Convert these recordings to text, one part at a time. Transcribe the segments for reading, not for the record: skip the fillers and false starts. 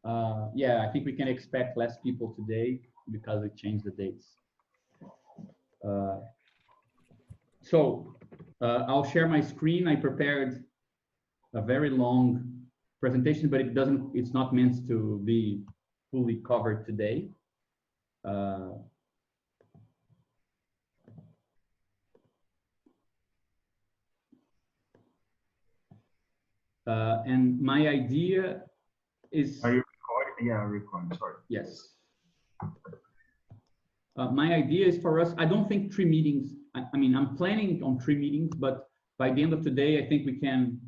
Yeah, I think we can expect less people today because we changed the dates. Uh, I'll share my screen. I prepared a very long presentation, but it's not meant to be fully covered today. And my idea is... Are you recording? Yeah, recording, sorry. Yes. My idea is for us, I don't think 3 meetings, I mean, I'm planning on 3 meetings, but by the end of today, I think we can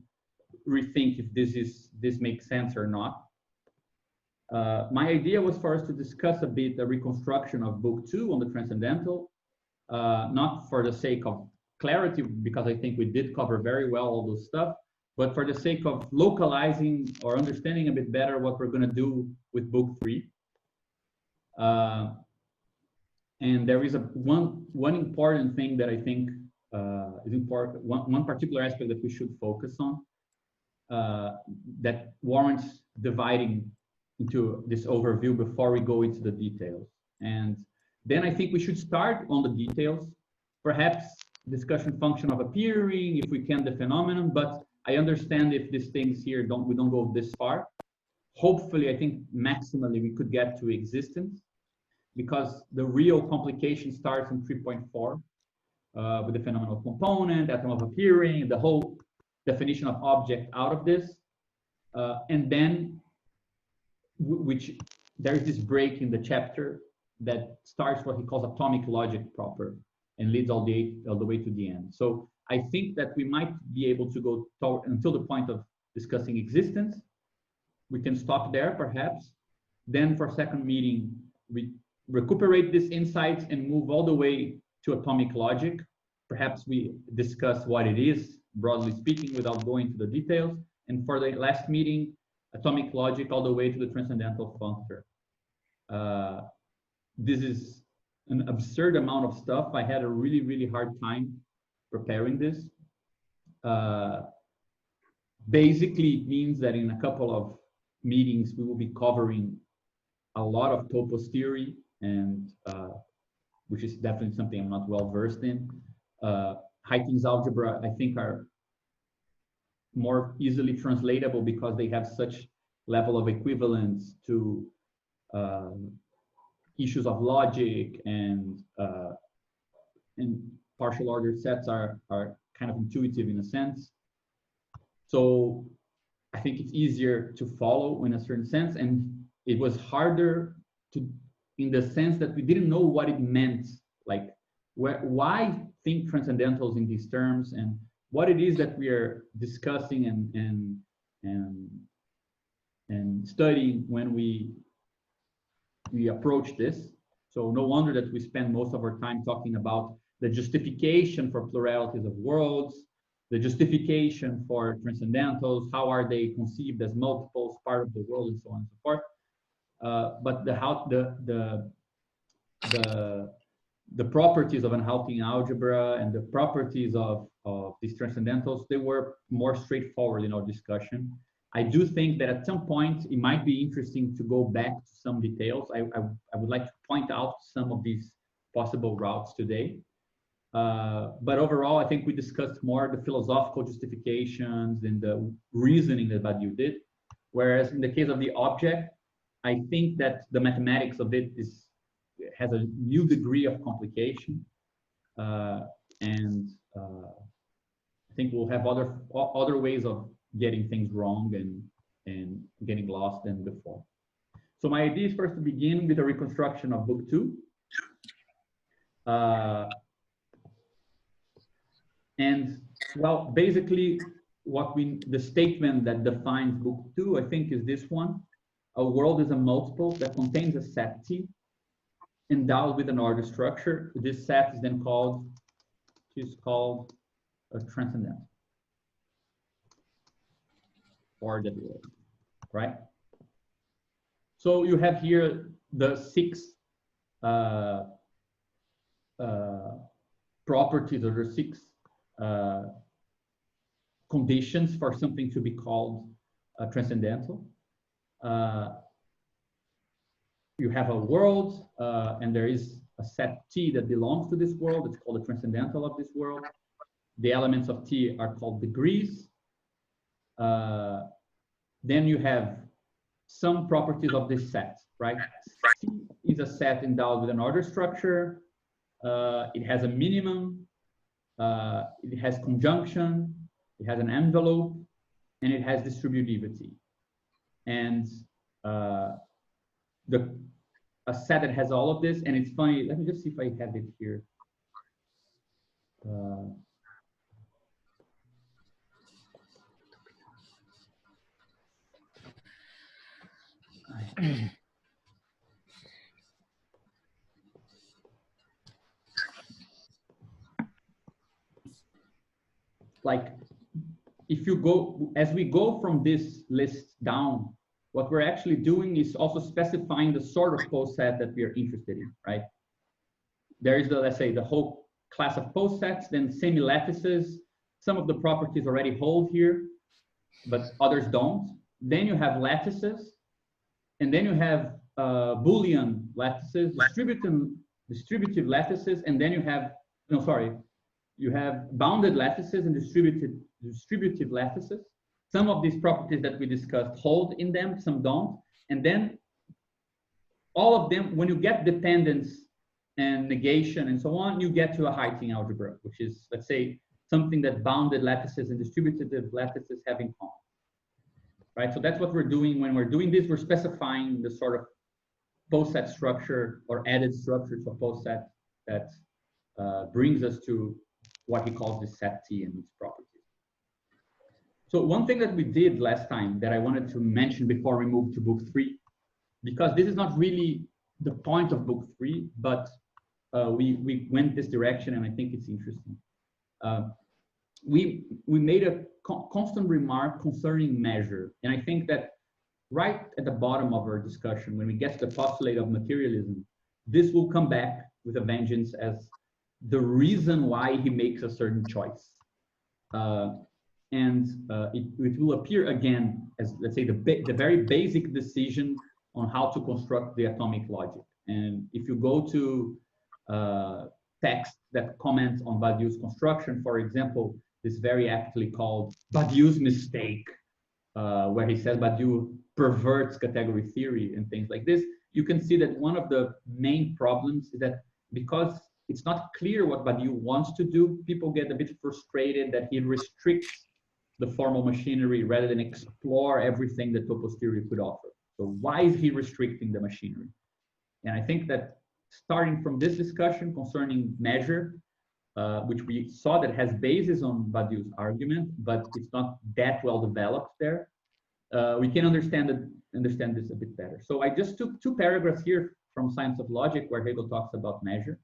rethink if this makes sense or not. My idea was for us to discuss a bit the reconstruction of book 2 on the transcendental, not for the sake of clarity, because I think we did cover very well all those stuff, but for the sake of localizing or understanding a bit better what we're going to do with book 3. And there is one important thing that I think is important, one particular aspect that we should focus on that warrants dividing into this overview before we go into the details. And then I think we should start on the details, perhaps discussion function of appearing, if we can, the phenomenon, but I understand if these things here we don't go this far. Hopefully, I think maximally we could get to existence, because the real complication starts in 3.4 with the phenomenal component, atom of appearing, the whole definition of object out of this. And then, which there is this break in the chapter that starts what he calls atomic logic proper and leads all the way to the end. So I think that we might be able to go until the point of discussing existence. We can stop there, perhaps. Then for second meeting, we recuperate these insights and move all the way to atomic logic. Perhaps we discuss what it is, broadly speaking, without going to the details. And for the last meeting, atomic logic all the way to the transcendental functor. This is an absurd amount of stuff. I had a really, really hard time preparing this. Basically, it means that in a couple of meetings, we will be covering a lot of topos theory, and which is definitely something I'm not well versed in. High-King's algebra, I think, are more easily translatable because they have such level of equivalence to issues of logic, and partial order sets are kind of intuitive in a sense. So I think it's easier to follow in a certain sense, and it was harder to, in the sense that we didn't know what it meant, like why think transcendentals in these terms, and what it is that we are discussing and studying when we approach this. So no wonder that we spend most of our time talking about the justification for pluralities of worlds, the justification for transcendentals, how are they conceived as multiples, part of the world, and so on and so forth. But the properties of an Hauting algebra and the properties of these transcendentals, they were more straightforward in our discussion. I do think that at some point it might be interesting to go back to some details. I would like to point out some of these possible routes today. But overall, I think we discussed more the philosophical justifications and the reasoning that Badiou did. Whereas in the case of the object, I think that the mathematics of it has a new degree of complication. And I think we'll have other ways of getting things wrong and getting lost than before. So my idea is first to begin with a reconstruction of book 2. And well, basically the statement that defines book 2, I think, is this one: a world is a multiple that contains a set T endowed with an order structure. This set is then called a transcendental, or WA, right? So you have here the 6 properties, or the 6 conditions for something to be called transcendental. you have a world, and there is a set T that belongs to this world. It's called the transcendental of this world. The elements of T are called degrees. Then you have some properties of this set, right? C is a set endowed with an order structure. It has a minimum. It has conjunction. It has an envelope, and it has distributivity. And a set that has all of this, and it's funny. Let me just see if I have it here. Like, if you go, as we go from this list down, what we're actually doing is also specifying the sort of post set that we are interested in, right? There is the, let's say, the whole class of post sets, then semi-lattices. Some of the properties already hold here, but others don't. Then you have lattices, and then you have Boolean lattices, distributive lattices, and then you have, no, sorry, you have bounded lattices and distributive lattices. Some of these properties that we discussed hold in them, some don't. And then all of them, when you get dependence and negation and so on, you get to a Heyting algebra, which is, let's say, something that bounded lattices and distributive lattices have in common, right? So that's what we're doing. When we're doing this, we're specifying the sort of post set structure or added structures of post set that brings us to what he calls the set T and its properties. So one thing that we did last time that I wanted to mention before we move to book 3, because this is not really the point of book 3, but we went this direction and I think it's interesting. We made a constant remark concerning measure. And I think that right at the bottom of our discussion, when we get to the postulate of materialism, this will come back with a vengeance as the reason why he makes a certain choice. It will appear again as, let's say, the very basic decision on how to construct the atomic logic. And if you go to texts that comment on Badiou's construction, for example, this very aptly called Badiou's mistake, where he says Badiou perverts category theory and things like this, you can see that one of the main problems is that because it's not clear what Badiou wants to do, people get a bit frustrated that he restricts the formal machinery rather than explore everything that topos theory could offer. So why is he restricting the machinery? And I think that starting from this discussion concerning measure, which we saw that has basis on Badiou's argument, but it's not that well developed there, we can understand this a bit better. So I just took 2 paragraphs here from Science of Logic where Hegel talks about measure.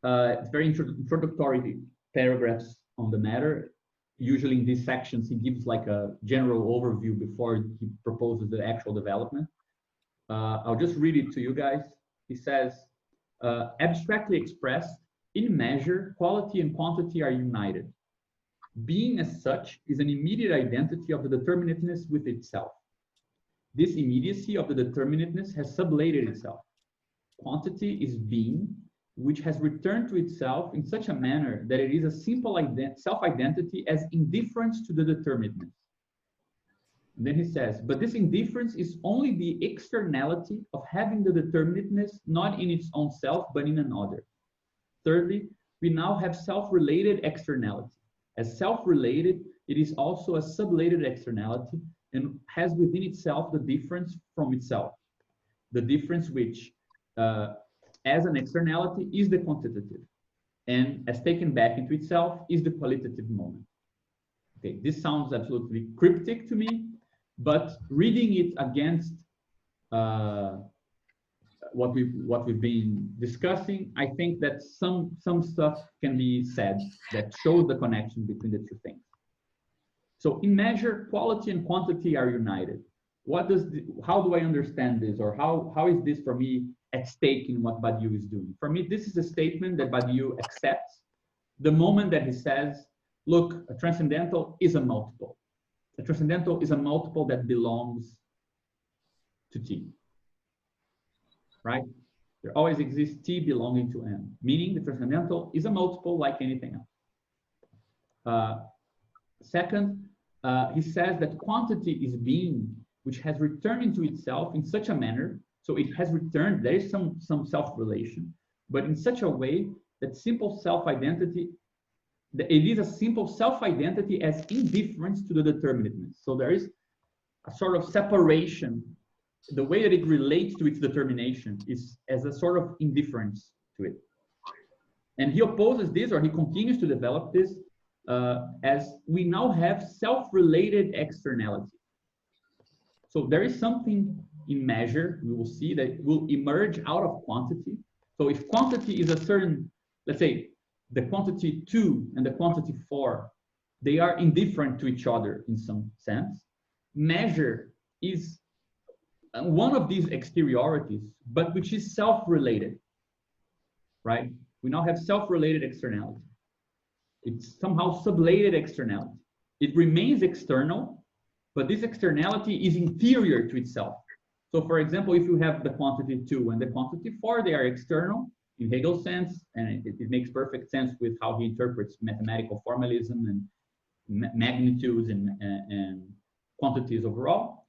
It's very introductory paragraphs on the matter. Usually in these sections, he gives like a general overview before he proposes the actual development. I'll just read it to you guys. He says, abstractly expressed, in measure, quality and quantity are united. Being as such is an immediate identity of the determinateness with itself. This immediacy of the determinateness has sublated itself. Quantity is being, which has returned to itself in such a manner that it is a simple self-identity as indifference to the determinateness. And then he says, but this indifference is only the externality of having the determinateness not in its own self, but in another. Thirdly, we now have self-related externality. As self-related, it is also a sublated externality and has within itself the difference from itself. The difference which, as an externality, is the quantitative, and as taken back into itself is the qualitative moment. Okay, this sounds absolutely cryptic to me, but reading it against what we've been discussing, I think that some stuff can be said that shows the connection between the 2 things. So in measure, quality and quantity are united. How do I understand this, or how is this for me at stake in what Badiou is doing? For me, this is a statement that Badiou accepts the moment that he says, look, a transcendental is a multiple. A transcendental is a multiple that belongs to T. right? There always exists T belonging to M, meaning the transcendental is a multiple like anything else. Second, he says that quantity is being which has returned into itself in such a manner, so it has returned, there is some self-relation, but in such a way that simple self-identity, it is a simple self-identity as indifference to the determinateness. So there is a sort of separation. The way that it relates to its determination is as a sort of indifference to it. And he opposes this, or he continues to develop this, as we now have self-related externality. So there is something in measure, we will see, that will emerge out of quantity. So if quantity is a certain, let's say, the quantity 2 and the quantity 4, they are indifferent to each other in some sense. Measure is one of these exteriorities, but which is self-related, right? We now have self-related externality. It's somehow sublated externality. It remains external, but this externality is inferior to itself. So for example, if you have the quantity 2 and the quantity 4, they are external in Hegel's sense, and it makes perfect sense with how he interprets mathematical formalism and magnitudes and quantities overall.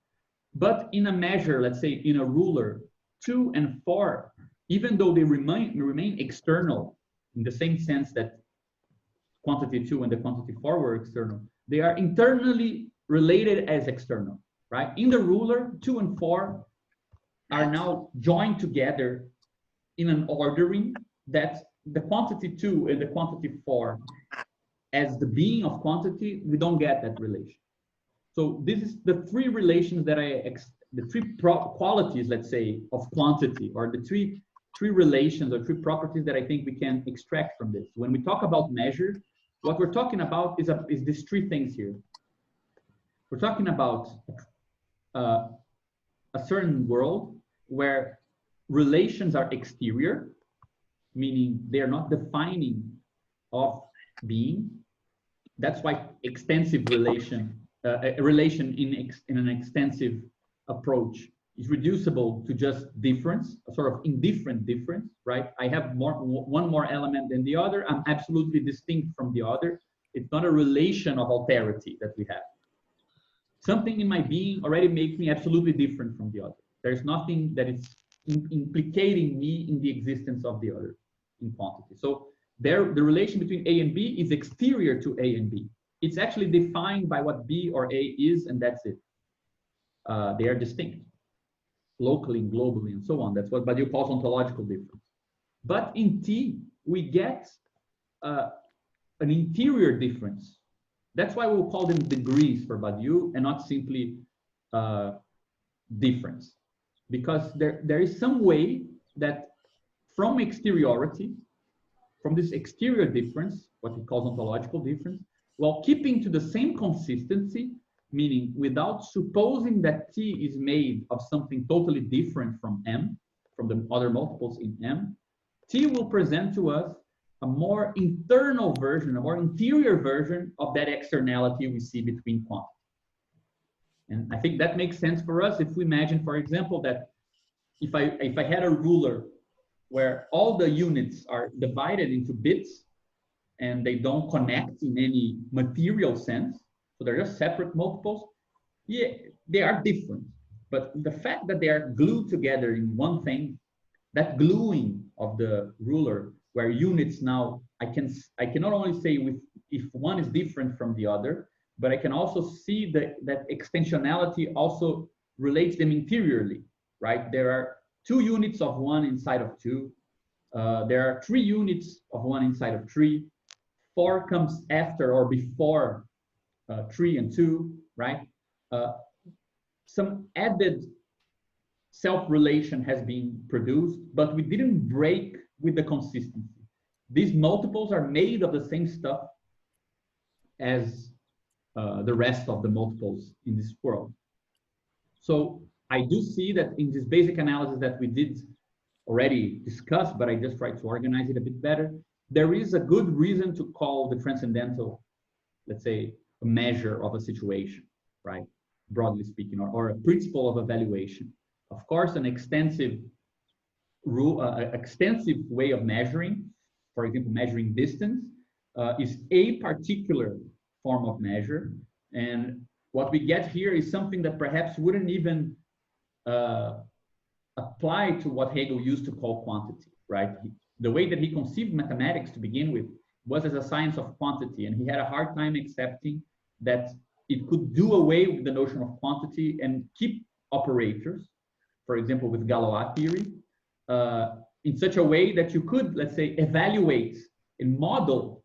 But in a measure, let's say in a ruler, 2 and 4, even though they remain external in the same sense that quantity 2 and the quantity 4 were external, they are internally related as external, right? In the ruler, 2 and 4 are now joined together in an ordering that the quantity 2 and the quantity 4, as the being of quantity, we don't get that relation. So this is the three relations that the three qualities, let's say, of quantity, or the three relations or three properties that I think we can extract from this. When we talk about measure, what we're talking about is these three things here. We're talking about a certain world where relations are exterior, meaning they are not defining of being. That's why extensive relation, a relation in an extensive approach is reducible to just difference, a sort of indifferent difference, right? I have one more element than the other. I'm absolutely distinct from the other. It's not a relation of alterity that we have. Something in my being already makes me absolutely different from the other. There's nothing that is implicating me in the existence of the other in quantity. So the relation between A and B is exterior to A and B. It's actually defined by what B or A is, and that's it. They are distinct, locally and globally, and so on. That's what Badiou calls ontological difference. But in T, we get an interior difference. That's why we'll call them degrees for Badiou and not simply difference. Because there is some way that from exteriority, from this exterior difference, what he calls ontological difference, while keeping to the same consistency, meaning without supposing that T is made of something totally different from M, from the other multiples in M, T will present to us a more internal version, a more interior version of that externality we see between quantities. And I think that makes sense for us if we imagine, for example, that if I had a ruler where all the units are divided into bits and they don't connect in any material sense, so they're just separate multiples, yeah, they are different. But the fact that they are glued together in one thing, that gluing of the ruler, where units now, I can not only say if one is different from the other, but I can also see that extensionality also relates them interiorly, right? There are 2 units of 1 inside of 2. There are 3 units of 1 inside of 3. 4 comes after or before 3 and 2, right? Some added self-relation has been produced, but we didn't break with the consistency. These multiples are made of the same stuff as the rest of the multiples in this world. So I do see that in this basic analysis that we did already discuss, but I just tried to organize it a bit better, there is a good reason to call the transcendental, let's say, a measure of a situation, right? Broadly speaking, or a principle of evaluation. Of course, an extensive extensive way of measuring, for example, measuring distance, is a particular form of measure. And what we get here is something that perhaps wouldn't even apply to what Hegel used to call quantity, right? The way that he conceived mathematics to begin with was as a science of quantity, and he had a hard time accepting that it could do away with the notion of quantity and keep operators, for example, with Galois theory, in such a way that you could, let's say, evaluate and model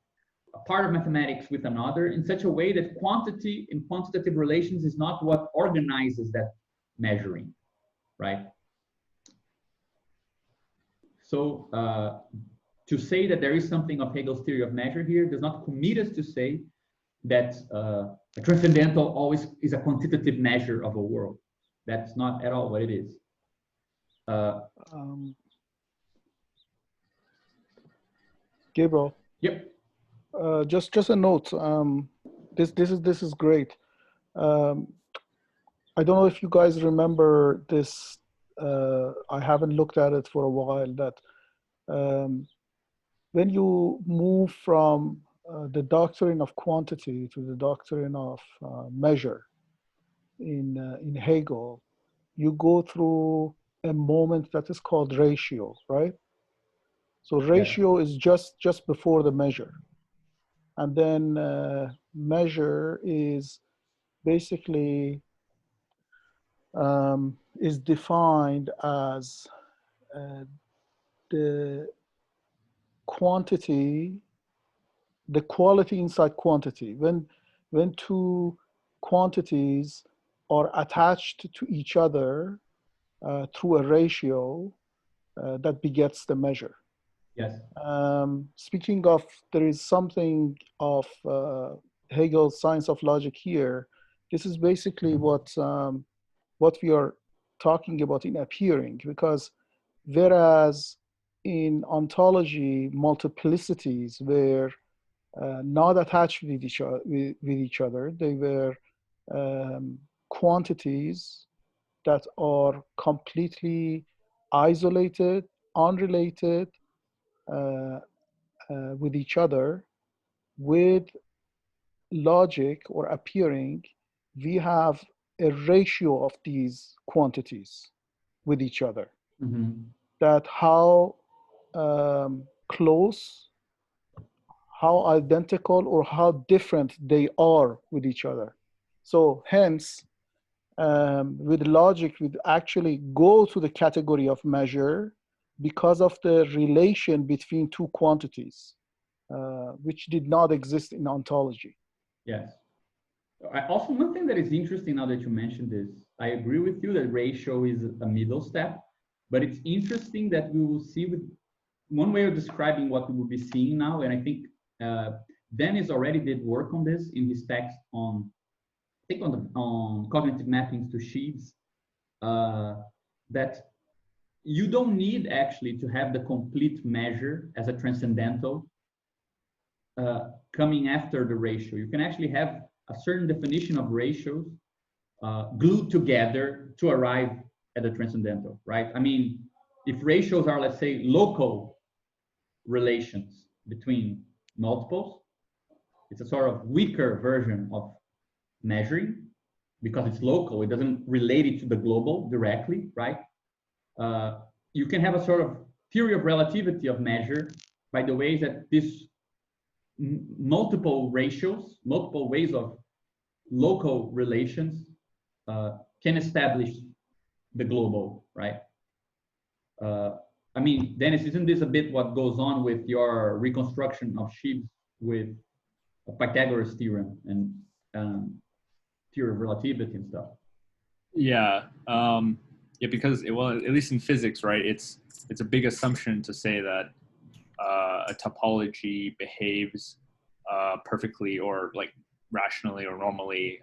a part of mathematics with another in such a way that quantity in quantitative relations is not what organizes that measuring, right? So to say that there is something of Hegel's theory of measure here does not commit us to say that a transcendental always is a quantitative measure of a world. That's not at all what it is. Gabriel. Yep. Just a note. This is great. I don't know if you guys remember this. I haven't looked at it for a while. That when you move from the doctrine of quantity to the doctrine of measure in Hegel, you go through a moment that is called ratio, right? So ratio is just before the measure. And then measure is basically is defined as the quantity, the quality inside quantity. When two quantities are attached to each other through a ratio that begets the measure. Yes. Speaking of, there is something of Hegel's science of logic here. This is basically what we are talking about in appearing, because whereas in ontology, multiplicities were not attached with each other, they were quantities that are completely isolated, unrelated with each other. With logic or appearing, we have a ratio of these quantities with each other. Mm-hmm. That how close, how identical, or how different they are with each other. So hence, with logic, we actually go to the category of measure because of the relation between two quantities, which did not exist in ontology. Yes. Also, one thing that is interesting now that you mentioned this, I agree with you that ratio is a middle step, but it's interesting that we will see with one way of describing what we will be seeing now, and I think Dennis already did work on this in his text on, I think on cognitive mappings to sheaves, that you don't need actually to have the complete measure as a transcendental coming after the ratio. You can actually have a certain definition of ratios glued together to arrive at the transcendental, right? I mean, if ratios are, let's say, local relations between multiples, it's a sort of weaker version of measuring because it's local. It doesn't relate it to the global directly, right? You can have a sort of theory of relativity of measure by the ways that these multiple ratios, multiple ways of local relations can establish the global, right? I mean, Dennis, isn't this a bit what goes on with your reconstruction of sheaves with Pythagoras theorem and theory of relativity and stuff? Yeah, yeah, because well, at least in physics, right? It's a big assumption to say that a topology behaves perfectly or like rationally or normally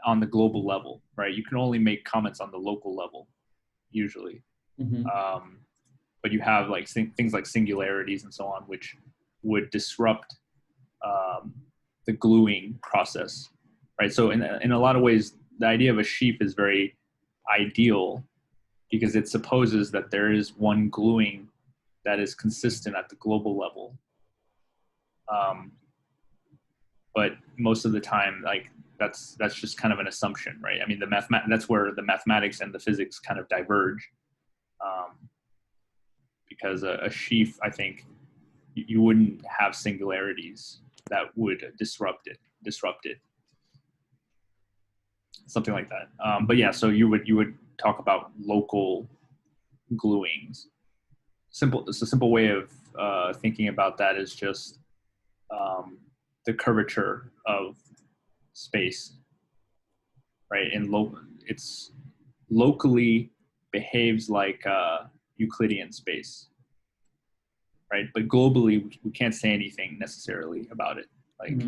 on the global level, right? You can only make comments on the local level usually. Mm-hmm. But you have like things like singularities and so on, which would disrupt the gluing process, right? So in a lot of ways, the idea of a sheaf is very ideal because it supposes that there is one gluing that is consistent at the global level. But most of the time, like that's just kind of an assumption, right? I mean, that's where the mathematics and the physics kind of diverge, because a sheaf, I think, you wouldn't have singularities that would disrupt it, something like that. But yeah, so you would talk about local gluings. It's a simple way of thinking about that is just the curvature of space, right? And it's locally behaves like Euclidean space, right? But globally, we can't say anything necessarily about it. Like,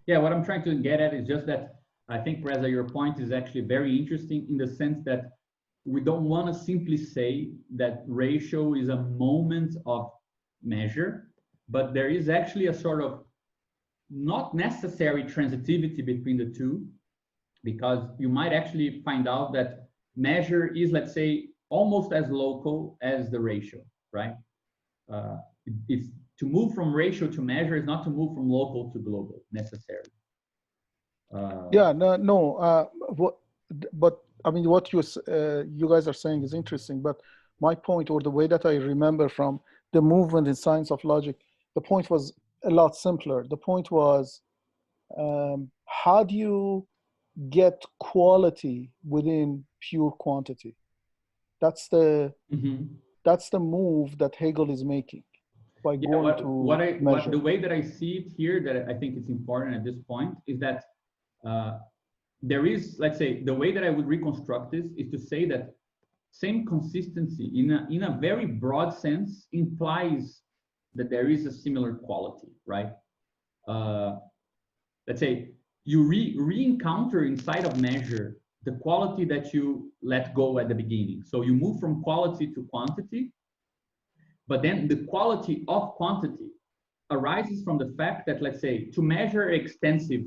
yeah. What I'm trying to get at is just that I think, Reza, your point is actually very interesting in the sense that we don't want to simply say that ratio is a moment of measure, but there is actually a sort of not necessary transitivity between the two, because you might actually find out that measure is, let's say, almost as local as the ratio, right? It's to move from ratio to measure is not to move from local to global necessarily. But I mean, what you guys are saying is interesting, but my point, or the way that I remember from the movement in science of logic, the point was a lot simpler. The point was, how do you get quality within pure quantity? That's the move that Hegel is making by going to measure. The way that I see it here, that I think it's important at this point, is that there is, let's say, the way that I would reconstruct this is to say that same consistency in a very broad sense implies that there is a similar quality, right? Let's say you re-encounter inside of measure the quality that you let go at the beginning. So you move from quality to quantity, but then the quality of quantity arises from the fact that, let's say, to measure extensive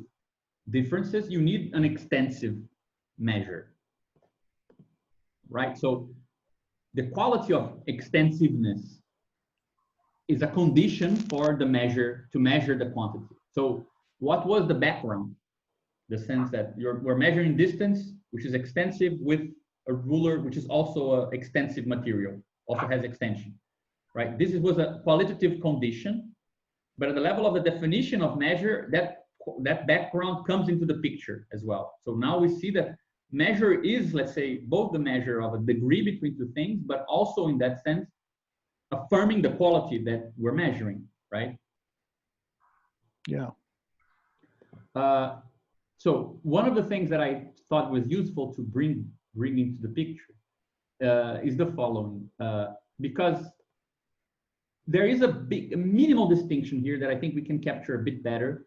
differences, you need an extensive measure, right? So the quality of extensiveness is a condition for the measure to measure the quantity. So what was the background? The sense that we're measuring distance, which is extensive, with a ruler, which is also an extensive material, also has extension, right? This was a qualitative condition, but at the level of the definition of measure, that background comes into the picture as well. So now we see that measure is, let's say, both the measure of a degree between two things, but also in that sense, affirming the quality that we're measuring, right? Yeah. So one of the things that I thought was useful to bring into the picture is the following, because there is a minimal distinction here that I think we can capture a bit better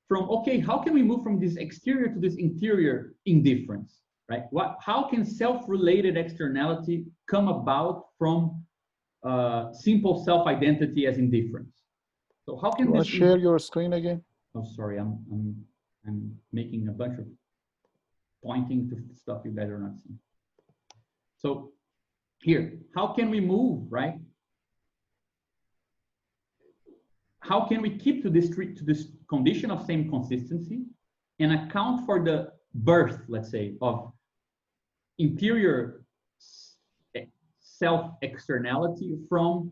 from, okay, how can we move from this exterior to this interior indifference, right? How can self-related externality come about from simple self-identity as indifference? So how can this share your screen again? Oh, sorry, I'm making a bunch of pointing to stuff you guys are not seeing. So here, how can we move, right? How can we keep to this condition of same consistency and account for the birth, let's say, of interior self-externality from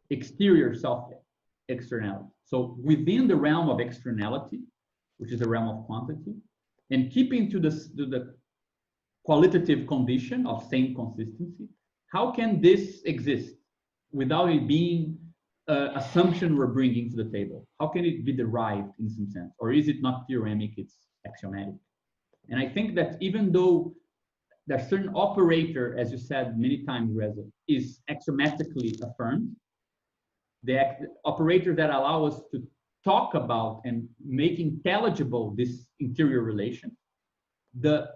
exterior self-externality? So within the realm of externality, which is the realm of quantity, and keeping to the qualitative condition of same consistency, how can this exist without it being assumption we're bringing to the table? How can it be derived in some sense? Or is it not theoremic, it's axiomatic? And I think that even though that certain operator, as you said many times, Reza, is axiomatically affirmed, the operators that allow us to talk about and make intelligible this interior relation, the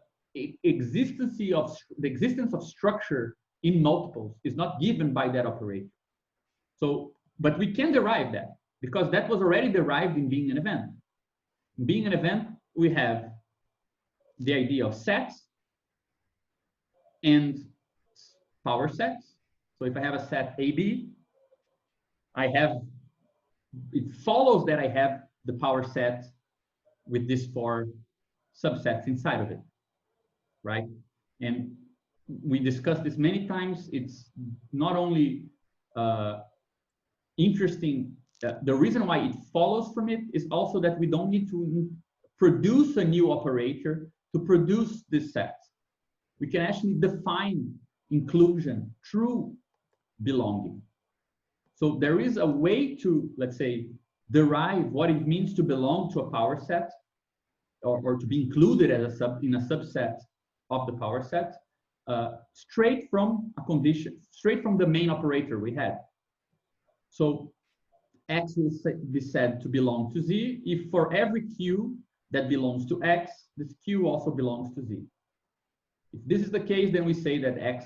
existence of structure in multiples is not given by that operator. So, but we can derive that because that was already derived in being an event. Being an event, we have the idea of sets, and power sets. So if I have a set AB, it follows that I have the power set with these 4 subsets inside of it, right? And we discussed this many times. It's not only interesting, the reason why it follows from it is also that we don't need to produce a new operator to produce this set. We can actually define inclusion through belonging. So there is a way to, let's say, derive what it means to belong to a power set, or to be included as in a subset of the power set, straight from a condition, straight from the main operator we had. So X will be said to belong to Z if for every Q that belongs to X, this Q also belongs to Z. If this is the case, then we say that X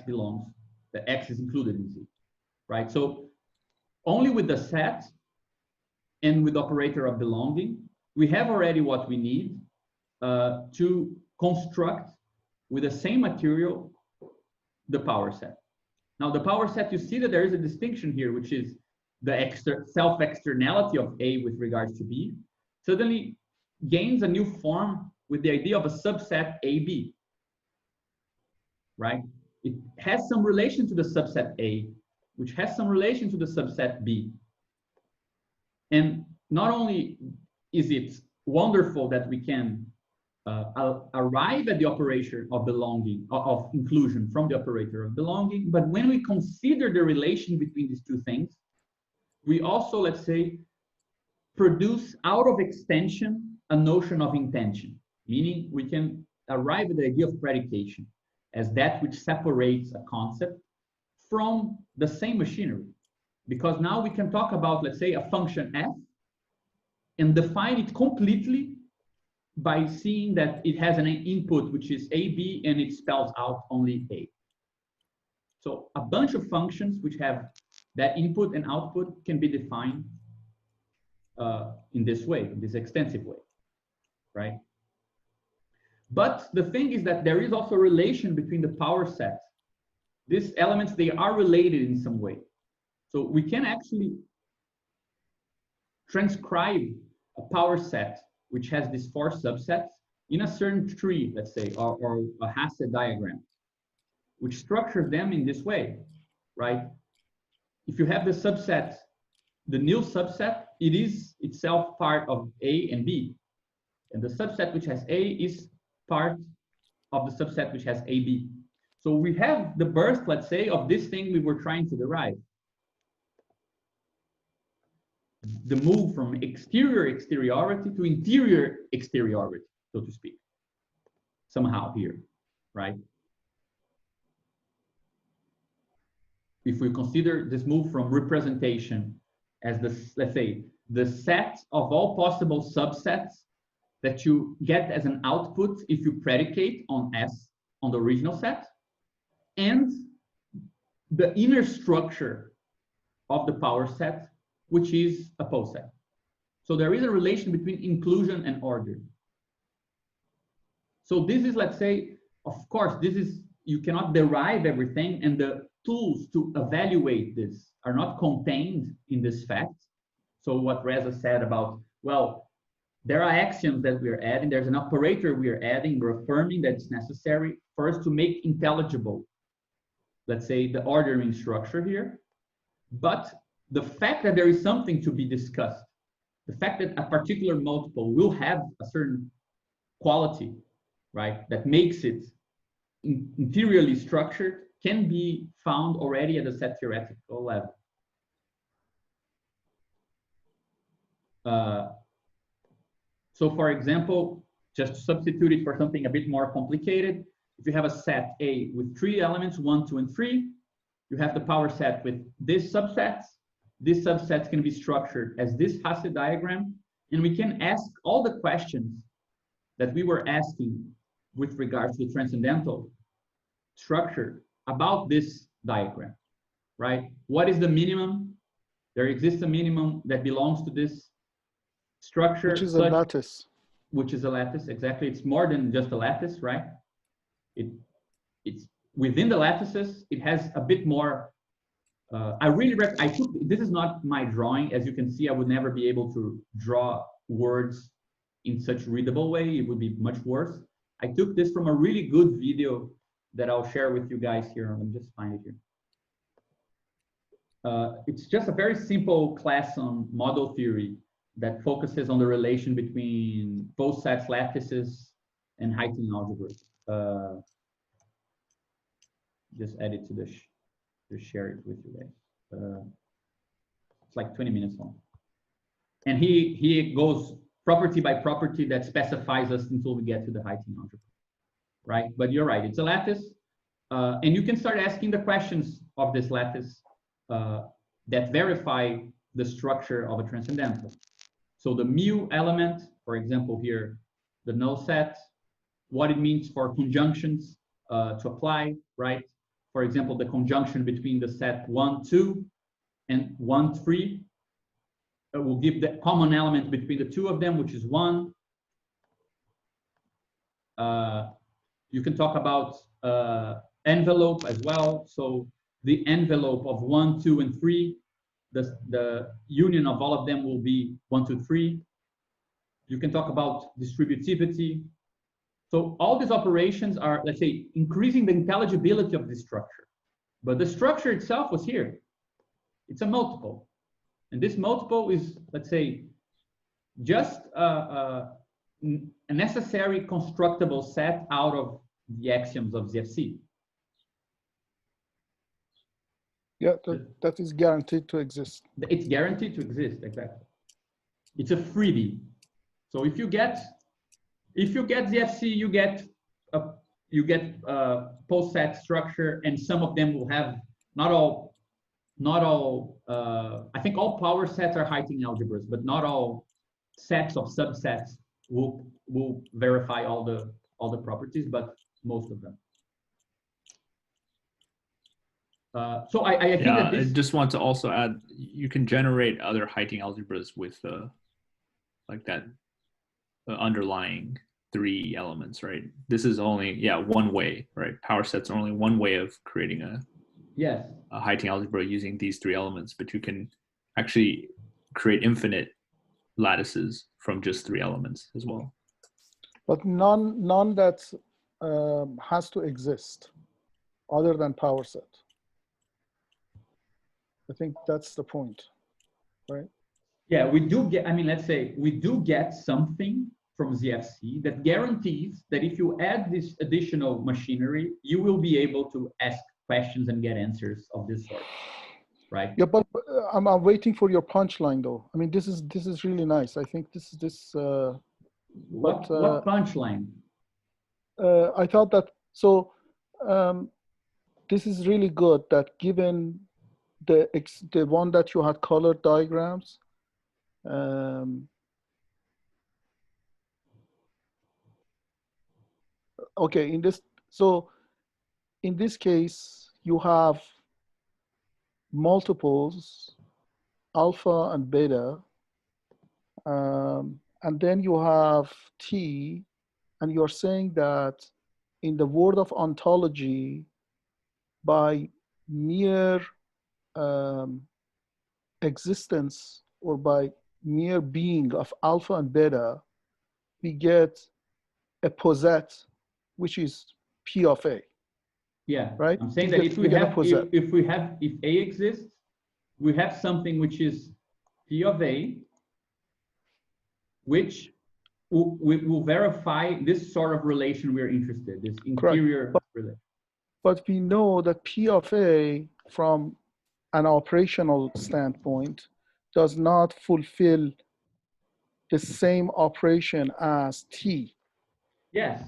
is included in Z, right? So only with the set and with operator of belonging, we have already what we need to construct with the same material the power set. Now the power set, you see that there is a distinction here, which is the self-externality of A with regards to B suddenly gains a new form with the idea of a subset AB, right? It has some relation to the subset A, which has some relation to the subset B. And not only is it wonderful that we can arrive at the operation of belonging, of inclusion from the operator of belonging, but when we consider the relation between these two things, we also, let's say, produce out of extension a notion of intension, meaning we can arrive at the idea of predication as that which separates a concept from the same machinery. Because now we can talk about, let's say, a function f and define it completely by seeing that it has an input which is AB and it spells out only A. So a bunch of functions which have that input and output can be defined in this way, in this extensive way, right? But the thing is that there is also a relation between the power sets. These elements, they are related in some way. So we can actually transcribe a power set which has these 4 subsets in a certain tree, let's say, or a Hasse diagram, which structures them in this way, right? If you have the subset, the nil subset, it is itself part of A and B. And the subset which has A is part of the subset which has AB. So we have the birth, let's say, of this thing we were trying to derive. The move from exterior exteriority to interior exteriority, so to speak, somehow here, right? If we consider this move from representation as the, let's say, the set of all possible subsets that you get as an output if you predicate on S on the original set, and the inner structure of the power set, which is a poset. So there is a relation between inclusion and order. So this is, let's say, of course, this is, you cannot derive everything, and the tools to evaluate this are not contained in this fact. So what Reza said about, well, there are axioms that we are adding, there's an operator we are adding, we're affirming that it's necessary for us to make intelligible, let's say, the ordering structure here. But the fact that there is something to be discussed, the fact that a particular multiple will have a certain quality, right, that makes it interiorly structured, can be found already at the set theoretical level. So for example, just to substitute it for something a bit more complicated, if you have a set A with 3 elements, 1, 2, and 3, you have the power set with these subsets. These subsets can be structured as this Hasse diagram, and we can ask all the questions that we were asking with regards to the transcendental structure about this diagram, right? What is the minimum? There exists a minimum that belongs to this structure. Which is a lattice. Which is a lattice, exactly. It's more than just a lattice, right? It's within the lattices, it has a bit more. This is not my drawing. As you can see, I would never be able to draw words in such readable way. It would be much worse. I took this from a really good video that I'll share with you guys here. Let me just find it here. It's just a very simple class on model theory that focuses on the relation between both sets lattices and Heyting algebras. Just add it to the to share it with you guys. It's like 20 minutes long. And he goes property by property that specifies us until we get to the Heyting algebra, right? But you're right, it's a lattice. And you can start asking the questions of this lattice that verify the structure of a transcendental. So the mu element, for example, here, the null set, what it means for conjunctions to apply, right? For example, the conjunction between the set 1, 2 and 1, 3 will give the common element between the two of them, which is 1. You can talk about envelope as well. So the envelope of 1, 2, and 3, the union of all of them will be 1, 2, 3. You can talk about distributivity. So all these operations are, let's say, increasing the intelligibility of this structure. But the structure itself was here. It's a multiple. And this multiple is, let's say, just a necessary constructible set out of the axioms of ZFC. Yeah, that is guaranteed to exist. It's guaranteed to exist, exactly. It's a freebie. So if you get ZFC, you get post set structure, and some of them will have not all. I think all power sets are Heyting algebras, but not all sets of subsets will verify all the properties, but most of them. So I think that this. I just want to also add, you can generate other Heyting algebras with like that underlying 3 elements, right? This is only one way, right? Power sets are only one way of creating a Heyting algebra using these 3 elements, but you can actually create infinite lattices from just 3 elements as well. But none that has to exist other than power set. I think that's the point, right? Yeah, we do get, I mean, let's say we do get something from ZFC that guarantees that if you add this additional machinery, you will be able to ask questions and get answers of this sort, right? Yeah, but I'm waiting for your punchline though. I mean, this is really nice. I think What punchline? I thought that, so this is really good that given the one that you had colored diagrams, okay, in this case, you have multiples, alpha and beta, and then you have T, and you're saying that in the world of ontology, by mere existence or by mere being of alpha and beta, we get a poset, which is P of A. Yeah, right. I'm saying that if A exists, we have something which is P of A, which will verify this sort of relation we're interested, this interior relation. But we know that P of A, from an operational standpoint, does not fulfill the same operation as T. Yes.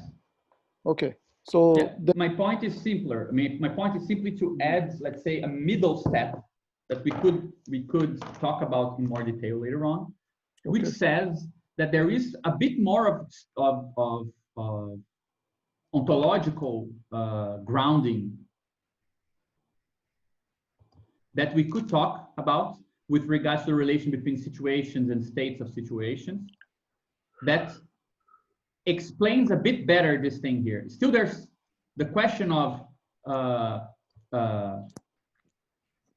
Okay. So yeah, my point is simpler. I mean, my point is simply to add, let's say, a middle step that we could talk about in more detail later on, which says that there is a bit more of ontological grounding that we could talk about with regards to the relation between situations and states of situations that explains a bit better this thing here. Still, there's the question of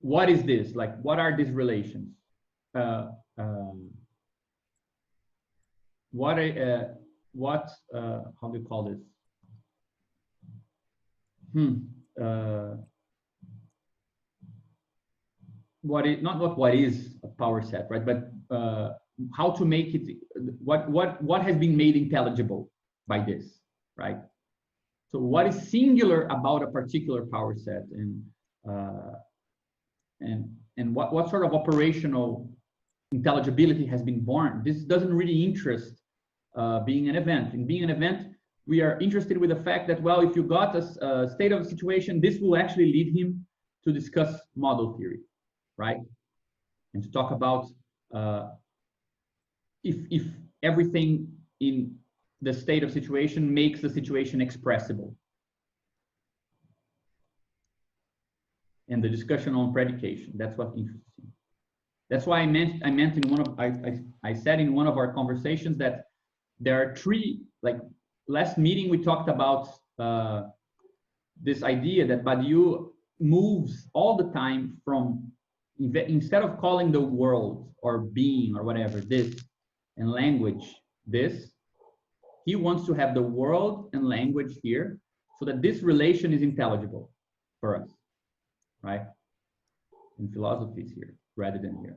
what is this? Like, what are these relations? What how do you call this? What is a power set, right? But how to make it, what has been made intelligible by this, right? So what is singular about a particular power set, and what sort of operational intelligibility has been born? This doesn't really interest being an event. In being an event, we are interested with the fact that, well, if you got a state of a situation, this will actually lead him to discuss model theory, right? And to talk about if everything in the state of situation makes the situation expressible. And the discussion on predication, that's what interests me. That's why I meant in one of, I said in one of our conversations that there are three, like last meeting we talked about this idea that Badiou moves all the time from, instead of calling the world or being or whatever this, and language this, he wants to have the world and language here so that this relation is intelligible for us, right? And philosophy is here rather than here.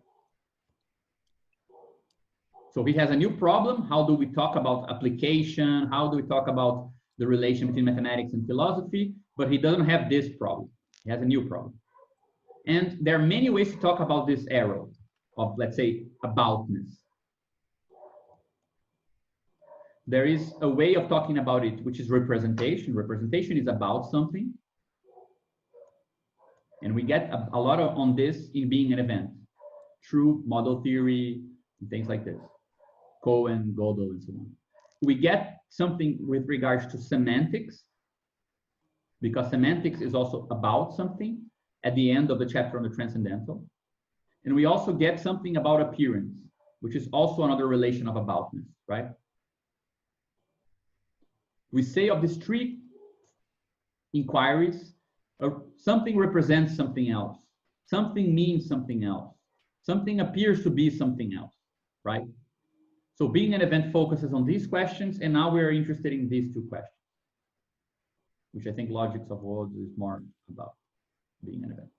So he has a new problem. How do we talk about application? How do we talk about the relation between mathematics and philosophy? But he doesn't have this problem. He has a new problem. And there are many ways to talk about this arrow of, let's say, aboutness. There is a way of talking about it, which is representation. Representation is about something. And we get a lot on this in being an event, through model theory, and things like this. Cohen, Gödel, and so on. We get something with regards to semantics, because semantics is also about something at the end of the chapter on the transcendental. And we also get something about appearance, which is also another relation of aboutness, right? We say of these three inquiries, something represents something else. Something means something else. Something appears to be something else, right? So being an event focuses on these questions, and now we're interested in these two questions, which I think logics of words is more about being an event.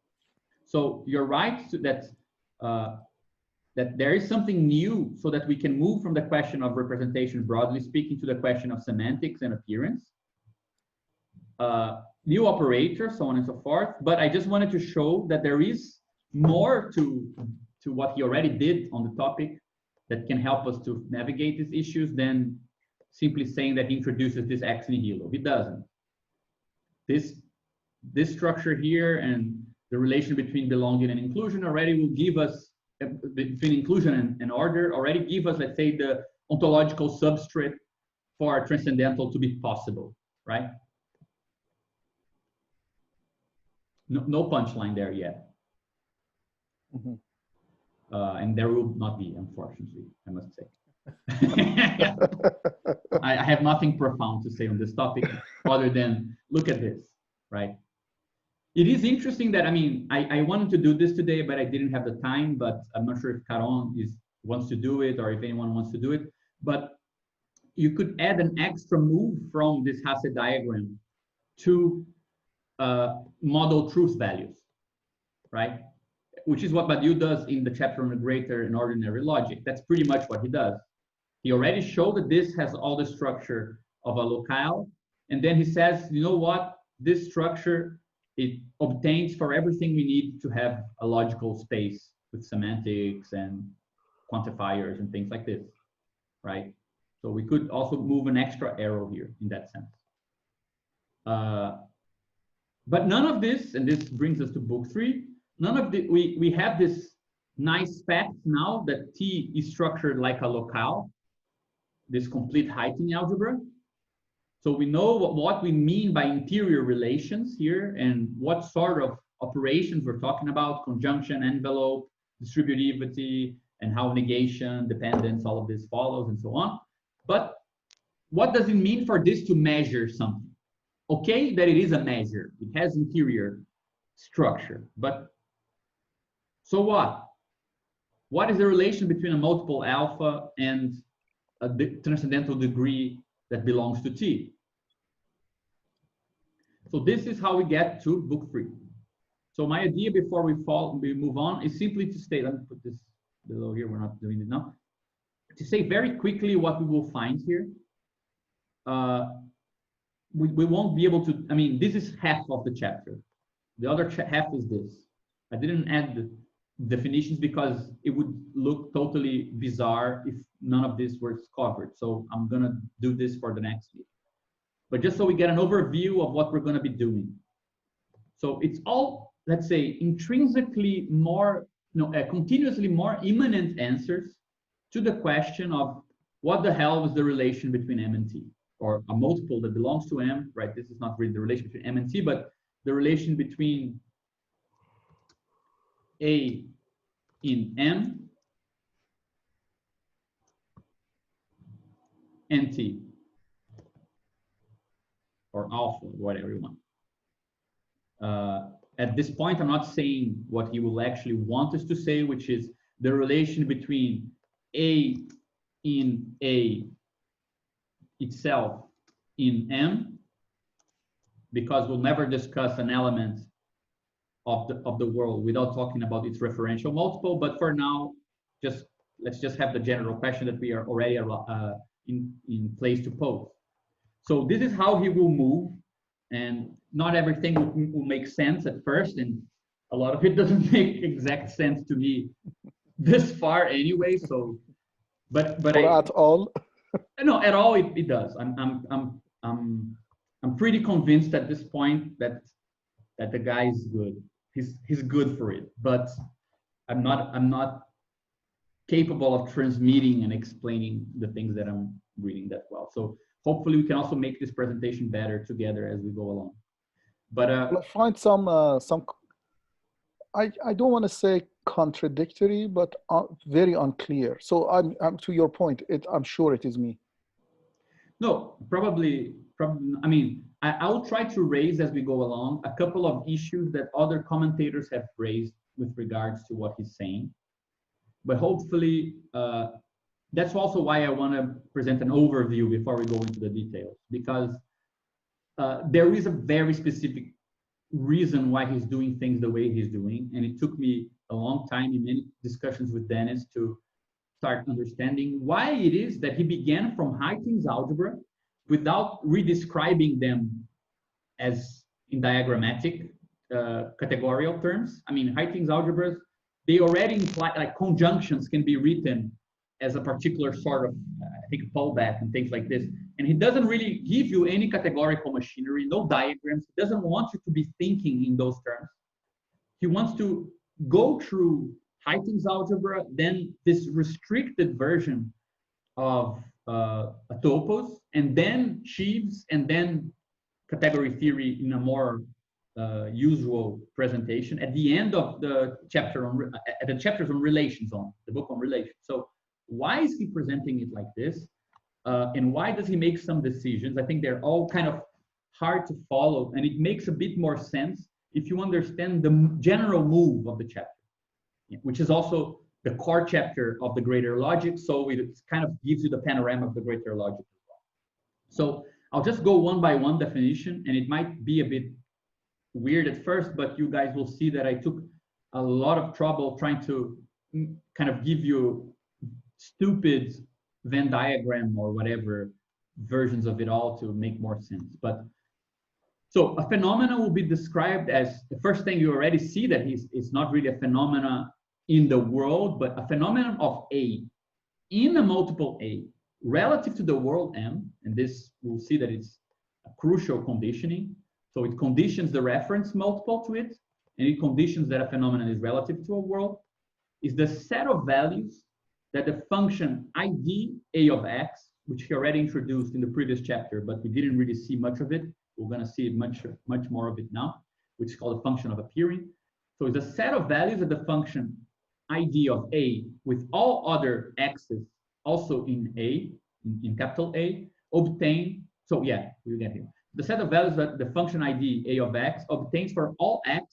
So you're right that that there is something new, so that we can move from the question of representation, broadly speaking, to the question of semantics and appearance. New operators, so on and so forth. But I just wanted to show that there is more to what he already did on the topic that can help us to navigate these issues than simply saying that he introduces this ex nihilo. He doesn't. This structure here and the relation between belonging and inclusion already will give us, between inclusion and order, already give us, let's say, the ontological substrate for transcendental to be possible, right? No punchline there yet. Mm-hmm. And there will not be, unfortunately, I must say. I have nothing profound to say on this topic other than look at this, right? It is interesting that, I mean, I wanted to do this today, but I didn't have the time, but I'm not sure if Caron wants to do it or if anyone wants to do it, but you could add an extra move from this Hasse diagram to model truth values, right? Which is what Badiou does in the chapter on the greater and ordinary logic. That's pretty much what he does. He already showed that this has all the structure of a locale. And then he says, you know what? This structure, it obtains for everything we need to have a logical space with semantics and quantifiers and things like this, right? So we could also move an extra arrow here in that sense. But none of this, and this brings us to book 3, none of the, we have this nice fact now that T is structured like a locale, this complete Heiting algebra. So we know what we mean by interior relations here and what sort of operations we're talking about, conjunction, envelope, distributivity, and how negation, dependence, all of this follows and so on. But what does it mean for this to measure something, okay that it is a measure. It has interior structure, but so what? What is the relation between a multiple alpha and a transcendental degree that belongs to T? So this is how we get to book 3. So my idea before we move on is simply to state, let me put this below here, we're not doing it now, to say very quickly what we will find here. We won't be able to, I mean, this is half of the chapter. The other half is this. I didn't add the definitions because it would look totally bizarre if none of this was covered. So I'm gonna do this for the next week. But just so we get an overview of what we're gonna be doing. So it's all, let's say, intrinsically more, continuously more immanent answers to the question of what the hell is the relation between M and T, or a multiple that belongs to M, right? This is not really the relation between M and T, but the relation between A in M and T, or alpha, whatever you want. At this point, I'm not saying what he will actually want us to say, which is the relation between A in A itself in M, because we'll never discuss an element of the world without talking about its referential multiple. But for now, let's just have the general question that we are already in place to pose. So this is how he will move, and not everything will make sense at first, and a lot of it doesn't make exact sense to me this far anyway. So, but at all? No, at all it does. I'm pretty convinced at this point that the guy is good. He's good for it, but I'm not capable of transmitting and explaining the things that I'm reading that well. So hopefully we can also make this presentation better together as we go along. But I find some I don't want to say contradictory, but very unclear. So I'm to your point. I'm sure it is me. No, probably. I mean, I will try to raise as we go along a couple of issues that other commentators have raised with regards to what he's saying. But hopefully, that's also why I want to present an overview before we go into the details, because there is a very specific reason why he's doing things the way he's doing. And it took me a long time in many discussions with Dennis to start understanding why it is that he began from high-things algebra without redescribing them as in diagrammatic categorical terms. I mean, high-things algebras, they already imply, like, conjunctions can be written as a particular sort of, I think, fallback and things like this. And he doesn't really give you any categorical machinery, no diagrams. He doesn't want you to be thinking in those terms. He wants to go through high-things algebra, then this restricted version of a topos, and then sheaves, and then category theory in a more usual presentation at the end of the chapter on the chapters on relations, on the book on relations. So why is he presenting it like this? And why does he make some decisions? I think they're all kind of hard to follow, and it makes a bit more sense if you understand the general move of the chapter, which is also the core chapter of the greater logic. So it kind of gives you the panorama of the greater logic as well. So I'll just go one by one definition, and it might be a bit weird at first, but you guys will see that I took a lot of trouble trying to kind of give you stupid Venn diagram or whatever versions of it all to make more sense. But so a phenomena will be described as, the first thing you already see that it's not really a phenomena in the world, but a phenomenon of A in a multiple A relative to the world M. And this, we'll see that it's a crucial conditioning. So it conditions the reference multiple to it, and it conditions that a phenomenon is relative to a world, is the set of values that the function ID A of X, which he already introduced in the previous chapter, but we didn't really see much of it. We're going to see much more of it now, which is called a function of appearing. So it's a set of values that the function ID of A with all other X's also in A, in capital A, obtain. So yeah, we get here. the set of values that the function ID a of x obtains for all x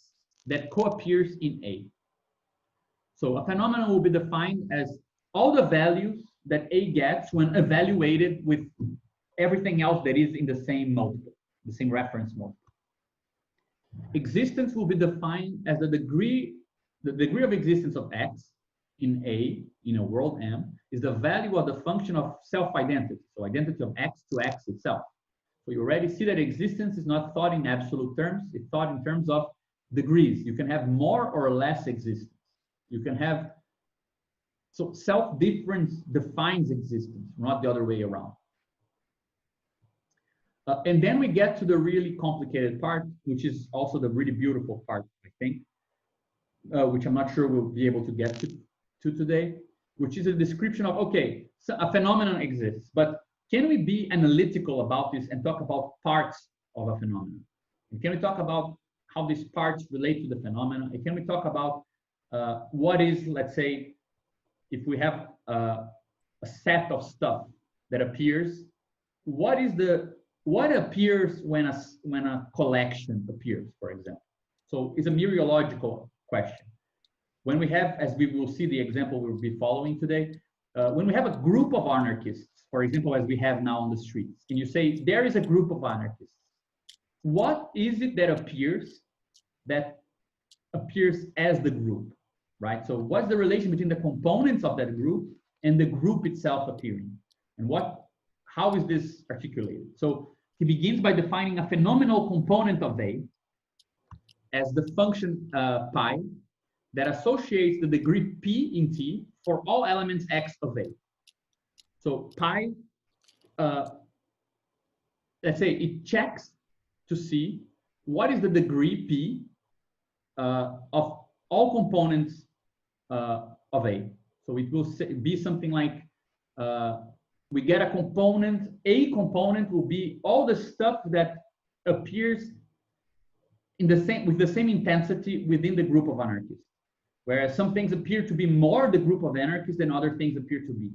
that co-appears in A. So a phenomenon will be defined as all the values that A gets when evaluated with everything else that is in the same multiple, the same reference multiple. Existence will be defined as the degree of existence of x in A, in a world M, is the value of the function of self-identity, so identity of x to x itself. So you already see that existence is not thought in absolute terms, it's thought in terms of degrees. You can have more or less existence. You can have, so self-difference defines existence, not the other way around. And then we get to the really complicated part, which is also the really beautiful part, I think, which I'm not sure we'll be able to get to today, which is a description of, okay, so a phenomenon exists, but can we be analytical about this and talk about parts of a phenomenon? And can we talk about how these parts relate to the phenomenon? And can we talk about what is, let's say, if we have a set of stuff that appears, what appears when a collection appears, for example? So it's a mereological question. When we have, as we will see the example we'll be following today, when we have a group of anarchists, for example, as we have now on the streets, and you say there is a group of anarchists, what is it that appears as the group, right? So what's the relation between the components of that group and the group itself appearing? And how is this articulated? So he begins by defining a phenomenal component of A as the function pi that associates the degree P in T for all elements X of A. So pi, let's say it checks to see what is the degree P of all components of A. So it will be something like, we get a component will be all the stuff that appears with the same intensity within the group of anarchists. Whereas some things appear to be more the group of anarchists than other things appear to be.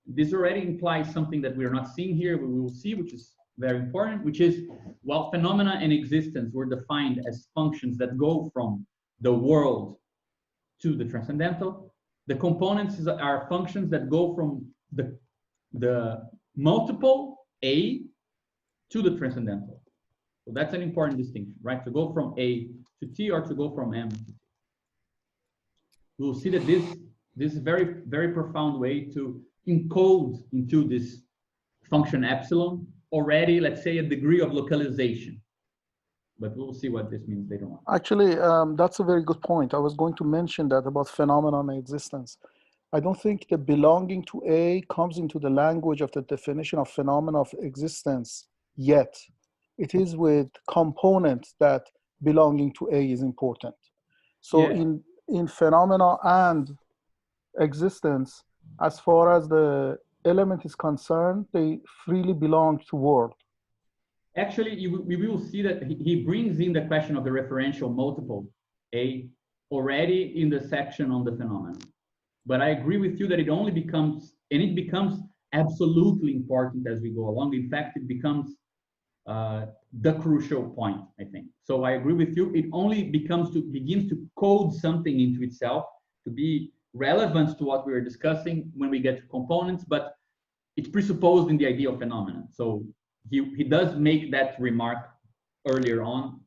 This already implies something that we're not seeing here, but we will see, which is very important, which is, while phenomena and existence were defined as functions that go from the world to the transcendental, the components are functions that go from the multiple A to the transcendental. So that's an important distinction, right? To go from A to T or to go from M to T. We'll see that this is a very, very profound way to encode into this function epsilon already, let's say, a degree of localization. But we'll see what this means later on. Actually, that's a very good point. I was going to mention that about phenomenon and existence. I don't think the belonging to A comes into the language of the definition of phenomena of existence yet. It is with components that belonging to A is important. So yeah. In phenomena and existence, as far as the element is concerned, they freely belong to world. Actually, we will see that he brings in the question of the referential multiple A already in the section on the phenomenon. But I agree with you that it becomes absolutely important as we go along. In fact, it becomes the crucial point, I think. So I agree with you. It only begins to code something into itself to be relevant to what we were discussing when we get to components, but it's presupposed in the idea of phenomenon. So he does make that remark earlier on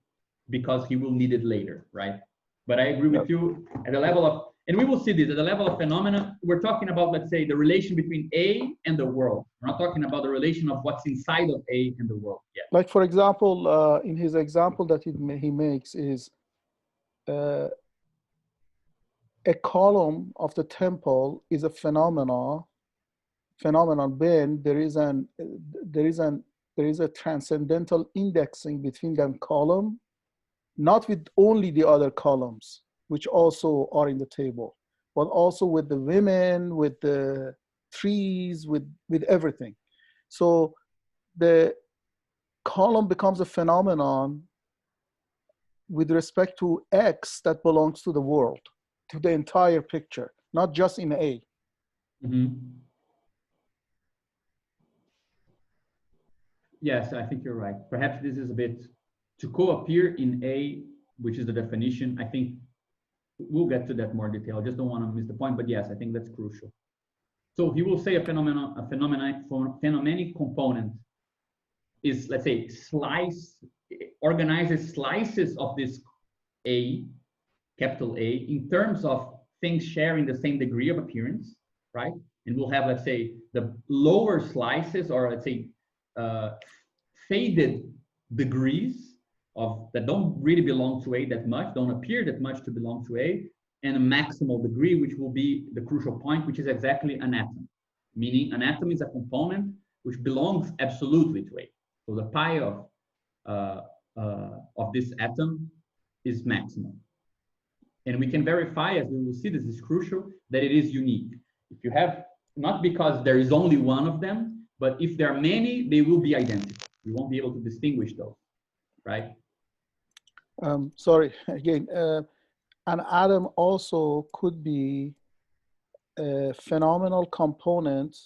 because he will need it later, right? But I agree with you at the level of, and we will see this at the level of phenomena. We're talking about, let's say, the relation between A and the world. We're not talking about the relation of what's inside of A and the world yet. Like, for example, in his example that he makes is a column of the temple is a phenomenon when there is a transcendental indexing between them column, not with only the other columns, which also are in the table, but also with the women, with the trees, with everything. So the column becomes a phenomenon with respect to X that belongs to the world, to the entire picture, not just in A. Mm-hmm. Yes, I think you're right. Perhaps this is a bit to co-appear in A, which is the definition. I think we'll get to that more detail. I just don't want to miss the point, but yes, I think that's crucial. So he will say a phenomenon component is, let's say, organizes slices of this A, capital A, in terms of things sharing the same degree of appearance, right? And we'll have, let's say, the lower slices, or let's say, faded degrees of that don't really belong to A that much, don't appear that much to belong to A, and a maximal degree, which will be the crucial point, which is exactly an atom. Meaning an atom is a component which belongs absolutely to A. So the pi of this atom is maximal. And we can verify, as we will see, this is crucial, that it is unique. If you have, not because there is only one of them, but if there are many, they will be identical. You won't be able to distinguish those, right? Sorry, again, an atom also could be a phenomenal component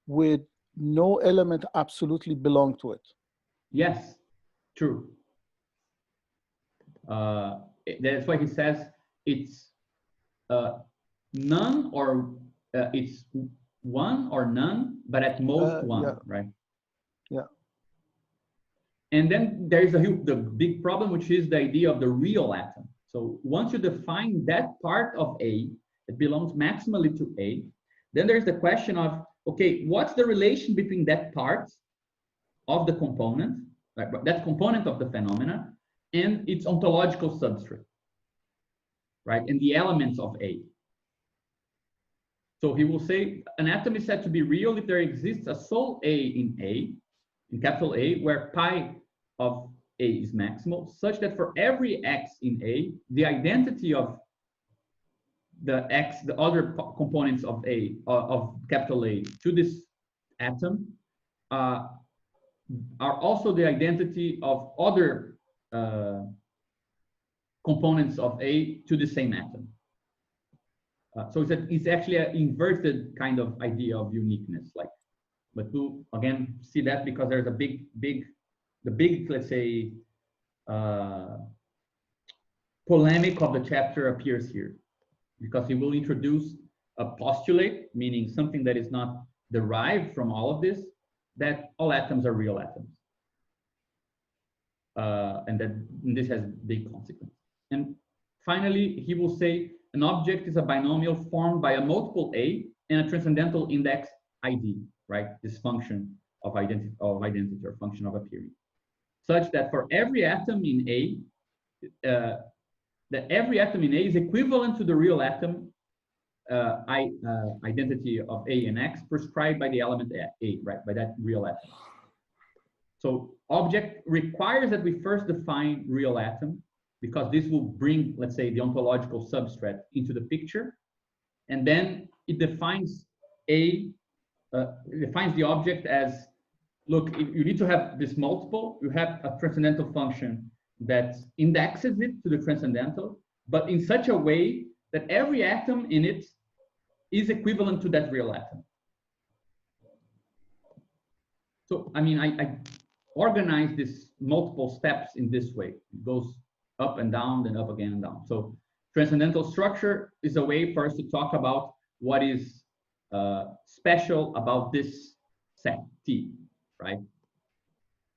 with no element absolutely belong to it. Yes, true. That's why he says it's none, or it's one or none, but at most one, yeah. right? Yeah. And then there is the big problem, which is the idea of the real atom. So once you define that part of A that belongs maximally to A, then there's the question of, okay, what's the relation between that part of the component, right, that component of the phenomena, and its ontological substrate, right, and the elements of A. So he will say an atom is said to be real if there exists a sole A, in capital A, where pi of A is maximal, such that for every x in A, the identity of the other components of A, of capital A, to this atom are also the identity of other components of A to the same atom. So it's actually an inverted kind of idea of uniqueness, like, but we'll again see that because there's a big, let's say, polemic of the chapter appears here, because he will introduce a postulate, meaning something that is not derived from all of this, that all atoms are real atoms. And that this has big consequences. And finally, he will say an object is a binomial formed by a multiple A and a transcendental index ID, right? This function of identity or function of appearing, such that for every atom in A, that every atom in A is equivalent to the real atom identity of A and X prescribed by the element A, right? By that real atom. So object requires that we first define real atom, because this will bring, let's say, the ontological substrate into the picture. And then it defines defines the object as, look, you need to have this multiple, you have a transcendental function that indexes it to the transcendental, but in such a way that every atom in it is equivalent to that real atom. So, I mean, I organize this multiple steps in this way. It goes up and down, then up again and down. So transcendental structure is a way for us to talk about what is special about this set T, right?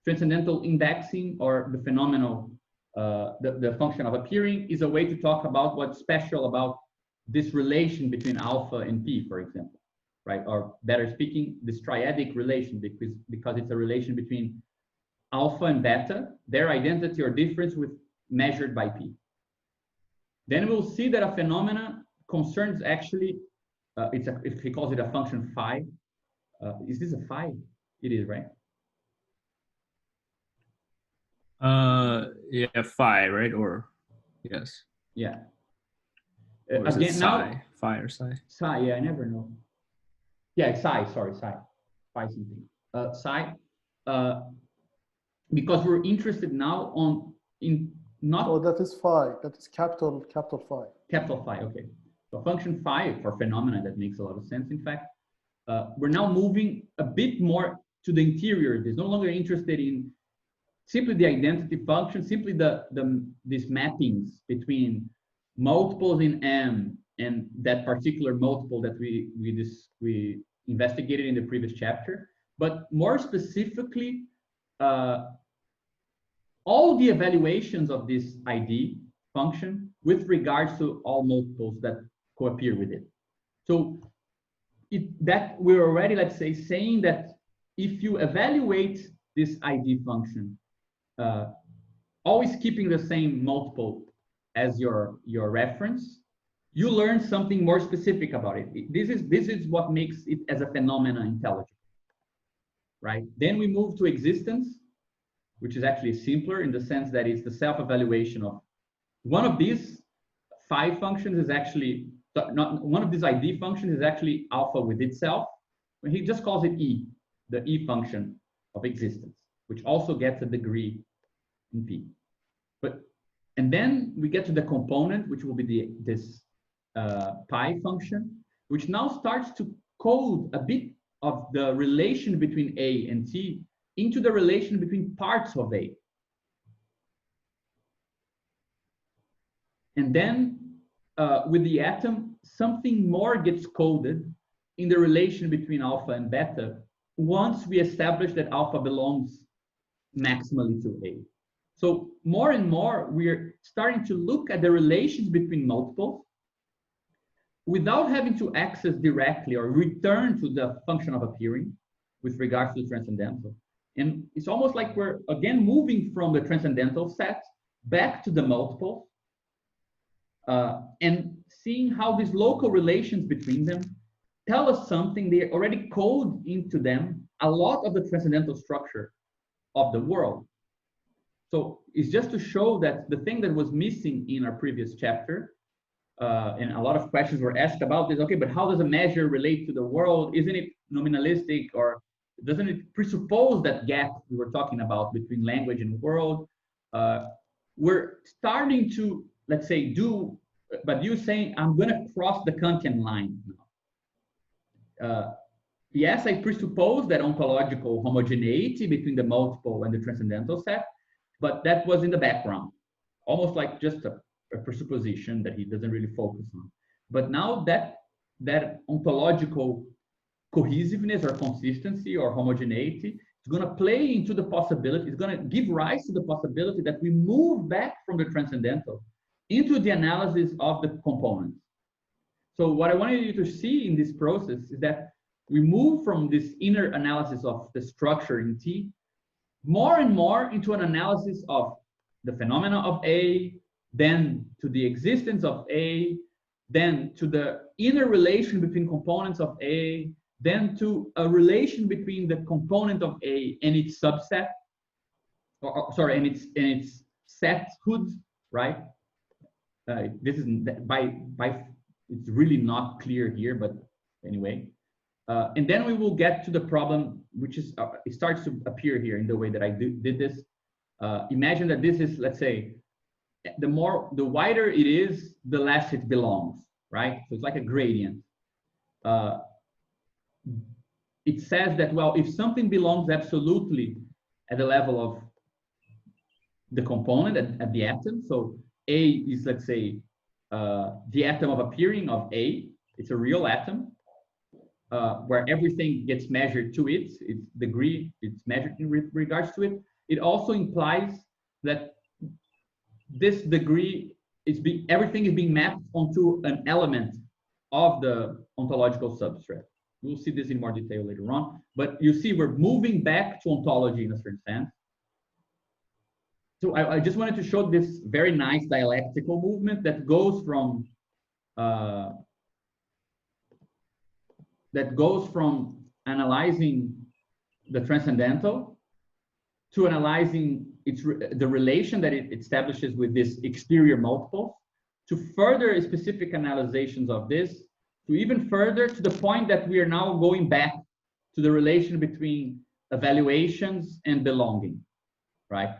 Transcendental indexing, or the phenomenal, the function of appearing, is a way to talk about what's special about this relation between alpha and P, for example, right? Or better speaking, this triadic relation, because it's a relation between alpha and beta, their identity or difference measured by P. Then we'll see that a phenomena concerns actually, if he calls it a function phi. Is this a phi? It is, right? Yeah, phi, right? Or yes. Yeah. Or is Again, it now psi? Phi or psi? psi, yeah, I never know. Yeah, psi, sorry, psi. Phi something. Psi. Because we're interested now in not. Oh, that is phi. That is capital phi. Capital phi, okay. So function phi for phenomena, that makes a lot of sense. In fact, we're now moving a bit more to the interior. It's no longer interested in simply the identity function, simply these mappings between multiples in M and that particular multiple that we investigated in the previous chapter, but more specifically, all the evaluations of this ID function with regards to all multiples that co-appear with it. So that we're already, let's say, saying that if you evaluate this ID function, always keeping the same multiple as your reference, you learn something more specific about it. This is what makes it as a phenomena intelligible, right? Then we move to existence, which is actually simpler in the sense that it's the self-evaluation of one of these 5 functions is actually not one of these ID functions is actually alpha with itself. When he just calls it E, the E function of existence, which also gets a degree in P. And then we get to the component, which will be this pi function, which now starts to code a bit of the relation between A and T into the relation between parts of A. And then with the atom, something more gets coded in the relation between alpha and beta once we establish that alpha belongs maximally to A. So more and more, we're starting to look at the relations between multiples without having to access directly or return to the function of appearing with regards to the transcendental. And it's almost like we're, again, moving from the transcendental set back to the multiples and seeing how these local relations between them tell us something. They already code into them a lot of the transcendental structure of the world. So it's just to show that the thing that was missing in our previous chapter, and a lot of questions were asked about this, okay, but how does a measure relate to the world? Isn't it nominalistic, or doesn't it presuppose that gap we were talking about between language and world? We're starting to, let's say, but you saying, I'm gonna cross the Kantian line now. Yes, I presuppose that ontological homogeneity between the multiple and the transcendental set, but that was in the background, almost like just a presupposition that he doesn't really focus on. But now that ontological cohesiveness or consistency or homogeneity is going to play into the possibility, it's going to give rise to the possibility that we move back from the transcendental into the analysis of the components. So what I wanted you to see in this process is that we move from this inner analysis of the structure in T more and more into an analysis of the phenomena of A, then to the existence of A, then to the inner relation between components of A, then to a relation between the component of A and its subset, sorry, and its sethood, right? This is it's really not clear here, but anyway. And then we will get to the problem, which is it starts to appear here in the way that I did this. Imagine that this is, let's say, the wider it is, the less it belongs, right? So it's like a gradient. It says that, well, if something belongs absolutely at the level of the component at the atom, so A is, let's say, the atom of appearing of A, it's a real atom, where everything gets measured to its degree, it's measured in regards to it. It also implies that this degree everything is being mapped onto an element of the ontological substrate. We'll see this in more detail later on, but you see we're moving back to ontology in a certain sense. So I just wanted to show this very nice dialectical movement that goes from analyzing the transcendental to analyzing the relation that it establishes with this exterior multiple, to further specific analyzations of this, to even further to the point that we are now going back to the relation between evaluations and belonging, right?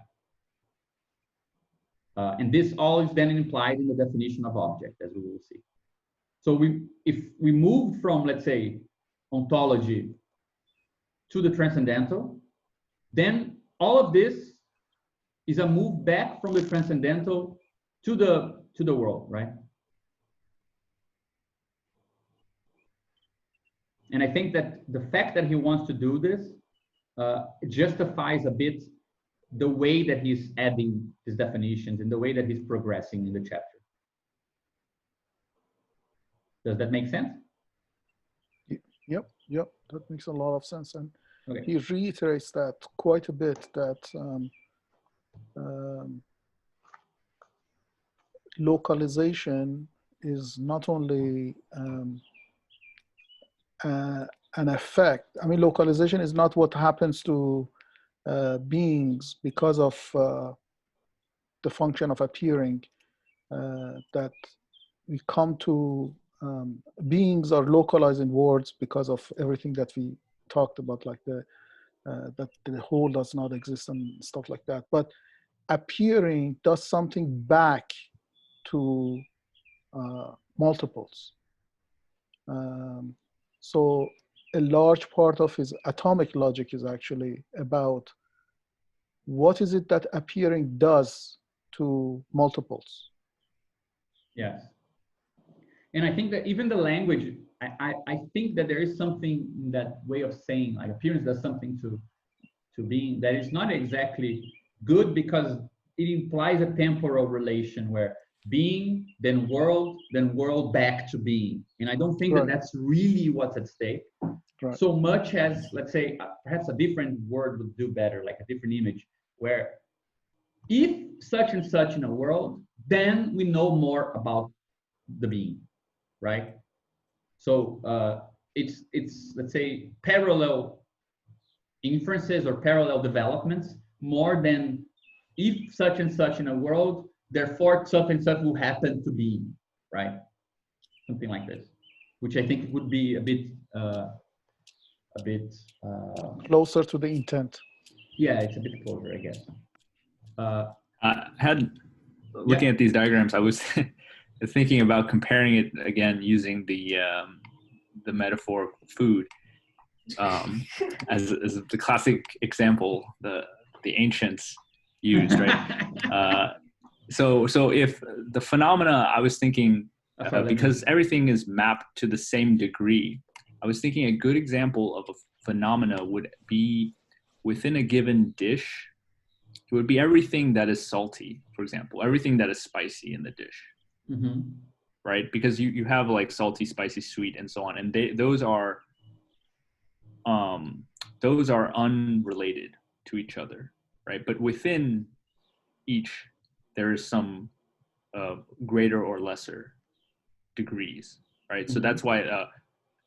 And this all is then implied in the definition of object, as we will see. So if we move from, let's say, ontology to the transcendental, then all of this is a move back from the transcendental to the world, right? And I think that the fact that he wants to do this justifies a bit the way that he's adding his definitions and the way that he's progressing in the chapter. Does that make sense? Yep, that makes a lot of sense. And Okay. he reiterates that quite a bit, that localization is not only an effect. I mean, localization is not what happens to beings because of the function of appearing, that we come to beings are localized in words because of everything that we talked about, like that the whole does not exist and stuff like that. But appearing does something back to multiples. So a large part of his atomic logic is actually about what is it that appearing does to multiples. Yes. And I think that even the language, I think that there is something in that way of saying, like appearance does something to being, that is not exactly good, because it implies a temporal relation where being, then world back to being. And I don't think that that's really what's at stake. Right. So much as, let's say, perhaps a different word would do better, like a different image, where if such and such in a world, then we know more about the being, right? So it's let's say parallel inferences or parallel developments more than if such and such in a world, therefore such and such will happen to be, right? Something like this, which I think would be a bit closer to the intent. Yeah, it's a bit closer, I guess. Looking at these diagrams, I was thinking about comparing it again using the metaphor of food as the classic example the ancients used, right? So if the phenomena, I was thinking, because everything is mapped to the same degree, I was thinking a good example of a phenomena would be within a given dish. It would be everything that is salty, for example, everything that is spicy in the dish, right? Because you have like salty, spicy, sweet, and so on, and those are unrelated to each other, right? But within each, there is some greater or lesser degrees, right? So that's why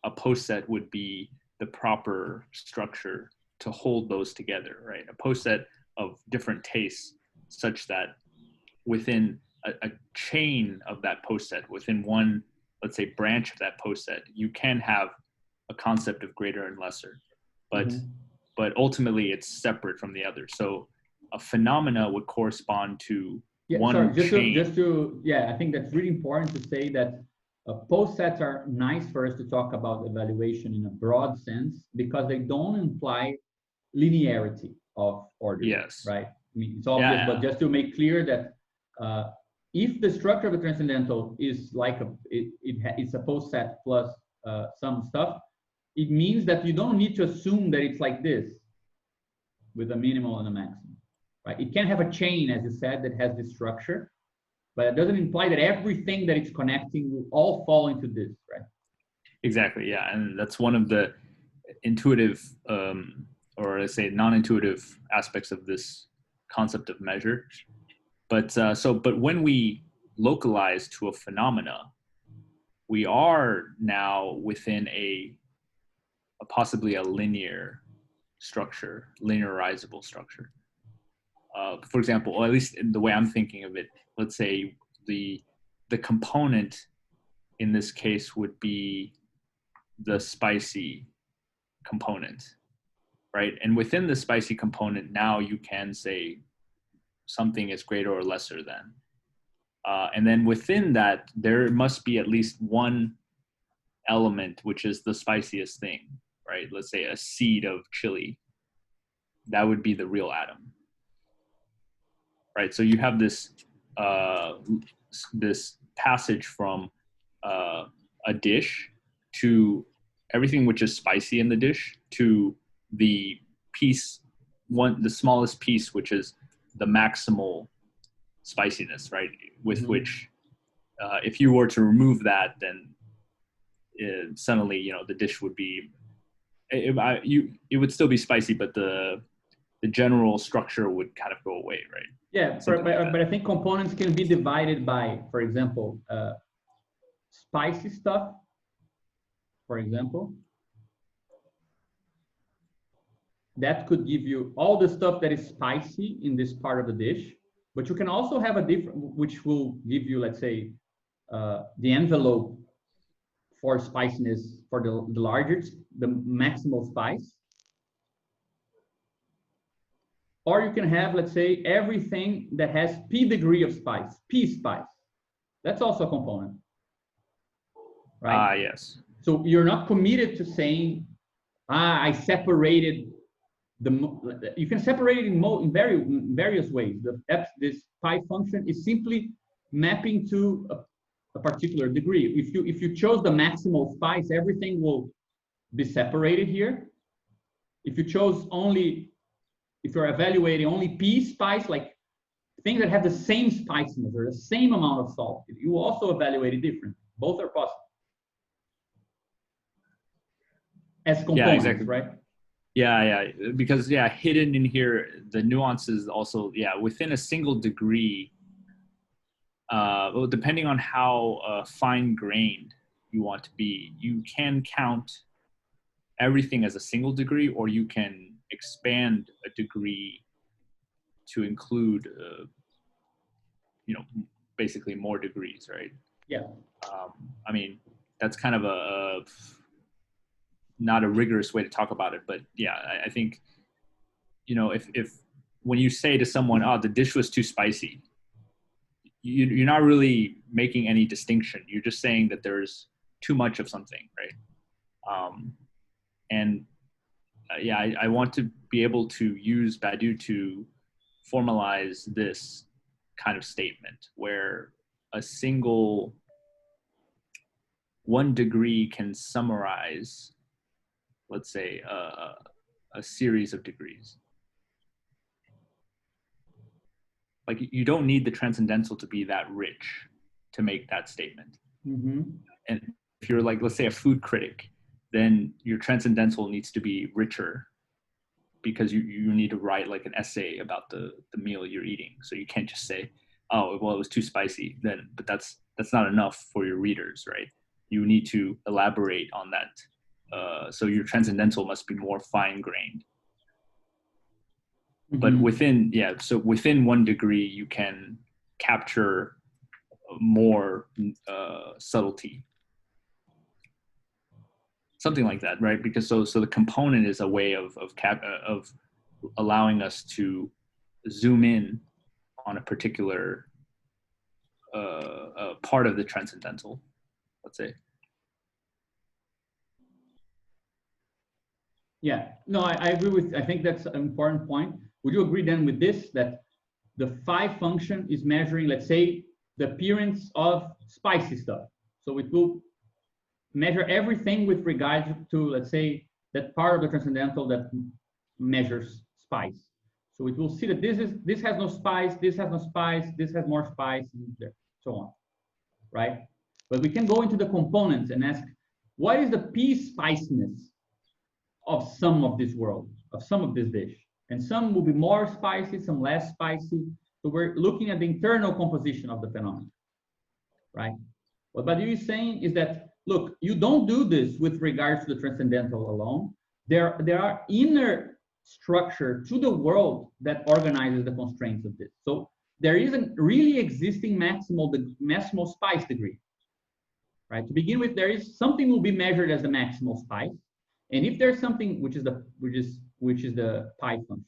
a post set would be the proper structure to hold those together, right? A post set of different tastes, such that within a chain of that post set, within one, let's say, branch of that post set, you can have a concept of greater and lesser, but ultimately it's separate from the other. So a phenomena would correspond to one chain. I think that's really important to say that post sets are nice for us to talk about evaluation in a broad sense, because they don't imply linearity of order. Yes. Right. I mean, it's obvious, but just to make clear that if the structure of a transcendental is like it's a post set plus some stuff, it means that you don't need to assume that it's like this with a minimal and a maximum, right? It can have a chain, as you said, that has this structure, but it doesn't imply that everything that it's connecting will all fall into this, right? Exactly, yeah. And that's one of the intuitive, or let's say non-intuitive aspects of this concept of measure. But but when we localize to a phenomena, we are now within a possibly a linear structure, linearizable structure. For example, or at least in the way I'm thinking of it, let's say the component in this case would be the spicy component, right? And within the spicy component, now you can say something is greater or lesser than. And then within that, there must be at least one element which is the spiciest thing, right? Let's say a seed of chili, that would be the real atom, right? So you have this this passage from a dish to everything which is spicy in the dish to the piece the smallest piece, which is the maximal spiciness, right? With which, if you were to remove that, then suddenly, you know, the dish would be, it would still be spicy, but the general structure would kind of go away, right? Yeah, but I think components can be divided by, for example, spicy stuff, for example. That could give you all the stuff that is spicy in this part of the dish, but you can also have a different, which will give you, let's say, the envelope for spiciness for the largest, the maximal spice. Or you can have, let's say, everything that has P degree of spice, P spice. That's also a component, right? Yes. So you're not committed to saying, I separated you can separate it in various ways. This pi function is simply mapping to a particular degree. If you chose the maximal spice, everything will be separated here. If you chose only, if you're evaluating only P spice, like things that have the same spiciness or the same amount of salt, you will also evaluate it different. Both are possible as components, yeah, exactly. right? Yeah, because hidden in here, the nuances also, within a single degree, well, depending on how fine-grained you want to be, you can count everything as a single degree, or you can expand a degree to include, you know, basically more degrees, right? Yeah. I mean, that's kind of not a rigorous way to talk about it, but yeah, I think, you know, if when you say to someone, oh, the dish was too spicy, you're not really making any distinction. You're just saying that there's too much of something, right? I want to be able to use Baidu to formalize this kind of statement where a single 1 degree can summarize, let's say, a series of degrees. Like, you don't need the transcendental to be that rich to make that statement. Mm-hmm. And if you're, like, let's say, a food critic, then your transcendental needs to be richer because you need to write like an essay about the meal you're eating. So you can't just say, oh, well, it was too spicy. But that's not enough for your readers, right? You need to elaborate on that. So your transcendental must be more fine-grained. Mm-hmm. But within 1 degree, you can capture more subtlety. Something like that, right? Because so the component is a way of allowing us to zoom in on a particular part of the transcendental, let's say. Yeah, no, I agree I think that's an important point. Would you agree then with this, that the phi function is measuring, let's say, the appearance of spicy stuff? So it will measure everything with regards to, let's say, that part of the transcendental that measures spice. So it will see that this has no spice, this has no spice, this has more spice, and so on, right? But we can go into the components and ask, what is the P spiciness of some of this world, of some of this dish? And some will be more spicy, some less spicy. So we're looking at the internal composition of the phenomenon, right? What Badiou is saying is that, look, you don't do this with regards to the transcendental alone. There are inner structure to the world that organizes the constraints of this. So there is a really existing maximal spice degree, right? To begin with, there is something will be measured as the maximal spice, and if there's something which is the pi function,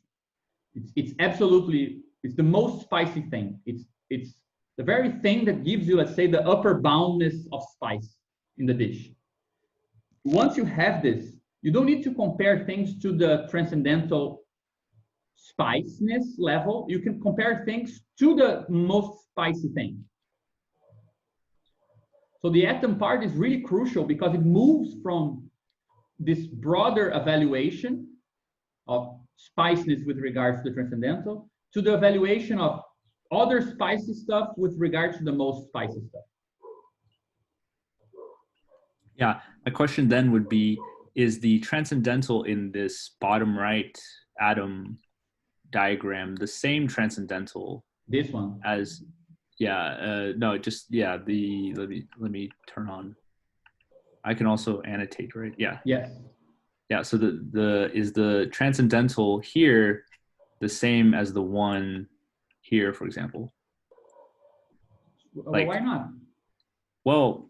it's absolutely, it's the most spicy thing. It's the very thing that gives you, let's say, the upper boundness of spice in the dish. Once you have this, you don't need to compare things to the transcendental spiciness level. You can compare things to the most spicy thing. So the atom part is really crucial because it moves from this broader evaluation of spiciness with regards to the transcendental to the evaluation of other spicy stuff with regards to the most spicy stuff. Yeah, my question then would be, is the transcendental in this bottom right atom diagram the same transcendental This one. as, no, just, yeah, let me turn on. I can also annotate, right? Yeah. Yes. Yeah, so is the transcendental here the same as the one here, for example? Well, why not? Well,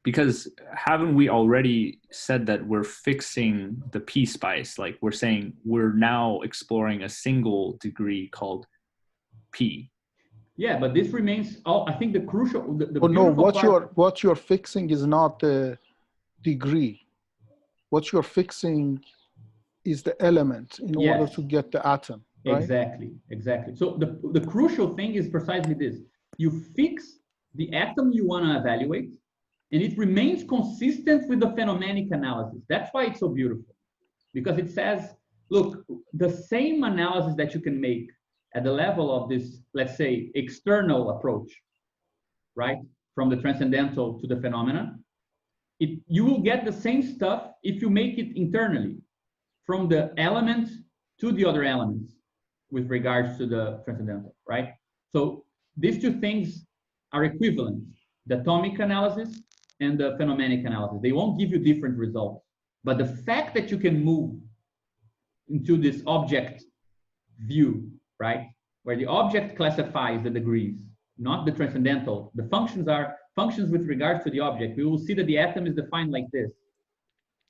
because haven't we already said that we're fixing the P spice? Like we're saying we're now exploring a single degree called P. Yeah, but this remains. Oh, I think the crucial. The Oh no, beautiful what you're fixing is not the degree. What you're fixing is the element in order Yes. to get the atom, right? Exactly, exactly. So the crucial thing is precisely this. You fix the atom you want to evaluate, and it remains consistent with the phenomenic analysis. That's why it's so beautiful, because it says, look, the same analysis that you can make at the level of this, let's say, external approach, right, from the transcendental to the phenomena, you will get the same stuff if you make it internally, from the element to the other elements with regards to the transcendental, right? So these two things are equivalent, the atomic analysis and the phenomenic analysis. They won't give you different results, but the fact that you can move into this object view, right, where the object classifies the degrees, not the transcendental. The functions are functions with regards to the object. We will see that the atom is defined like this,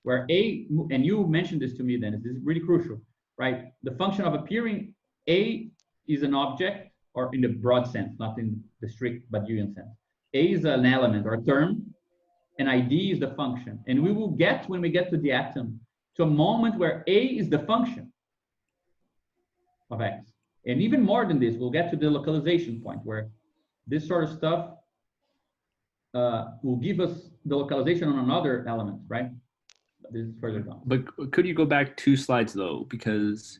where A, and you mentioned this to me, Dennis, this is really crucial, right? The function of appearing, A is an object, or in the broad sense, not in the strict but Jungian sense. A is an element or a term, and ID is the function. And we will get, when we get to the atom, to a moment where A is the function of X. And even more than this, we'll get to the localization point where this sort of stuff will give us the localization on another element, right? This is further down. But could you go back 2 slides though? Because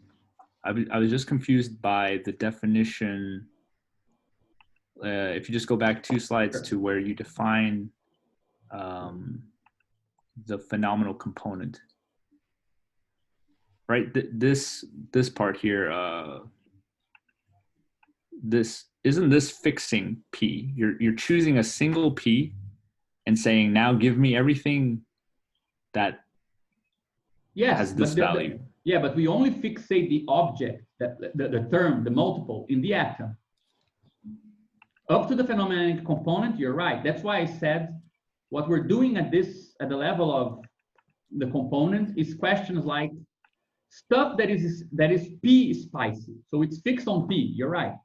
I was just confused by the definition. If you just go back 2 slides to where you define the phenomenal component, right? This part here, isn't this fixing P? You're choosing a single P and saying, now give me everything that has this value. Yeah, but we only fixate the object, the term, the multiple in the atom. Up to the phenomenon component, you're right. That's why I said what we're doing at the level of the component is questions like stuff that is P spicy. So it's fixed on P. You're right.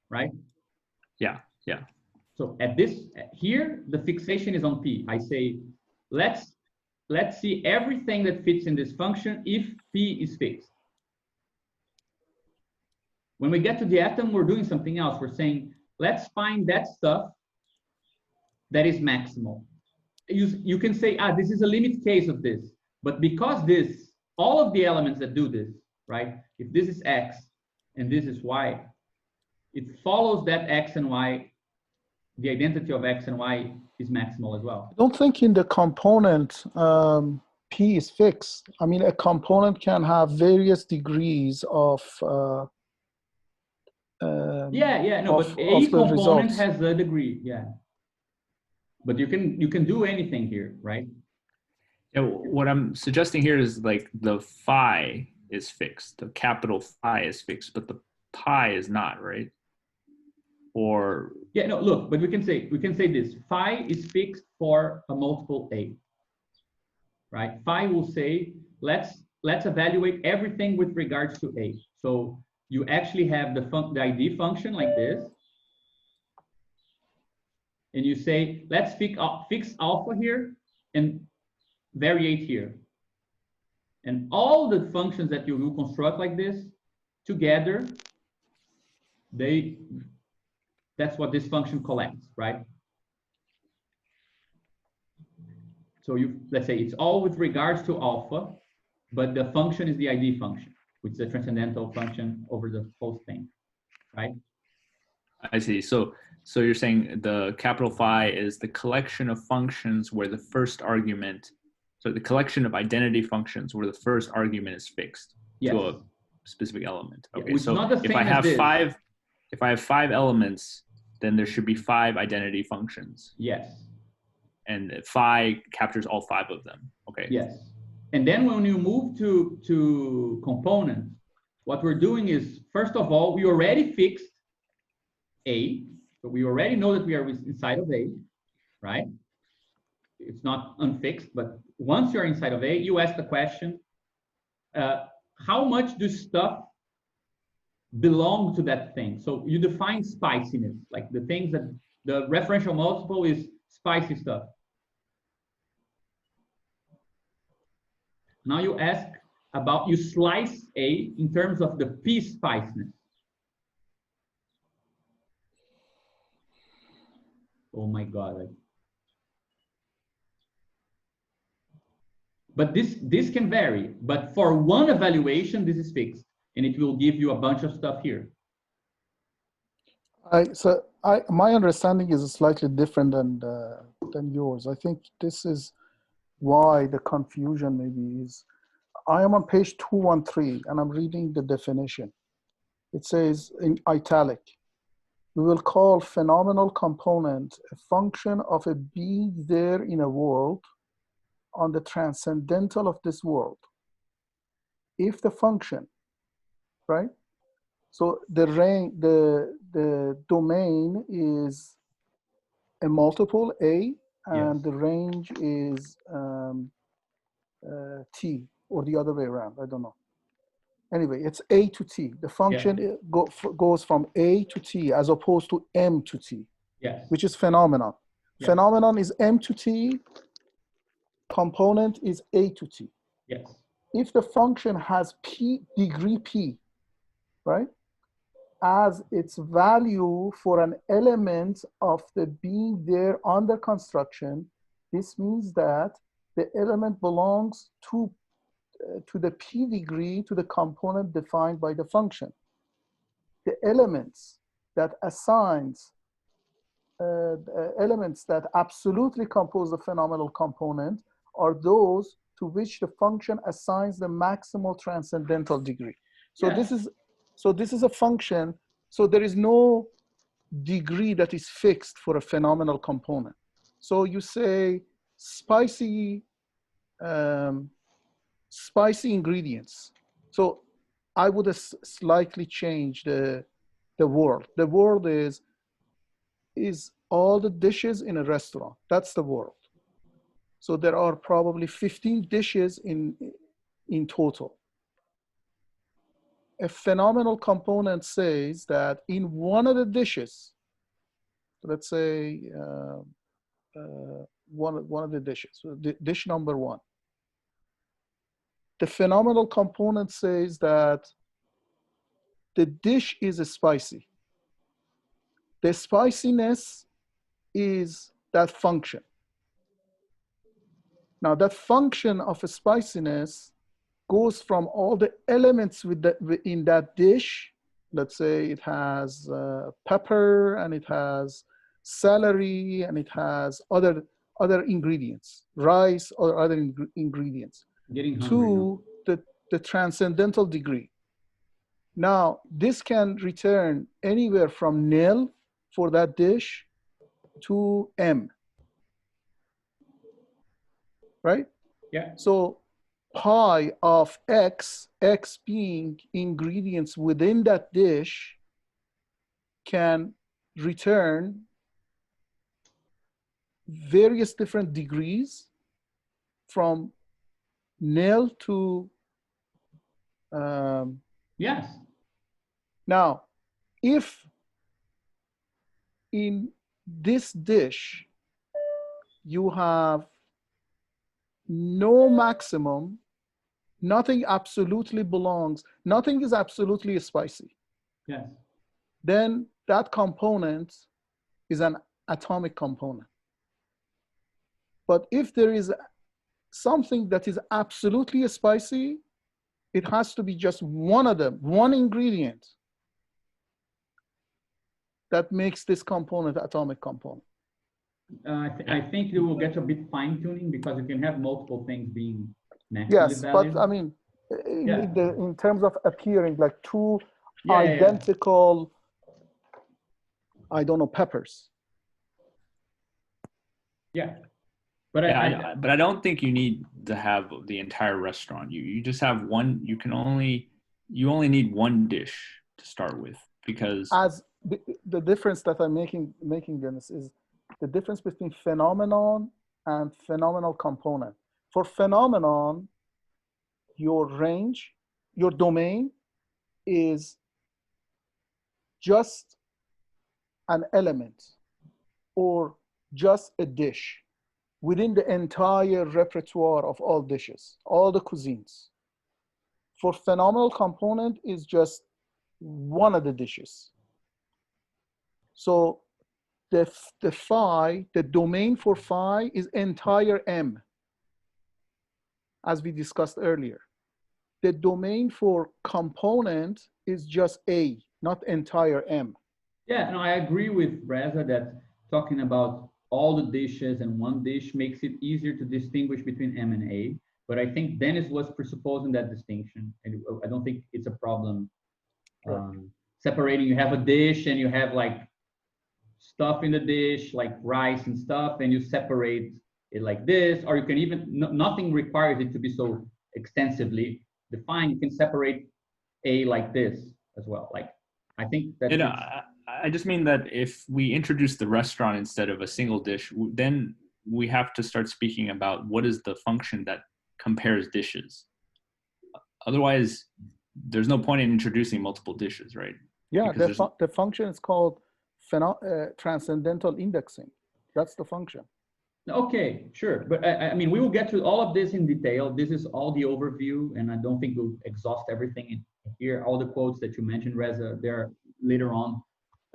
Right? Yeah. So at this here, the fixation is on P. I say, let's see everything that fits in this function if P is fixed. When we get to the atom, we're doing something else. We're saying, let's find that stuff that is maximal. You can say, this is a limit case of this. But because all of the elements that do this, right? If this is X and this is Y, it follows that X and Y, the identity of X and Y is maximal as well. I don't think in the component P is fixed. I mean, a component can have various degrees of no, but a component results. has a degree, yeah. But you can do anything here, right? Yeah, what I'm suggesting here is like the phi is fixed, the capital phi is fixed, but the pi is not, right? Or yeah, no, look, but we can say this: phi is fixed for a multiple A, right? Phi will say let's evaluate everything with regards to A. So you actually have the ID function like this, and you say let's fix alpha here and variate here. And all the functions that you will construct like this together, that's what this function collects, right? So let's say it's all with regards to alpha, but the function is the ID function, which is a transcendental function over the whole thing, right? I see. So you're saying the capital phi is the collection of functions where the first argument, so the collection of identity functions where the first argument is fixed to a specific element. Okay. Yeah, which so is not the if same I have as this. if I have 5 elements, then there should be 5 identity functions. Yes. And phi captures all 5 of them. Okay. Yes. And then when you move to component, what we're doing is, first of all, we already fixed A. So we already know that we are inside of A, right? It's not unfixed, but once you're inside of A, you ask the question, how much do stuff belong to that thing? So you define spiciness, like the things that the referential multiple is spicy stuff. Now you ask about, you slice A in terms of the P spiciness. Oh my God. But this can vary, but for one evaluation, this is fixed, and it will give you a bunch of stuff here. My understanding is slightly different than yours. I think this is why the confusion maybe is. I am on page 213 and I'm reading the definition. It says in italic, we will call phenomenal component a function of a being there in a world on the transcendental of this world. If the function, right? So the range, the domain is a multiple A, and Yes. the range is T, or the other way around. I don't know. Anyway, it's A to T. The function goes from A to T as opposed to M to T, Yes. which is phenomenon. Yes. Phenomenon is M to T. Component is A to T. Yes. If the function has P, degree P, right, as its value for an element of the being there under construction, this means that the element belongs to the P degree to the component defined by the function. The elements that elements that absolutely compose the phenomenal component are those to which the function assigns the maximal transcendental degree. So this is a function. So there is no degree that is fixed for a phenomenal component. So you say spicy ingredients. So I would slightly change the world. The world is all the dishes in a restaurant. That's the world. So there are probably 15 dishes in total. A phenomenal component says that in one of the dishes, let's say one of the dishes, so dish number 1, the phenomenal component says that the dish is spicy. The spiciness is that function. Now that function of a spiciness goes from all the elements in that dish. Let's say it has pepper, and it has celery, and it has other ingredients, rice or other ingredients, to the transcendental degree. Now, this can return anywhere from nil for that dish to M, right? Yeah. So pi of X being ingredients within that dish, can return various different degrees from nil to yes. Now, if in this dish you have no maximum, nothing absolutely belongs, nothing is absolutely spicy, Yes. then that component is an atomic component. But if there is something that is absolutely spicy, it has to be just one of them, one ingredient that makes this component atomic component. I think you will get a bit fine tuning because you can have multiple things being maximally Yes, valued. but I mean, Yeah. in terms of appearing like two Yeah, yeah, yeah. identical, I don't know, peppers. Yeah. But Yeah, but I don't think you need to have the entire restaurant. You just have one. You only need one dish to start with, because As the difference that I'm making Dennis, is the difference between phenomenon and phenomenal component. For phenomenon, your range, your domain is just an element or just a dish within the entire repertoire of all dishes, all the cuisines. For phenomenal component is just one of the dishes. So the phi, the domain for phi is entire M, as we discussed earlier. The domain for component is just A, not entire M. Yeah, no, I agree with Reza that talking about all the dishes and one dish makes it easier to distinguish between M and A. But I think Dennis was presupposing that distinction, and I don't think it's a problem separating. You have a dish and you have like stuff in the dish, like rice and stuff, and you separate it like this, or you can even, nothing requires it to be so extensively defined. You can separate A like this as well. Like, I think that I just mean that if we introduce the restaurant instead of a single dish, then we have to start speaking about what is the function that compares dishes. Otherwise, there's no point in introducing multiple dishes, right? Yeah, the function is called transcendental indexing. That's the function. Okay, sure. But I mean, we will get to all of this in detail. This is all the overview, and I don't think we'll exhaust everything in here. All the quotes that you mentioned, Reza, they're later on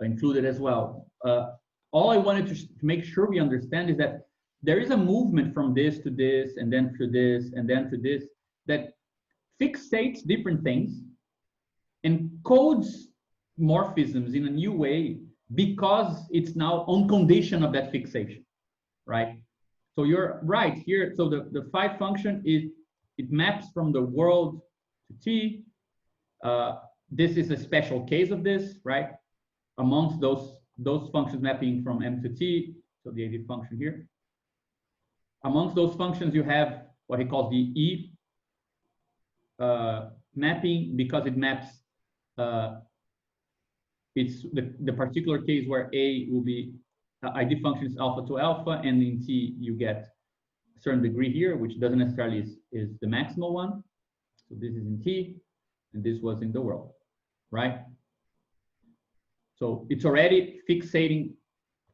included as well. All I wanted to make sure we understand is that there is a movement from this to this, and then to this, and then to this, that fixates different things and codes morphisms in a new way because it's now on condition of that fixation, right? So you're right here. So the phi function is, it maps from the world to T. This is a special case of this, right? Amongst those functions mapping from M to T, so the AD function here. Amongst those functions, you have what he calls the E mapping, because it maps, it's the particular case where A will be, ID function is alpha to alpha, and in T you get a certain degree here, which doesn't necessarily is the maximal one. So this is in T, and this was in the world, right? So it's already fixating.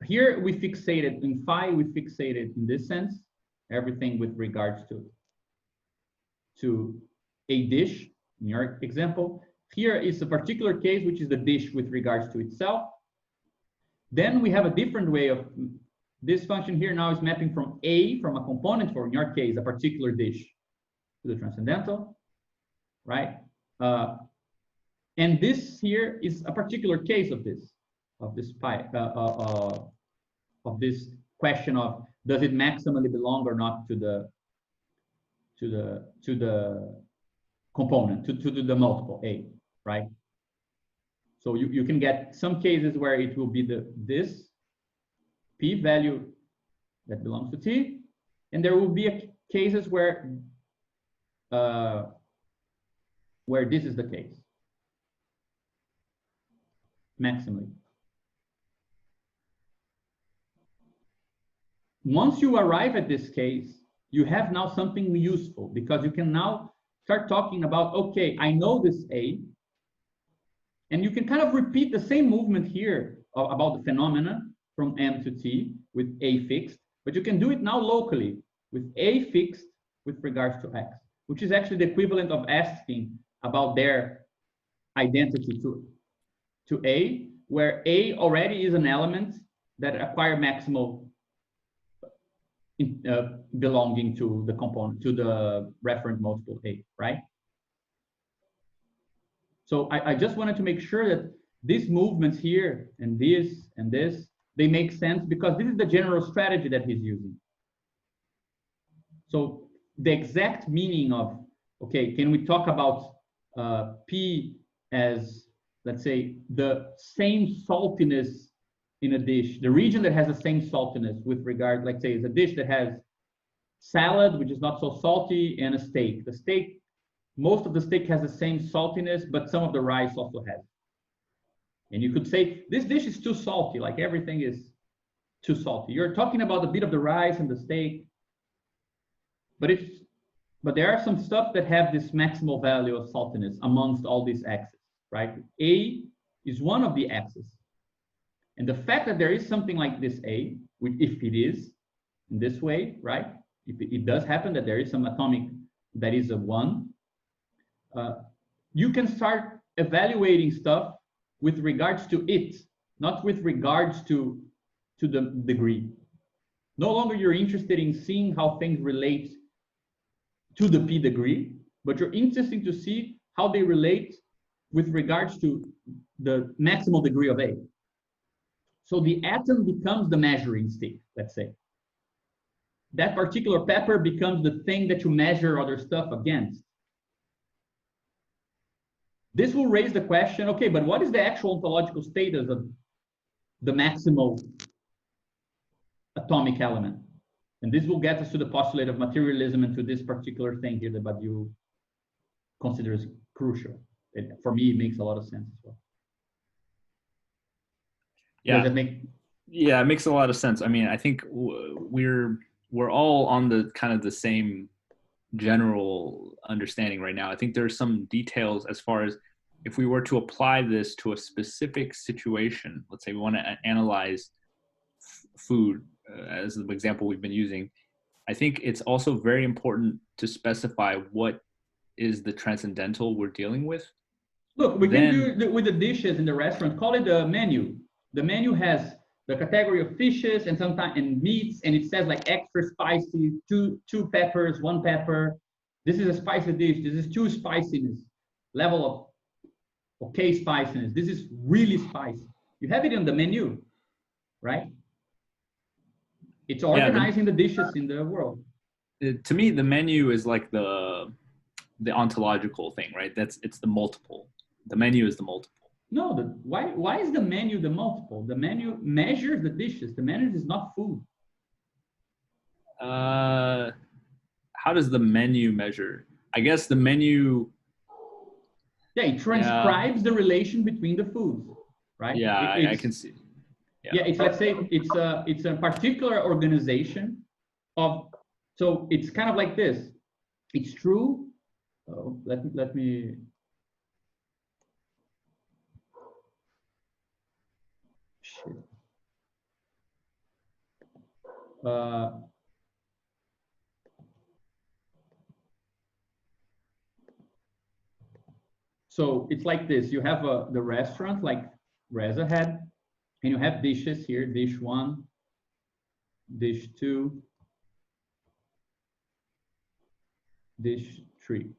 Here we fixated in phi, we fixated in this sense, everything with regards to a dish, in your example. Here is a particular case, which is the dish with regards to itself. Then we have a different way of, this function here now is mapping from A, from a component, for in your case, a particular dish, to the transcendental, right? And this here is a particular case of this question of, does it maximally belong or not to the component, to the multiple A, right? So you can get some cases where it will be this P value that belongs to T, and there will be cases where this is the case, maximally. Once you arrive at this case, you have now something useful, because you can now start talking about, okay, I know this A, and you can kind of repeat the same movement here about the phenomena from M to T with A fixed, but you can do it now locally with A fixed with regards to X. which is actually the equivalent of asking about their identity to A, where A already is an element that acquire maximal belonging to the component, to the referent multiple A, right? So I just wanted to make sure that these movements here and this, they make sense because this is the general strategy that he's using. So the exact meaning of, okay, can we talk about P as, let's say, the same saltiness in a dish, the region that has the same saltiness with regard, let's say, is a dish that has salad, which is not so salty, and a steak. The steak, most of the steak has the same saltiness, but some of the rice also has. And you could say, this dish is too salty, like everything is too salty. You're talking about a bit of the rice and the steak, but there are some stuff that have this maximal value of saltiness amongst all these axes, right? A is one of the axes. And the fact that there is something like this A, which if it is in this way, right? If it does happen that there is some atomic that is a 1, you can start evaluating stuff with regards to it, not with regards to the degree. No longer you're interested in seeing how things relate to the P degree, but you're interested to see how they relate with regards to the maximal degree of A. So the atom becomes the measuring stick, let's say. That particular pepper becomes the thing that you measure other stuff against. This will raise the question, okay, but what is the actual ontological status of the maximal atomic element? And this will get us to the postulate of materialism and to this particular thing here that Badiou considers crucial. For me, it makes a lot of sense as well. Yeah. Does that make? Yeah, it makes a lot of sense. I mean, I think we're all on the kind of the same general understanding right now. I think there's some details as far as if we were to apply this to a specific situation. Let's say we want to analyze food as the example we've been using. I think it's also very important to specify what is the transcendental we're dealing with. Look, we can do with the dishes in the restaurant, call it the menu. The menu has the category of fishes and sometimes meats, and it says like extra spicy, two peppers, 1 pepper. This is a spicy dish. This is 2 spiciness, level of okay spiciness. This is really spicy. You have it on the menu, right? It's organizing the dishes in the world. To me, the menu is like the ontological thing, right? It's the multiple. The menu is the multiple. No, why is the menu the multiple? The menu measures the dishes. The menu is not food. How does the menu measure? I guess the menu. Yeah, it transcribes the relation between the foods, right? Yeah, I can see. Yeah, it's, let's say it's a particular organization of, so it's kind of like this. It's true. Oh, let me. Shit. So it's like this. You have the restaurant like Reza had, and you have dishes here, dish 1, dish 2, dish 3,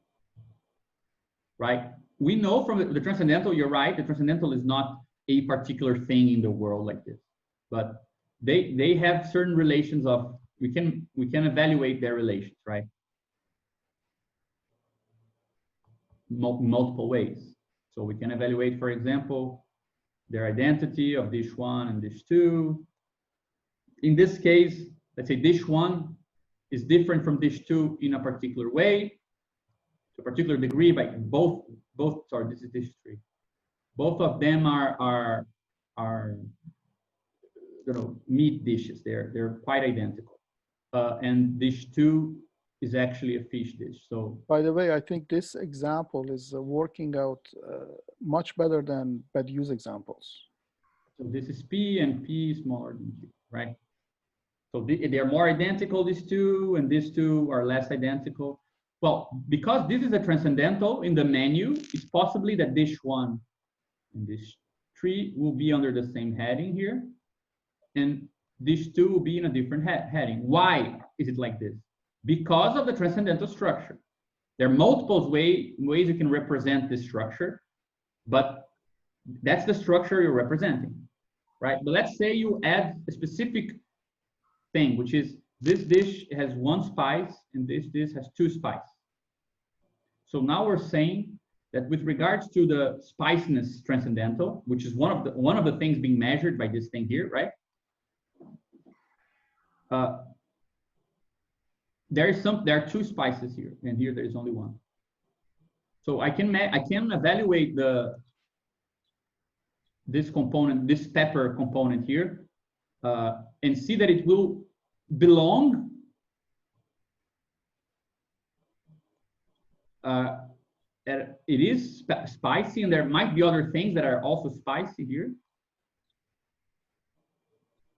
right? We know from the transcendental, you're right, the transcendental is not a particular thing in the world like this, but they have certain relations of, we can evaluate their relations, right? Multiple ways. So we can evaluate, for example, their identity of dish 1 and dish 2. In this case, let's say dish 1 is different from dish 2 in a particular way, to a particular degree, by both, sorry, this is dish 3. Both of them are meat dishes. They're quite identical. And dish 2 is actually a fish dish. So, by the way, I think this example is working out much better than Badiou's examples. So this is P, and P is smaller than Q, right? So they're more identical, these two, and these two are less identical. Well, because this is a transcendental in the menu, it's possibly that dish 1 and dish 3 will be under the same heading here, and dish 2 will be in a different heading. Why is it like this? Because of the transcendental structure. There are multiple ways you can represent this structure, but that's the structure you're representing, right? But let's say you add a specific thing, which is this dish has 1 spice and this dish has 2 spice. So now we're saying that with regards to the spiciness transcendental, which is one of the things being measured by this thing here, right? There are 2 spices here, and here there is only 1. So I can evaluate this component, this pepper component here, and see that it will belong it is spicy, and there might be other things that are also spicy here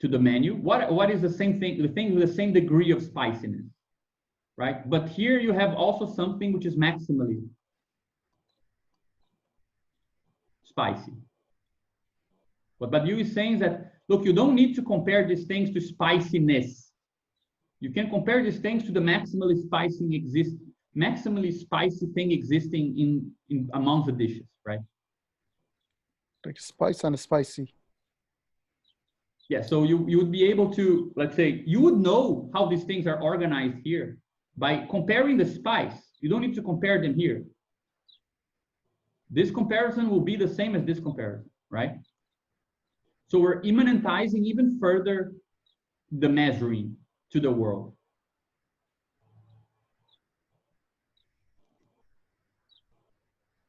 to the menu. What is the same thing? The thing with the same degree of spiciness, right? But here you have also something which is maximally spicy. But you is saying that, look, you don't need to compare these things to spiciness. You can compare these things to the maximally spicy thing existing in among the dishes, right? Like spice and spicy. Yeah, so you would be able to, let's say, you would know how these things are organized here by comparing the spice. You don't need to compare them here. This comparison will be the same as this comparison, right? So we're immanentizing even further the measuring to the world.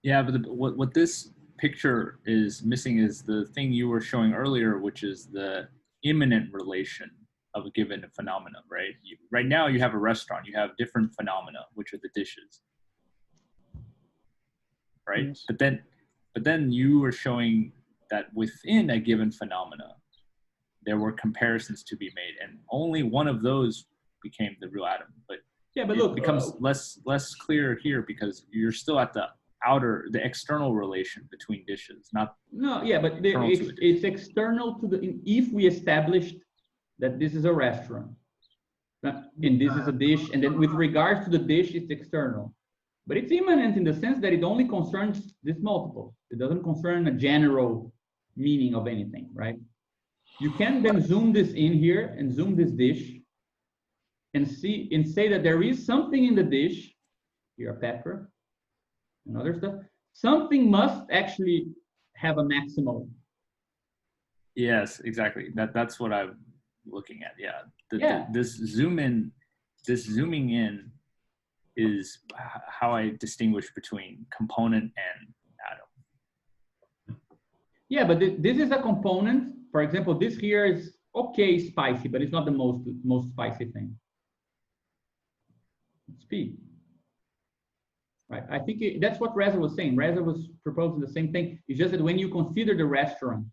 Yeah, but what this picture is missing is the thing you were showing earlier, which is the immanent relation of a given phenomena, right? Right now you have a restaurant, you have different phenomena, which are the dishes, right? Yes. But then you were showing that within a given phenomena, there were comparisons to be made, and only one of those became the real atom. But yeah, but it look, becomes less clear here because you're still at the external relation between dishes, not no, yeah, but it's external to the. If we established that this is a restaurant, and this is a dish, and then with regards to the dish, it's external. But it's immanent in the sense that it only concerns this multiple. It doesn't concern a general meaning of anything, right? You can then zoom this in here and zoom this dish and see and say that there is something in the dish, here pepper and other stuff. Something must actually have a maximal. Yes, exactly. That's what I'm looking at. Yeah. This zooming in is how I distinguish between component and atom. Yeah, but this is a component. For example, this here is okay spicy, but it's not the most spicy thing. Speed. Right. I think that's what Reza was saying. Reza was proposing the same thing. It's just that when you consider the restaurant,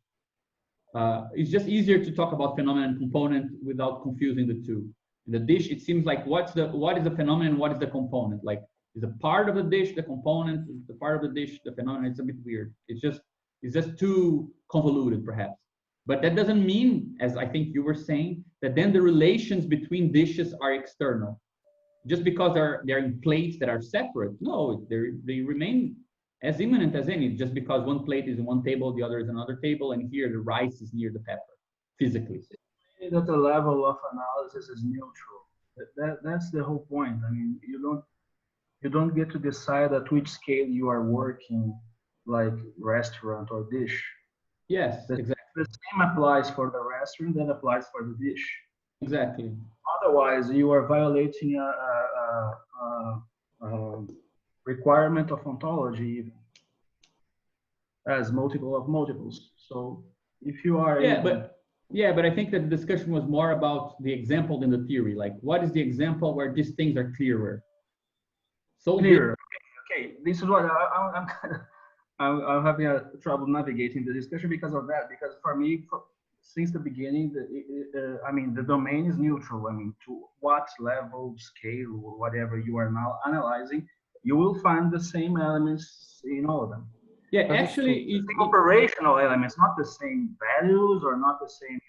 it's just easier to talk about phenomenon and component without confusing the two. In the dish, it seems like what is the phenomenon and what is the component? Like, is a part of the dish the component? Is the part of the dish the phenomenon? It's a bit weird. It's just too convoluted, perhaps. But that doesn't mean, as I think you were saying, that then the relations between dishes are external. Just because they're in plates that are separate. No, they remain as immanent as any, just because one plate is in one table, the other is another table, and here the rice is near the pepper, physically. That the level of analysis is neutral. That's the whole point. I mean, you don't get to decide at which scale you are working, like restaurant or dish. Yes, exactly. The same applies for the restaurant that applies for the dish. Exactly. Otherwise, you are violating a requirement of ontology even, as multiple of multiples. So if you are but I think that the discussion was more about the example than the theory. Like, what is the example where these things are clearer? So clear. Okay. This is what I'm having a trouble navigating the discussion because of that. Because for me, since the beginning, I mean, the domain is neutral. I mean, to what level, scale, or whatever you are now analyzing, you will find the same elements in all of them. Yeah, That is actually, Operational elements, not the same values or not the same,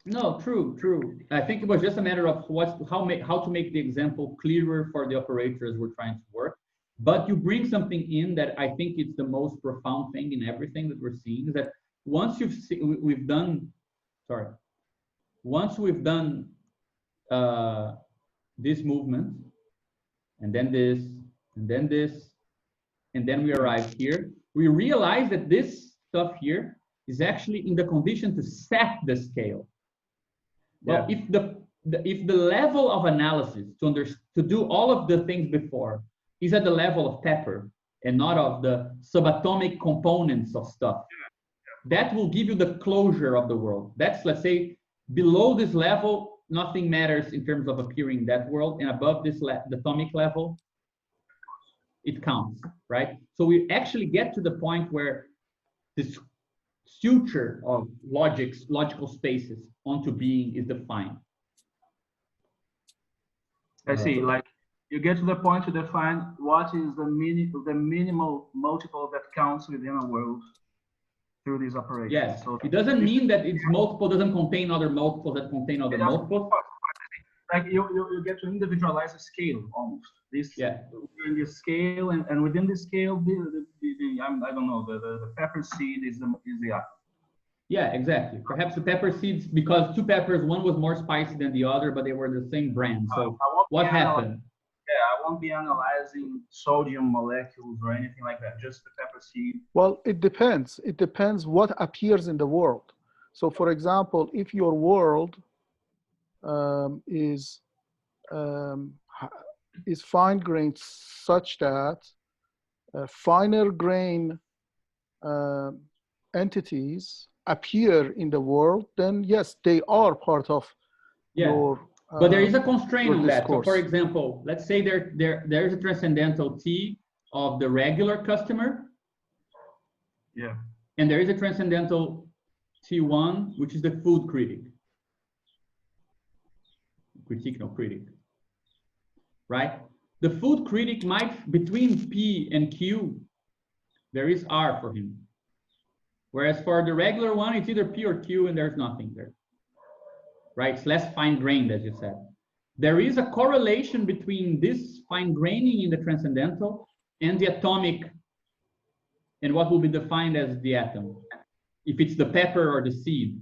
no, true. I think it was just a matter of how to make the example clearer for the operators we're trying to work. But you bring something in that I think it's the most profound thing in everything that we're seeing, is that once we've done this movement, and then this, and then this, and then we arrive here, we realize that this stuff here is actually in the condition to set the scale. Well, if the level of analysis to do all of the things before is at the level of pepper and not of the subatomic components of stuff, that will give you the closure of the world. That's, let's say, below this level, nothing matters in terms of appearing in that world, and above this the atomic level, it counts, right? So we actually get to the point where this suture of logical spaces onto being is defined. I see. Like, you get to the point to define what is the minimal multiple that counts within a world through these operations. Yes. So it doesn't mean that its multiple doesn't contain other multiples that contain other multiples. Like you get to individualize a scale almost. In this scale, and within this scale, I don't know, the pepper seed is the atom. Yeah, exactly. Perhaps the pepper seeds, because two peppers, one was more spicy than the other, but they were the same brand. So what happened? Yeah, I won't be analyzing sodium molecules or anything like that, just the pepper seed. Well, it depends. It depends what appears in the world. So for example, if your world is fine grained such that finer grain entities appear in the world, then yes, they are part of your but there is a constraint on that. discourse. So for example, let's say there is a transcendental T of the regular customer. Yeah. And there is a transcendental T1, which is the food critic. Critic. Right? The food critic might, between P and Q, there is R for him. Whereas for the regular one, it's either P or Q and there's nothing there. Right? It's less fine-grained, as you said. There is a correlation between this fine-graining in the transcendental and the atomic, and what will be defined as the atom. If it's the pepper or the seed.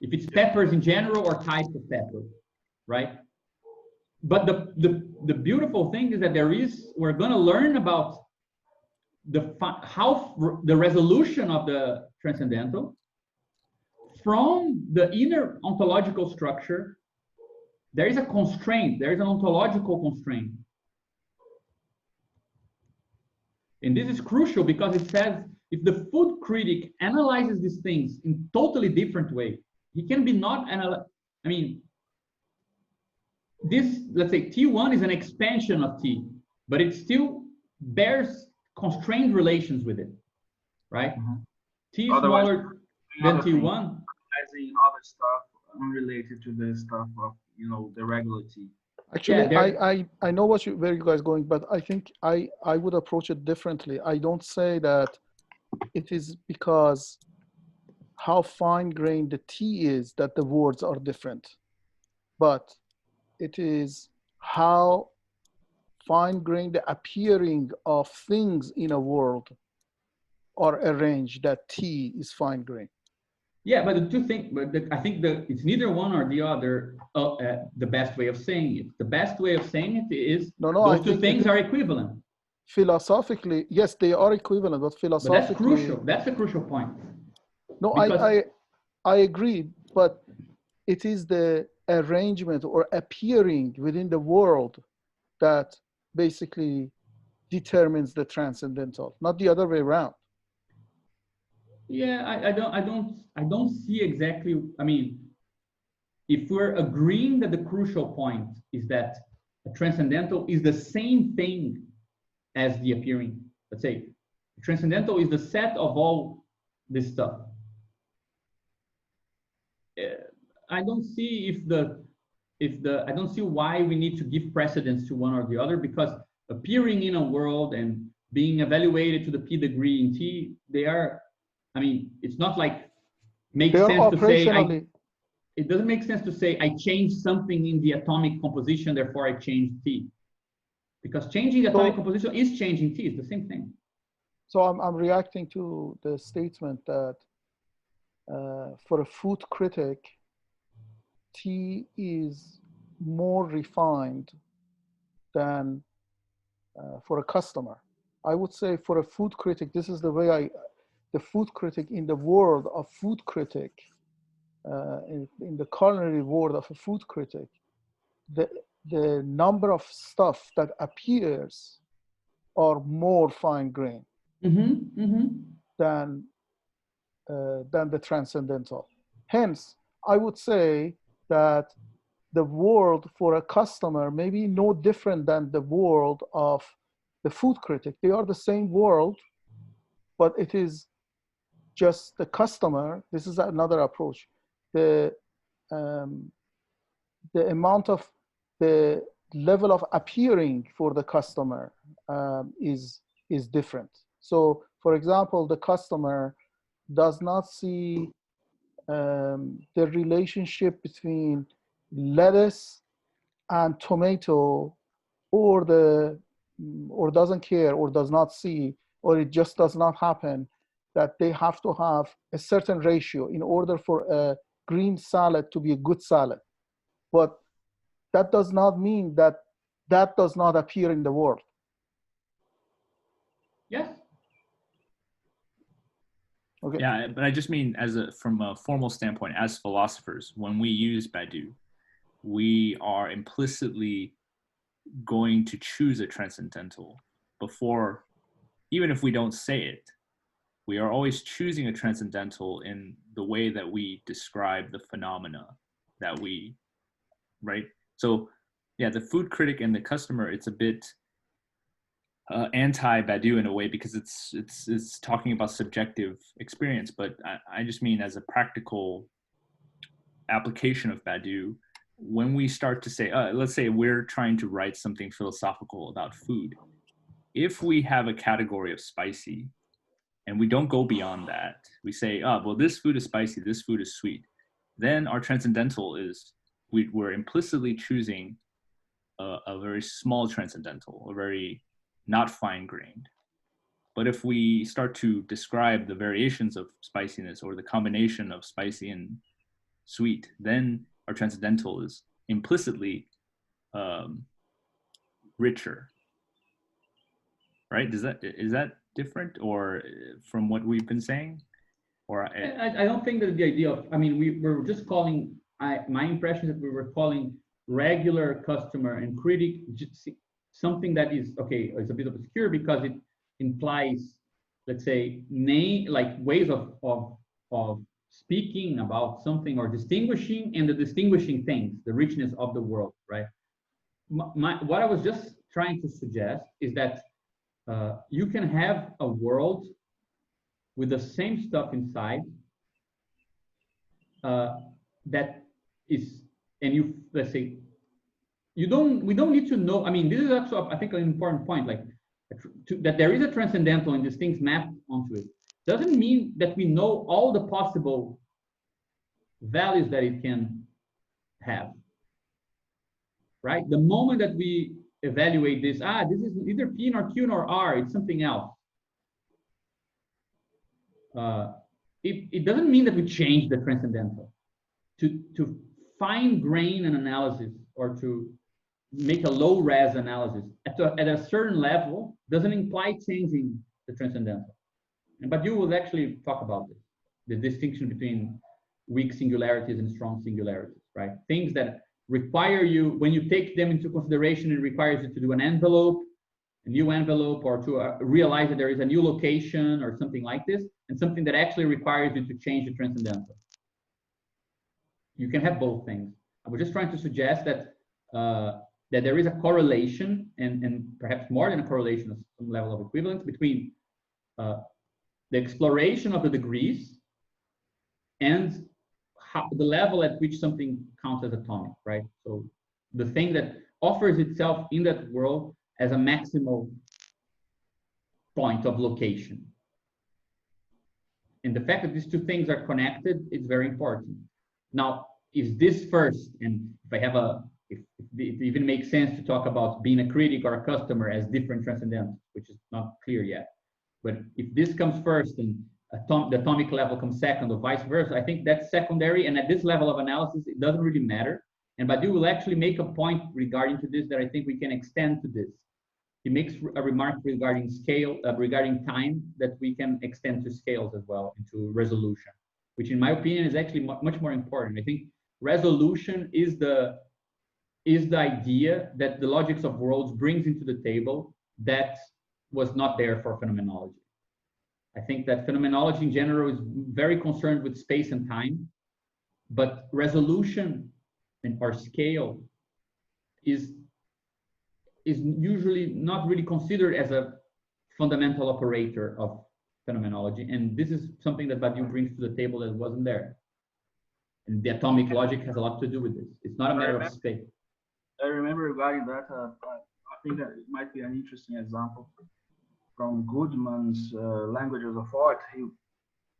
If it's peppers in general or types of pepper, right? But the beautiful thing is that we're going to learn about how the resolution of the transcendental from the inner ontological structure. There is a constraint, there is an ontological constraint. And this is crucial because it says if the food critic analyzes these things in totally different way, he can be this, let's say T1 is an expansion of T, but it still bears constrained relations with it, right? Mm-hmm. T is smaller than T1. Analyzing other stuff unrelated to the stuff of, the regular T. Actually, I know where you guys are going, but I think I would approach it differently. I don't say that it is because how fine-grained the T is that the words are different, but it is how fine-grained the appearing of things in a world are arranged that T is fine-grained. Yeah, but I think it's neither one or the other. The best way of saying it. The best way of saying it is those two things are equivalent. Philosophically, yes, they are equivalent, but philosophically. But that's crucial. That's a crucial point. No, I agree, but it is the arrangement or appearing within the world that basically determines the transcendental, not the other way around. Yeah, I don't see exactly. I mean, if we're agreeing that the crucial point is that a transcendental is the same thing as the appearing, let's say, transcendental is the set of all this stuff. I don't see I don't see why we need to give precedence to one or the other, because appearing in a world and being evaluated to the P degree in T, they are, I mean, it's not like makes They are sense to say, operationally. it doesn't make sense to say I changed something in the atomic composition, therefore I changed T. Because changing the atomic composition is changing T, it's the same thing. So I'm reacting to the statement that for a food critic, T is more refined than for a customer. I would say for a food critic, this is the way the food critic in the world of food critic, in the culinary world of a food critic, the number of stuff that appears are more fine grained than the transcendental. Hence, I would say that the world for a customer may be no different than the world of the food critic. They are the same world, but it is just the customer. This is another approach. The amount of the level of appearing for the customer is different. So, for example, the customer does not see the relationship between lettuce and tomato, or doesn't care, or does not see, or it just does not happen that they have to have a certain ratio in order for a green salad to be a good salad. But that does not mean that that does not appear in the world. Yes. Okay. Yeah, but I just mean from a formal standpoint, as philosophers, when we use Baidu, we are implicitly going to choose a transcendental before, even if we don't say it. We are always choosing a transcendental in the way that we describe the phenomena that we, right? So yeah, the food critic and the customer, it's a bit anti-Baidu in a way, because it's talking about subjective experience. But I just mean as a practical application of Baidu, when we start to say, let's say we're trying to write something philosophical about food. If we have a category of spicy and we don't go beyond that, we say, well, this food is spicy, this food is sweet, then our transcendental is, we're implicitly choosing a very small transcendental, a very not fine-grained. But if we start to describe the variations of spiciness or the combination of spicy and sweet, then our transcendental is implicitly richer, right? Is that different, or from what we've been saying? Or I don't think that the idea of, I mean, we were just calling, my impression is that we were calling regular customer and critic something that is, okay, it's a bit obscure because it implies, let's say, like ways of speaking about something or distinguishing, and the distinguishing things, the richness of the world, right? What I was just trying to suggest is that you can have a world with the same stuff inside that is, and you, let's say, we don't need to know, I mean, this is also, I think, an important point, like that there is a transcendental and these things mapped onto it. Doesn't mean that we know all the possible values that it can have, right? The moment that we evaluate this, this is neither P nor Q nor R, it's something else. It doesn't mean that we change the transcendental. To fine grain an analysis, or to make a low res analysis at a certain level doesn't imply changing the transcendental. But you will actually talk about this, the distinction between weak singularities and strong singularities, right? Things that require you, when you take them into consideration, it requires you to do a new envelope, or to realize that there is a new location or something like this, and something that actually requires you to change the transcendental. You can have both things. I was just trying to suggest that that there is a correlation, and perhaps more than a correlation, of some level of equivalence between the exploration of the degrees and the level at which something counts as atomic, right? So the thing that offers itself in that world as a maximal point of location. And the fact that these two things are connected is very important. Now, is this first, and if I have if it even makes sense to talk about being a critic or a customer as different transcendentals, which is not clear yet. But if this comes first and the atomic level comes second or vice versa, I think that's secondary. And at this level of analysis, it doesn't really matter. And Badiou will actually make a point regarding to this that I think we can extend to this. He makes a remark regarding scale, regarding time, that we can extend to scales as well, into resolution, which in my opinion is actually much more important. I think resolution is the idea that the logics of worlds brings into the table that was not there for phenomenology. I think that phenomenology in general is very concerned with space and time, but resolution or scale is usually not really considered as a fundamental operator of phenomenology. And this is something that Badiou brings to the table that wasn't there. And the atomic logic has a lot to do with this. It's not a matter of space. I remember regarding that, I think that it might be an interesting example from Goodman's Languages of Art.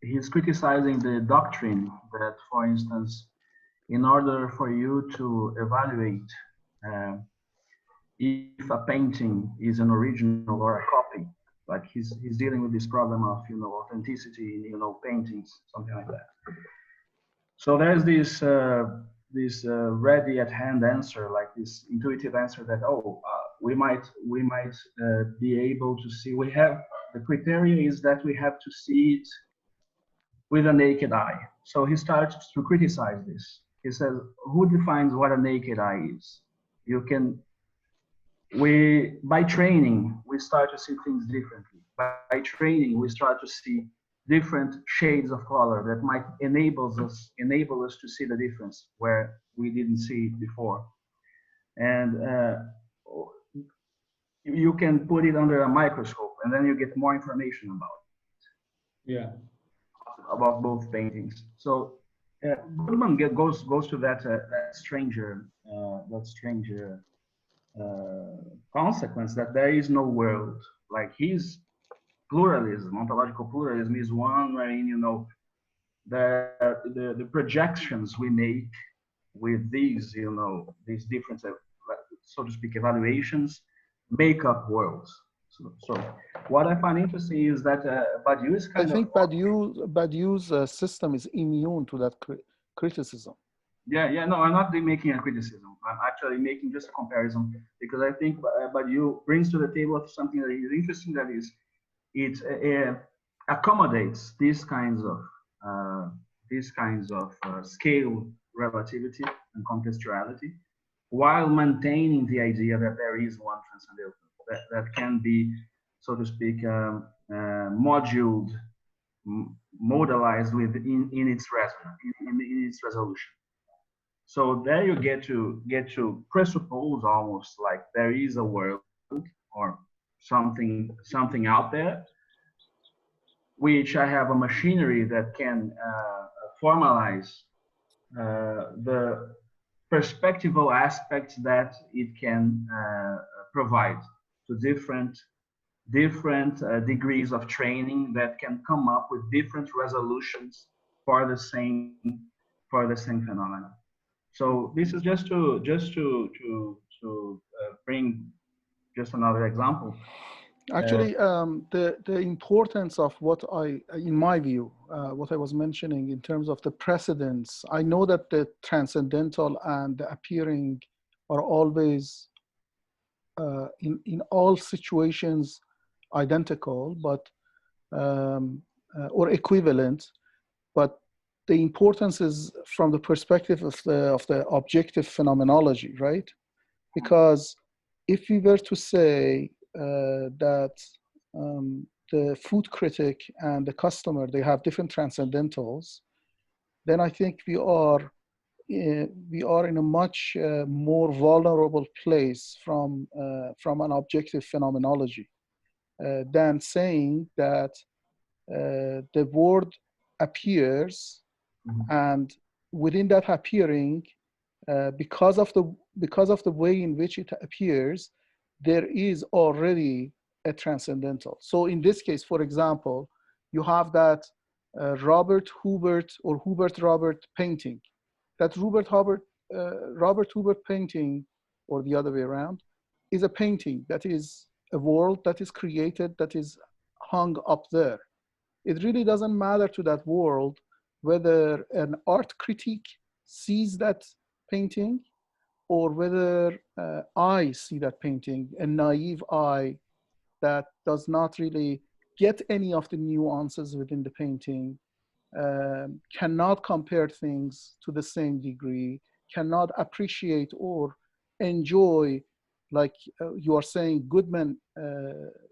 He's criticizing the doctrine that, for instance, in order for you to evaluate if a painting is an original or a copy, like he's dealing with this problem of authenticity in paintings, something like that. So there's this ready at hand answer, like this intuitive answer that we might be able to see. We have the criteria is that we have to see it with a naked eye. So he starts to criticize this. He says, who defines what a naked eye is? By training, we start to see things differently. By training, we start to see different shades of color that might enable us to see the difference where we didn't see it before. And you can put it under a microscope, and then you get more information about it. Yeah. About both paintings. So Goodman goes to that stranger consequence that there is no world. Like his pluralism, ontological pluralism, is one wherein the projections we make with these these different so to speak evaluations make up worlds. So what I find interesting is that Badiou is kind of... I think Badiou's system is immune to that criticism. Yeah, no, I'm not making a criticism. I'm actually making just a comparison, because I think Badiou brings to the table something that is interesting, that is, it accommodates these kinds of scale relativity and contextuality, while maintaining the idea that there is one transcendental that can be, so to speak, moduled, modalized in its resolution. So there you get to presuppose almost like there is a world or something out there, which I have a machinery that can formalize the perspectival aspects that it can provide to different degrees of training that can come up with different resolutions for the same phenomena. So this is just to bring just another example. Actually, the importance of in my view, what I was mentioning in terms of the precedence, I know that the transcendental and the appearing are always, in all situations, identical, but or equivalent, but the importance is from the perspective of the objective phenomenology, right? Because if we were to say that the food critic and the customer, they have different transcendentals, then I think we are in a much more vulnerable place from an objective phenomenology than saying that the world appears and within that appearing, because of the way in which it appears, there is already a transcendental. So in this case, for example, you have that Robert Hubert or Hubert Robert painting. That Robert Hubert painting, or the other way around, is a painting that is a world that is created, that is hung up there. It really doesn't matter to that world whether an art critic sees that painting or whether I see that painting, a naive eye that does not really get any of the nuances within the painting, cannot compare things to the same degree, cannot appreciate or enjoy, like you are saying Goodman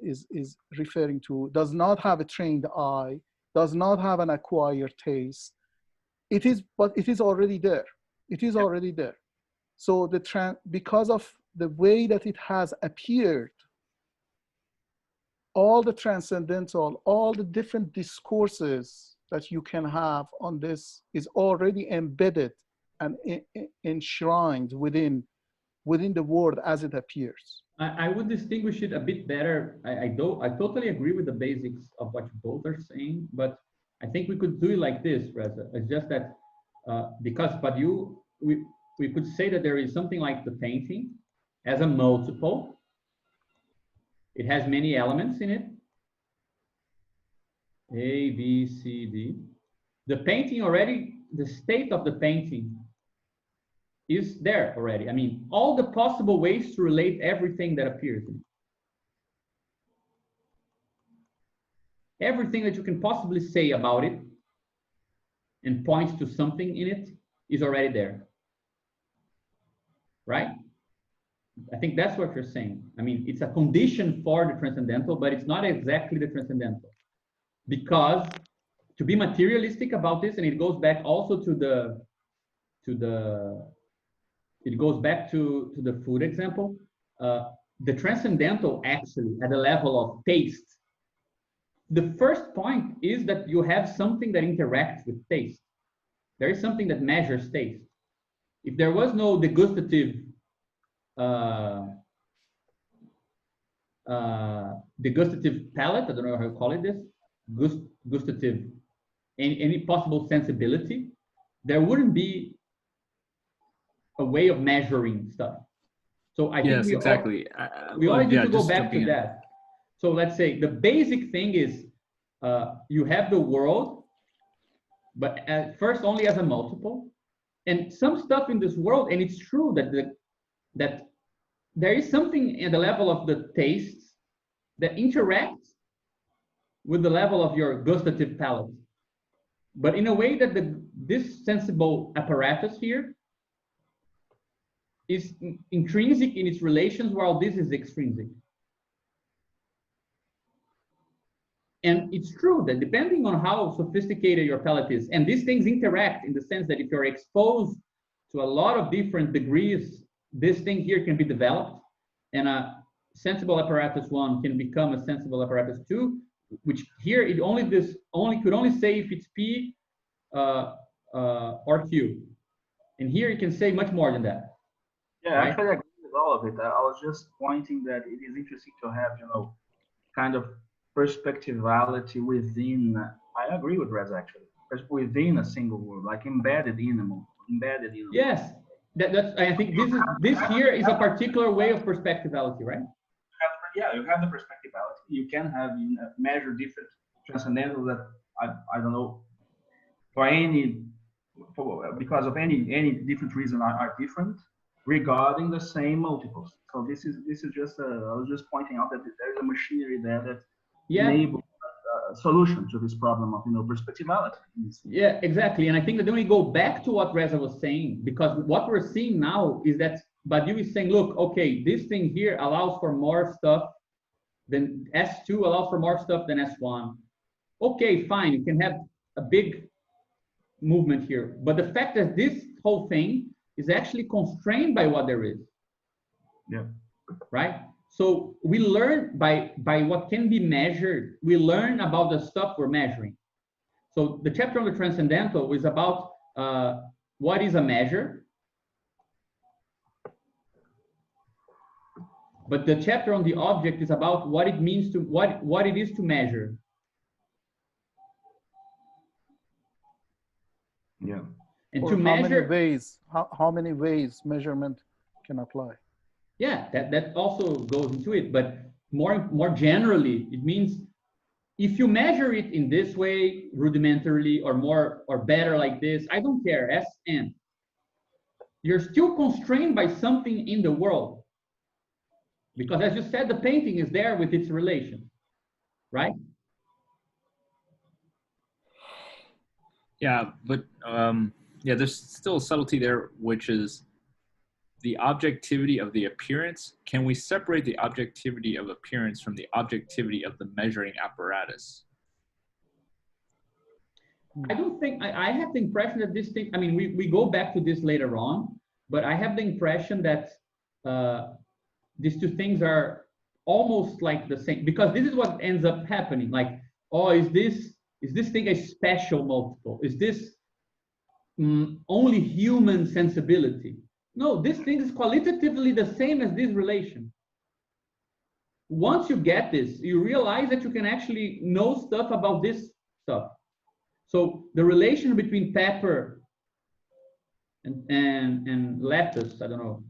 is referring to, does not have a trained eye, does not have an acquired taste. But it is already there. It is already there. So because of the way that it has appeared, all the transcendental, all the different discourses that you can have on this is already embedded and enshrined within the world as it appears. I would distinguish it a bit better. I totally agree with the basics of what you both are saying, but I think we could do it like this, Reza. It's just that because we could say that there is something like the painting as a multiple. It has many elements in it. A, B, C, D. The painting already, the state of the painting is there already. I mean, all the possible ways to relate everything that appears in it. Everything that you can possibly say about it and point to something in it is already there. Right? I think that's what you're saying. I mean, it's a condition for the transcendental, but it's not exactly the transcendental. Because to be materialistic about this, and it goes back also to the food example, the transcendental actually at the level of taste, the first point is that you have something that interacts with taste. There is something that measures taste. If there was no degustative palate, I don't know how you call it this, gustative, any possible sensibility, there wouldn't be a way of measuring stuff. So I think we always need to go back to that. So let's say the basic thing is you have the world, but at first only as a multiple, and some stuff in this world, and it's true that there is something at the level of the tastes that interacts with the level of your gustative palate, but in a way that this sensible apparatus here is intrinsic in its relations, while this is extrinsic. And it's true that depending on how sophisticated your palate is, and these things interact in the sense that if you're exposed to a lot of different degrees, this thing here can be developed, and a sensible apparatus 1 can become a sensible apparatus 2, which here it could only say if it's P or Q. And here you can say much more than that. Yeah, right? Actually I agree with all of it. I was just pointing that it is interesting to have, kind of perspectivality within, I agree with Rez actually, within a single word, like embedded in a movement, Yes, I think this here is a particular way of perspectivality, right? Yeah, you have the perspectivality. You can have measure different transcendental that I don't know because of any different reason are different regarding the same multiples. So this is just I was just pointing out that there's a machinery there that enables a solution to this problem of perspectivality. Yeah, exactly. And I think that then we go back to what Reza was saying, because what we're seeing now is that Badiou is saying, look, okay, this thing here allows for more stuff than S2 allows for more stuff than S1. Okay, fine, you can have a big movement here. But the fact that this whole thing is actually constrained by what there is. Yeah. Right? So we learn by what can be measured, we learn about the stuff we're measuring. So the chapter on the transcendental is about what is a measure. But the chapter on the object is about what it means to, what it is to measure. Yeah. And Or to how many measure, ways, how many ways measurement can apply? yeah, that also goes into it. But more generally, it means if you measure it in this way, rudimentarily, or more or better like this, I don't care, SN. You're still constrained by something in the world. Because as you said, the painting is there with its relation, right? Yeah, but yeah, there's still a subtlety there, which is the objectivity of the appearance. Can we separate the objectivity of appearance from the objectivity of the measuring apparatus? I don't think, I have the impression that this thing, I mean, we go back to this later on, but I have the impression that these two things are almost like the same, because this is what ends up happening. Like, oh, is this thing a special multiple? Is this only human sensibility? No, this thing is qualitatively the same as this relation. Once you get this, you realize that you can actually know stuff about this stuff. So the relation between pepper and lettuce, I don't know,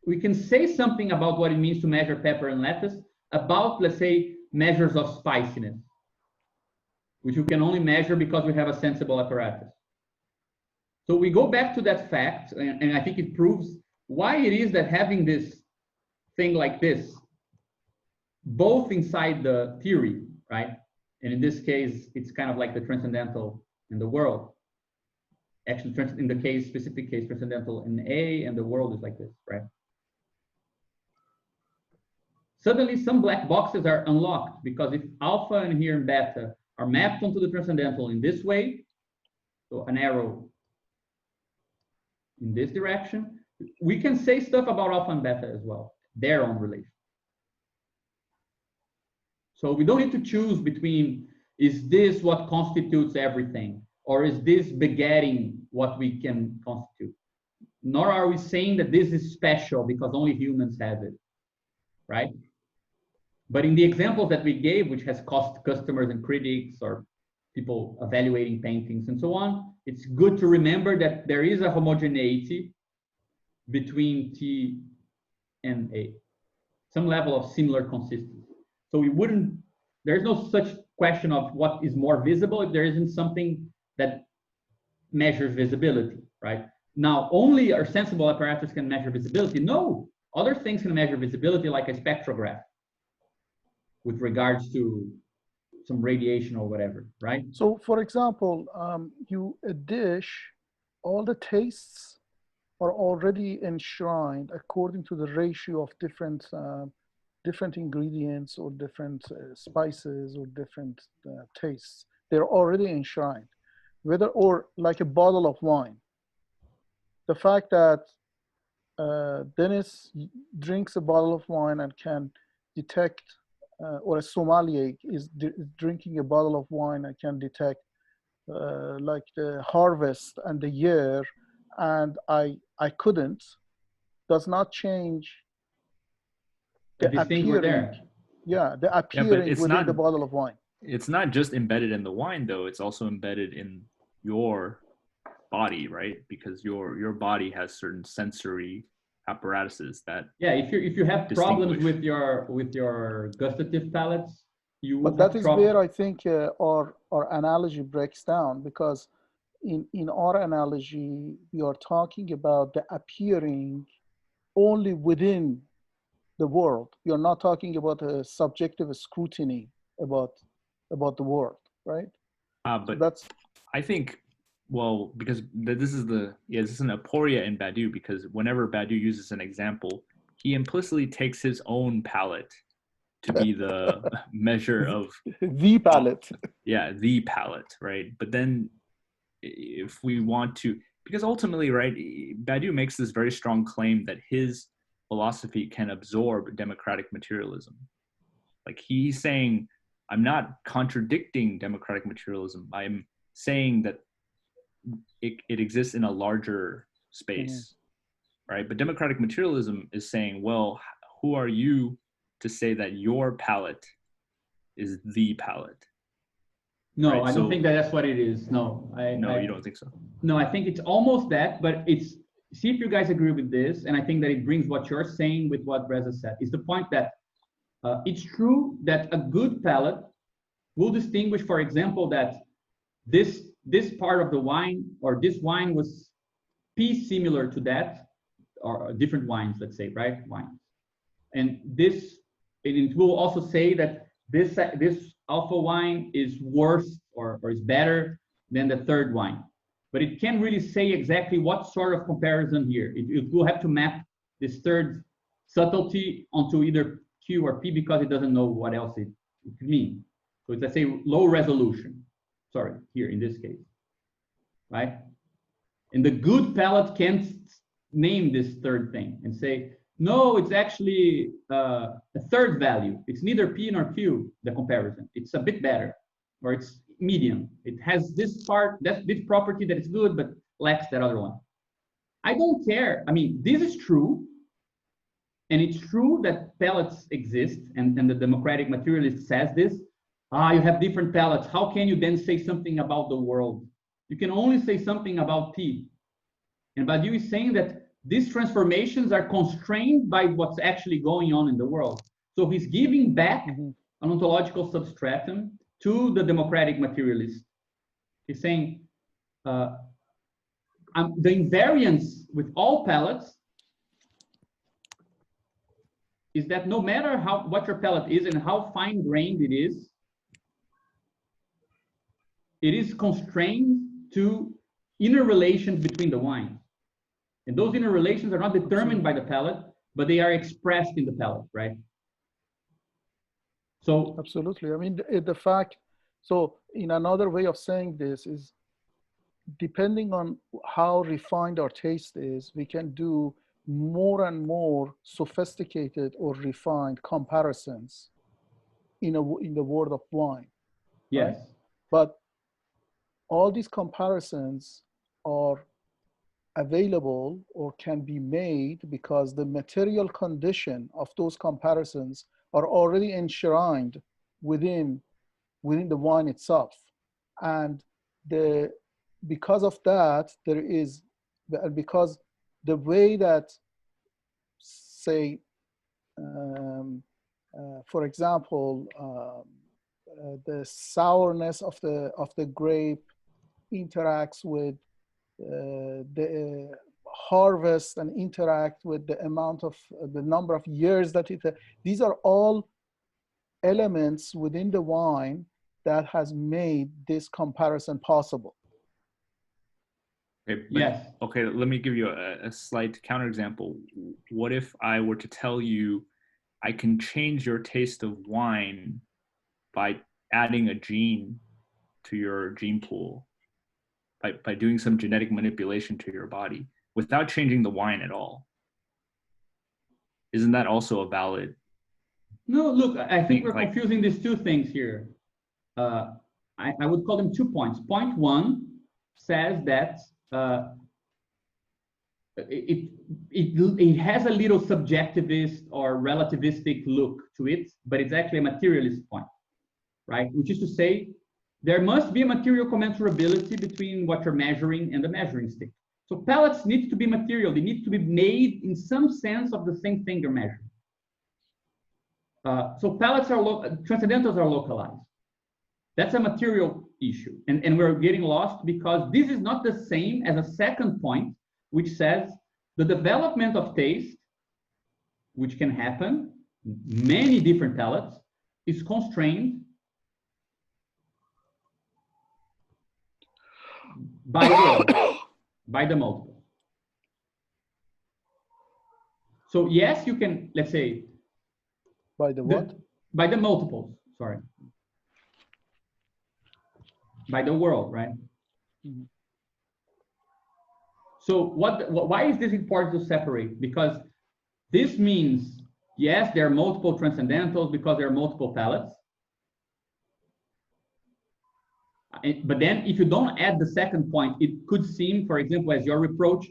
we can say something about what it means to measure pepper and lettuce about, let's say, measures of spiciness, which you can only measure because we have a sensible apparatus. So we go back to that fact, and I think it proves why it is that having this thing like this, both inside the theory, right? And in this case, it's kind of like the transcendental in the world. Actually, in the case, specific case, transcendental in A, and the world is like this, right? Suddenly, some black boxes are unlocked, because if alpha and here and beta are mapped onto the transcendental in this way, so an arrow in this direction, we can say stuff about alpha and beta as well, their own relation. So we don't need to choose between, is this what constitutes everything, or is this begetting what we can constitute? Nor are we saying that this is special because only humans have it, right? But in the examples that we gave, which has cost customers and critics or people evaluating paintings and so on, it's good to remember that there is a homogeneity between T and A, some level of similar consistency. So we wouldn't, there's no such question of what is more visible if there isn't something that measures visibility, right? Now, only our sensible apparatus can measure visibility. No, other things can measure visibility, like a spectrograph with regards to some radiation or whatever, right? So for example, a dish, all the tastes are already enshrined according to the ratio of different ingredients or different spices or different tastes. They're already enshrined. Whether, or like a bottle of wine, the fact that Dennis drinks a bottle of wine and can detect, or a sommelier is drinking a bottle of wine and can detect like the harvest and the year, and I couldn't, does not change the These things were appearing. there. Yeah, the Yeah, but appearing it's within not the bottle of wine. It's not just embedded in the wine, though. It's also embedded in your body, right? Because your body has certain sensory apparatuses that. Yeah, if you have problems distinguish. with your gustative palates, you will But that have is trouble. where I think our analogy breaks down, because in our analogy, we are talking about the appearing only within the world. We are not talking about a subjective scrutiny about the world, right? But So that's, I think, well, because this is this is an aporia in Badiou, because whenever Badiou uses an example, he implicitly takes his own palette to be the measure of the palette. Yeah, the palette, right? But then if we want to, because ultimately, right, Badiou makes this very strong claim that his philosophy can absorb democratic materialism. Like he's saying, I'm not contradicting democratic materialism. I'm saying that it exists in a larger space, right? But democratic materialism is saying, well, who are you to say that your palette is the palette? No, right? I don't think that that's what it is. No, you don't think so? No, I think it's almost that, but it's, see if you guys agree with this, and I think that it brings what you're saying with what Reza said. Is the point that it's true that a good palate will distinguish, for example, that this part of the wine, or this wine was P similar to that, or different wines, let's say, right? Wines. And it will also say that this alpha wine is worse or is better than the third wine. But it can't really say exactly what sort of comparison here. It will have to map this third subtlety onto either Q or P because it doesn't know what else it could mean. So it's, let's say, low resolution. Sorry, here in this case, right? And the good palette can't name this third thing and say, no, it's actually a third value. It's neither P nor Q, the comparison. It's a bit better, or it's medium. It has this part, this property that is good, but lacks that other one. I don't care. I mean, this is true. And it's true that palettes exist, and the democratic materialist says this. You have different palettes. How can you then say something about the world? You can only say something about P. And Badiou is saying that these transformations are constrained by what's actually going on in the world. So he's giving back an ontological substratum to the democratic materialist. He's saying the invariance with all palettes is that no matter what your palette is and how fine-grained it is constrained to inner relations between the wines. And those inner relations are not determined by the palate, but they are expressed in the palate, right? So absolutely. I mean, the fact, so in another way of saying this is, depending on how refined our taste is, we can do more and more sophisticated or refined comparisons in the world of wine. yes, right? But all these comparisons are available or can be made because the material condition of those comparisons are already enshrined within the wine itself. And because of that, because the way that, say, for example, the sourness of the grape interacts with the harvest and interact with the amount of the number of years that these are all elements within the wine that has made this comparison possible. Okay, yes. Okay, let me give you a slight counterexample. What if I were to tell you I can change your taste of wine by adding a gene to your gene pool, by doing some genetic manipulation to your body without changing the wine at all? Isn't that also a valid? No, look, I think we're confusing these two things here. I would call them 2 points. Point one says that it has a little subjectivist or relativistic look to it, but it's actually a materialist point, right? Which is to say, there must be a material commensurability between what you're measuring and the measuring stick. So palettes need to be material. They need to be made in some sense of the same thing you're measuring. So palettes transcendentals are localized. That's a material issue. And we're getting lost because this is not the same as a second point, which says the development of taste, which can happen, many different palettes, is constrained by the multiple. So yes, you can, let's say, by the what? By the multiples, sorry. By the world, right? Mm-hmm. So why is this important to separate? Because this means, yes, there are multiple transcendentals because there are multiple palettes. But then if you don't add the second point, it could seem, for example, as your reproach,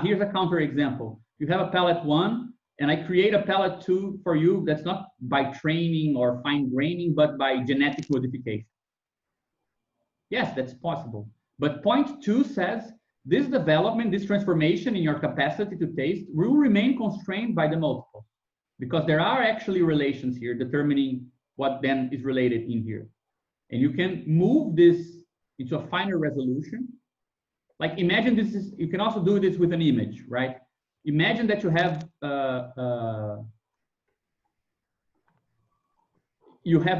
here's a counterexample. You have a palette 1, and I create a palette 2 for you that's not by training or fine graining, but by genetic modification. Yes, that's possible. But point 2 says this development, this transformation in your capacity to taste will remain constrained by the multiple, because there are actually relations here determining what then is related in here. And you can move this into a finer resolution. Like imagine this is, you can also do this with an image, right? Imagine that you have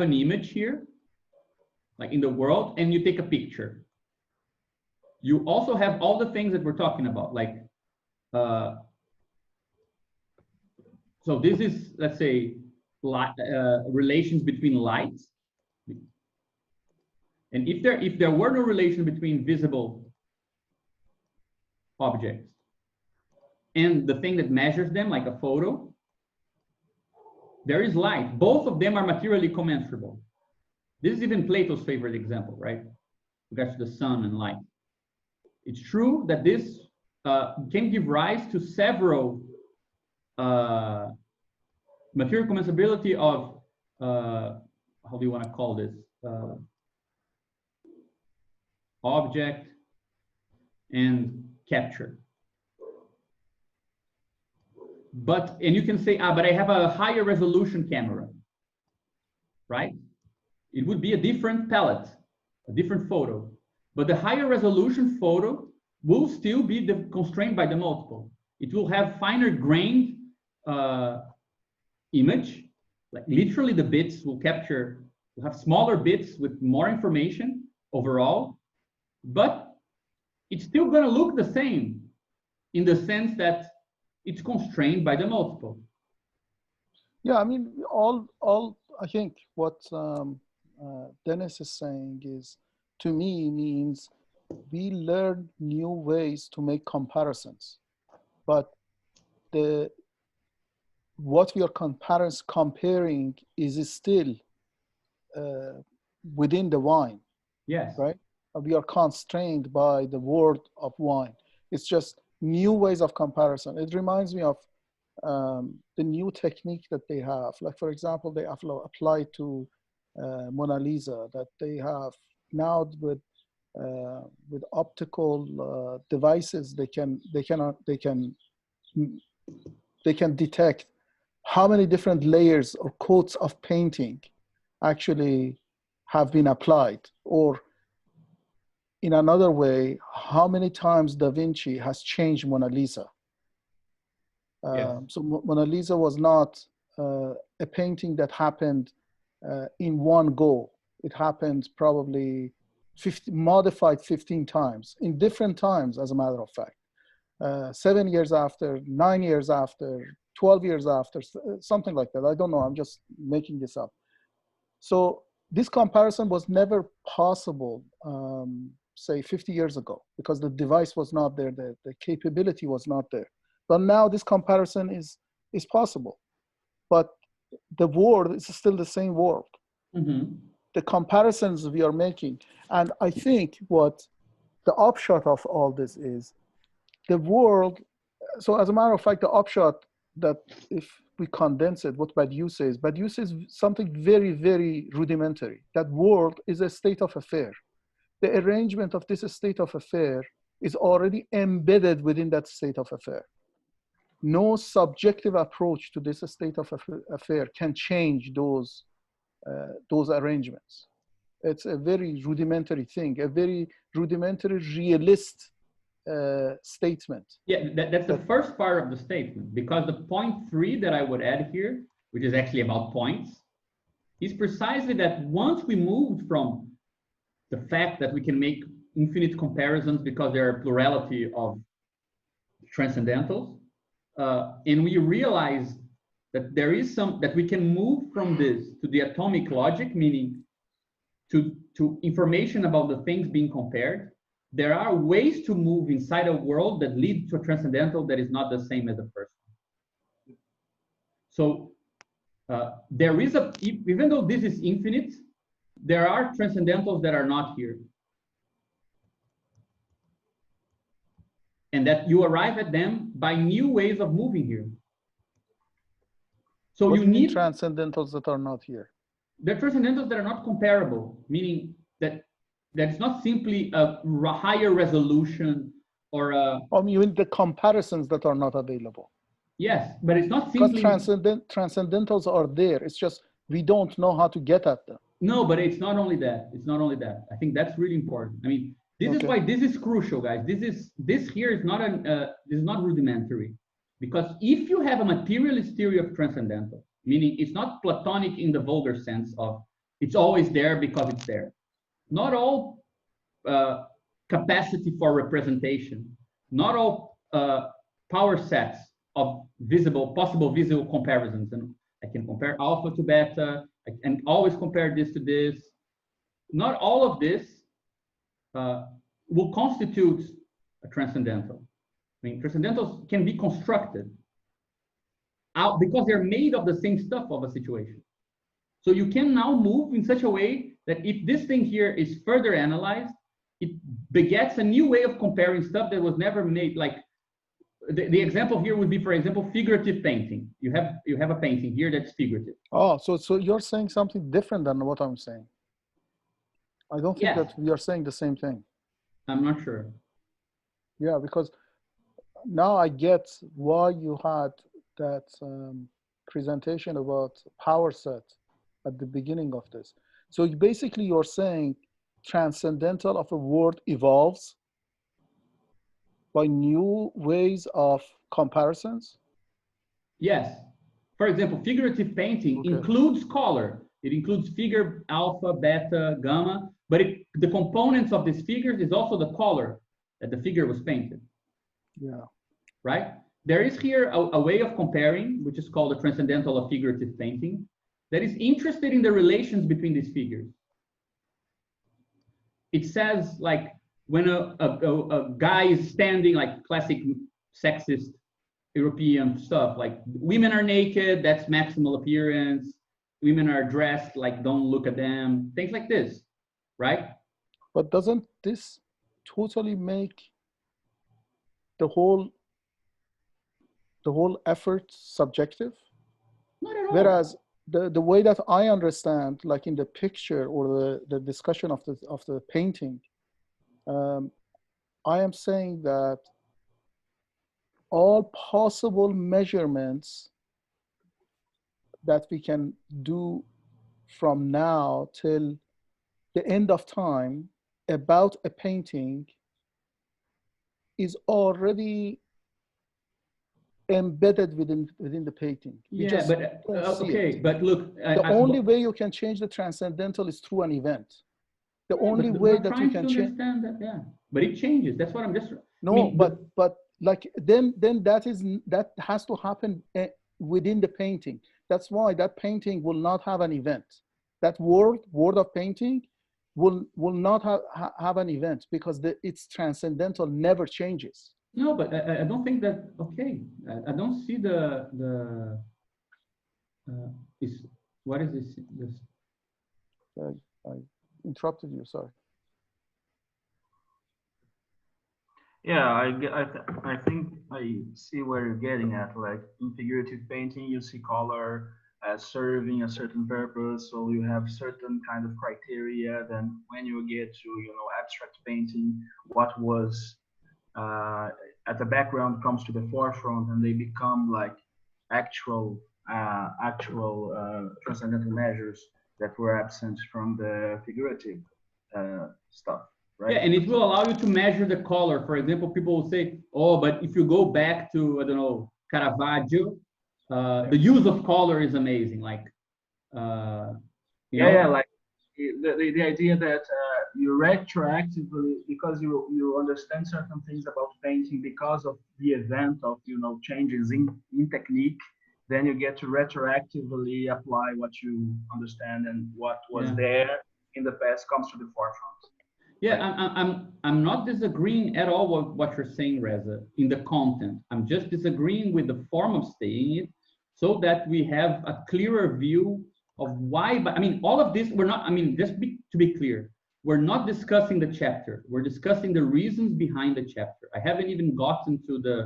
an image here, like in the world, and you take a picture. You also have all the things that we're talking about, like, so this is, let's say, relations between lights. And if there were no relation between visible objects and the thing that measures them, like a photo, there is light. Both of them are materially commensurable. This is even Plato's favorite example, right? Regards to the sun and light. It's true that this can give rise to several material commensurability of, how do you want to call this? Object and capture. But, and you can say, but I have a higher resolution camera, right? It would be a different palette, a different photo. But the higher resolution photo will still be constrained by the multiple. It will have finer grained image, like literally the bits will capture, will have smaller bits with more information overall, but it's still going to look the same in the sense that it's constrained by the multiple. Yeah, I mean, I think what Dennis is saying is, to me, means we learn new ways to make comparisons, but what we are comparing is still within the wine. Yes. Right? We are constrained by the word of wine. It's just new ways of comparison. It reminds me of the new technique that they have. Like, for example, they apply to Mona Lisa, that they have now with optical devices, they can detect how many different layers or coats of painting actually have been applied, or in another way, how many times Da Vinci has changed Mona Lisa. Yes. So Mona Lisa was not a painting that happened in one go. It happened probably modified 15 times, in different times, as a matter of fact. 7 years after, 9 years after, 12 years after, something like that. I don't know, I'm just making this up. So this comparison was never possible, say 50 years ago, because the device was not there, the capability was not there. But now this comparison is possible. But the world is still the same world. Mm-hmm. The comparisons we are making. And I think what the upshot of all this is, the world, so as a matter of fact, the upshot, that if we condense it, what Badiou says something very, very rudimentary. That world is a state of affair. The arrangement of this state of affair is already embedded within that state of affair. No subjective approach to this state of affair can change those arrangements. It's a very rudimentary thing, a very rudimentary realist statement. Yeah, that's the first part of the statement, because the point 3 that I would add here, which is actually about points, is precisely that once we moved from the fact that we can make infinite comparisons because there are a plurality of transcendentals, and we realize that there is that we can move from this to the atomic logic, meaning to information about the things being compared, there are ways to move inside a world that lead to a transcendental that is not the same as the first one. So there is even though this is infinite, there are transcendentals that are not here. and that you arrive at them by new ways of moving here. So What you do mean need transcendentals that are not here. they're transcendentals that are not comparable, meaning that it's not simply a higher resolution or a You mean the comparisons that are not available. yes, but it's not Because simply transcendentals are there. It's just we don't know how to get at them. no, but it's not only that. It's not only that. I think that's really important. I mean, this is why this is crucial, guys. This here is not an this is not rudimentary, because if you have a materialist theory of transcendental, meaning it's not Platonic in the vulgar sense of it's always there because it's there. Not all capacity for representation, not all power sets of possible visible comparisons. And I can compare alpha to beta. I can always compare this to this. Not all of this will constitute a transcendental. I mean, transcendentals can be constructed out because they're made of the same stuff of a situation. So you can now move in such a way that if this thing here is further analyzed, it begets a new way of comparing stuff that was never made. Like the example here would be, for example, figurative painting. You have a painting here that's figurative. Oh, so you're saying something different than what I'm saying. I don't think that we are saying the same thing. I'm not sure. Yeah, because now I get why you had that presentation about power set at the beginning of this. So basically you're saying transcendental of a word evolves by new ways of comparisons? Yes. For example, figurative painting includes color. It includes figure alpha, beta, gamma, but the components of these figures is also the color that the figure was painted. Yeah. Right? There is here a way of comparing, which is called the transcendental of figurative painting, that is interested in the relations between these figures. It says, like, when a guy is standing, like classic sexist European stuff, like women are naked, that's maximal appearance. Women are dressed, like don't look at them, things like this, right? But doesn't this totally make the whole effort subjective? Not at all. Whereas the way that I understand, like in the picture or the discussion of the painting, I am saying that all possible measurements that we can do from now till the end of time about a painting is already embedded within the painting. Yeah, but okay, but look, the only way you can change the transcendental is through an event. The only way that you can change. That, yeah, but it changes. That's what I'm just. No, I mean, but like then that has to happen within the painting. That's why that painting will not have an event. That word of painting will not have an event because its transcendental never changes. No, but I don't think that. Okay, I don't see what is this? I interrupted you. Sorry. Yeah, I think I see where you're getting at. Like in figurative painting, you see color as serving a certain purpose, so you have certain kind of criteria. Then when you get to abstract painting, what was at the background comes to the forefront, and they become like actual transcendental measures that were absent from the figurative stuff. Right? Yeah, and it will allow you to measure the color. For example, people will say, "Oh, but if you go back to Caravaggio, the use of color is amazing." Like, like the idea that you retroactively, because you understand certain things about painting because of the event of changes in technique, then you get to retroactively apply what you understand, and what was there in the past comes to the forefront. Yeah, I'm not disagreeing at all with what you're saying, Reza, in the content. I'm just disagreeing with the form of saying it, so that we have a clearer view of why. But I mean, all of this, we're not. I mean, to be clear, we're not discussing the chapter. We're discussing the reasons behind the chapter. I haven't even gotten to the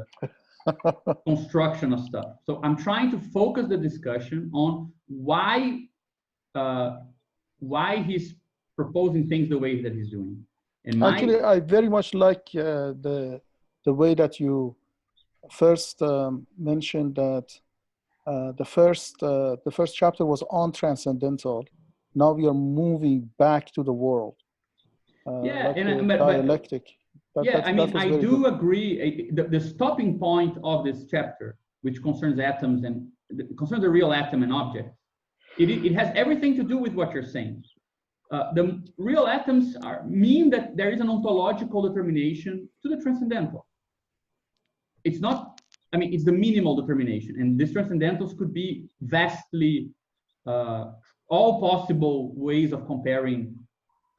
construction of stuff. So I'm trying to focus the discussion on why he's proposing things the way that he's doing. And Actually, I very much like the way that you first mentioned that the first chapter was on transcendental. Now we are moving back to the world. yeah, like and the dialectic. I do agree. The stopping point of this chapter, which concerns atoms and concerns the real atom and object, it has everything to do with what you're saying. The real atoms mean that there is an ontological determination to the transcendental. It's not, I mean, it's the minimal determination, and these transcendentals could be vastly, all possible ways of comparing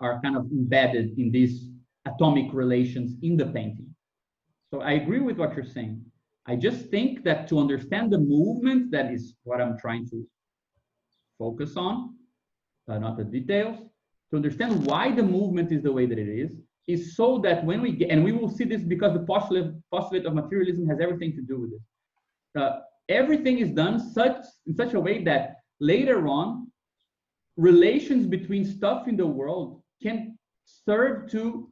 are kind of embedded in these atomic relations in the painting. So I agree with what you're saying. I just think that to understand the movement, that is what I'm trying to focus on, not the details, to understand why the movement is the way that it is so that when we get, and we will see this because the postulate of materialism has everything to do with it. Everything is done in such a way that later on, relations between stuff in the world can serve to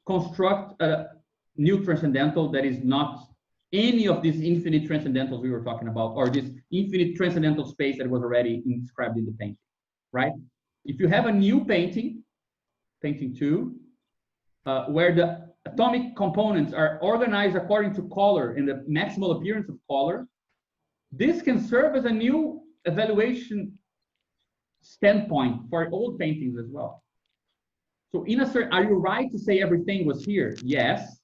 construct a new transcendental that is not any of these infinite transcendentals we were talking about, or this infinite transcendental space that was already inscribed in the painting, right? If you have a new painting, painting 2, where the atomic components are organized according to color and the maximal appearance of color, this can serve as a new evaluation standpoint for old paintings as well. So in a certain, are you right to say everything was here? Yes,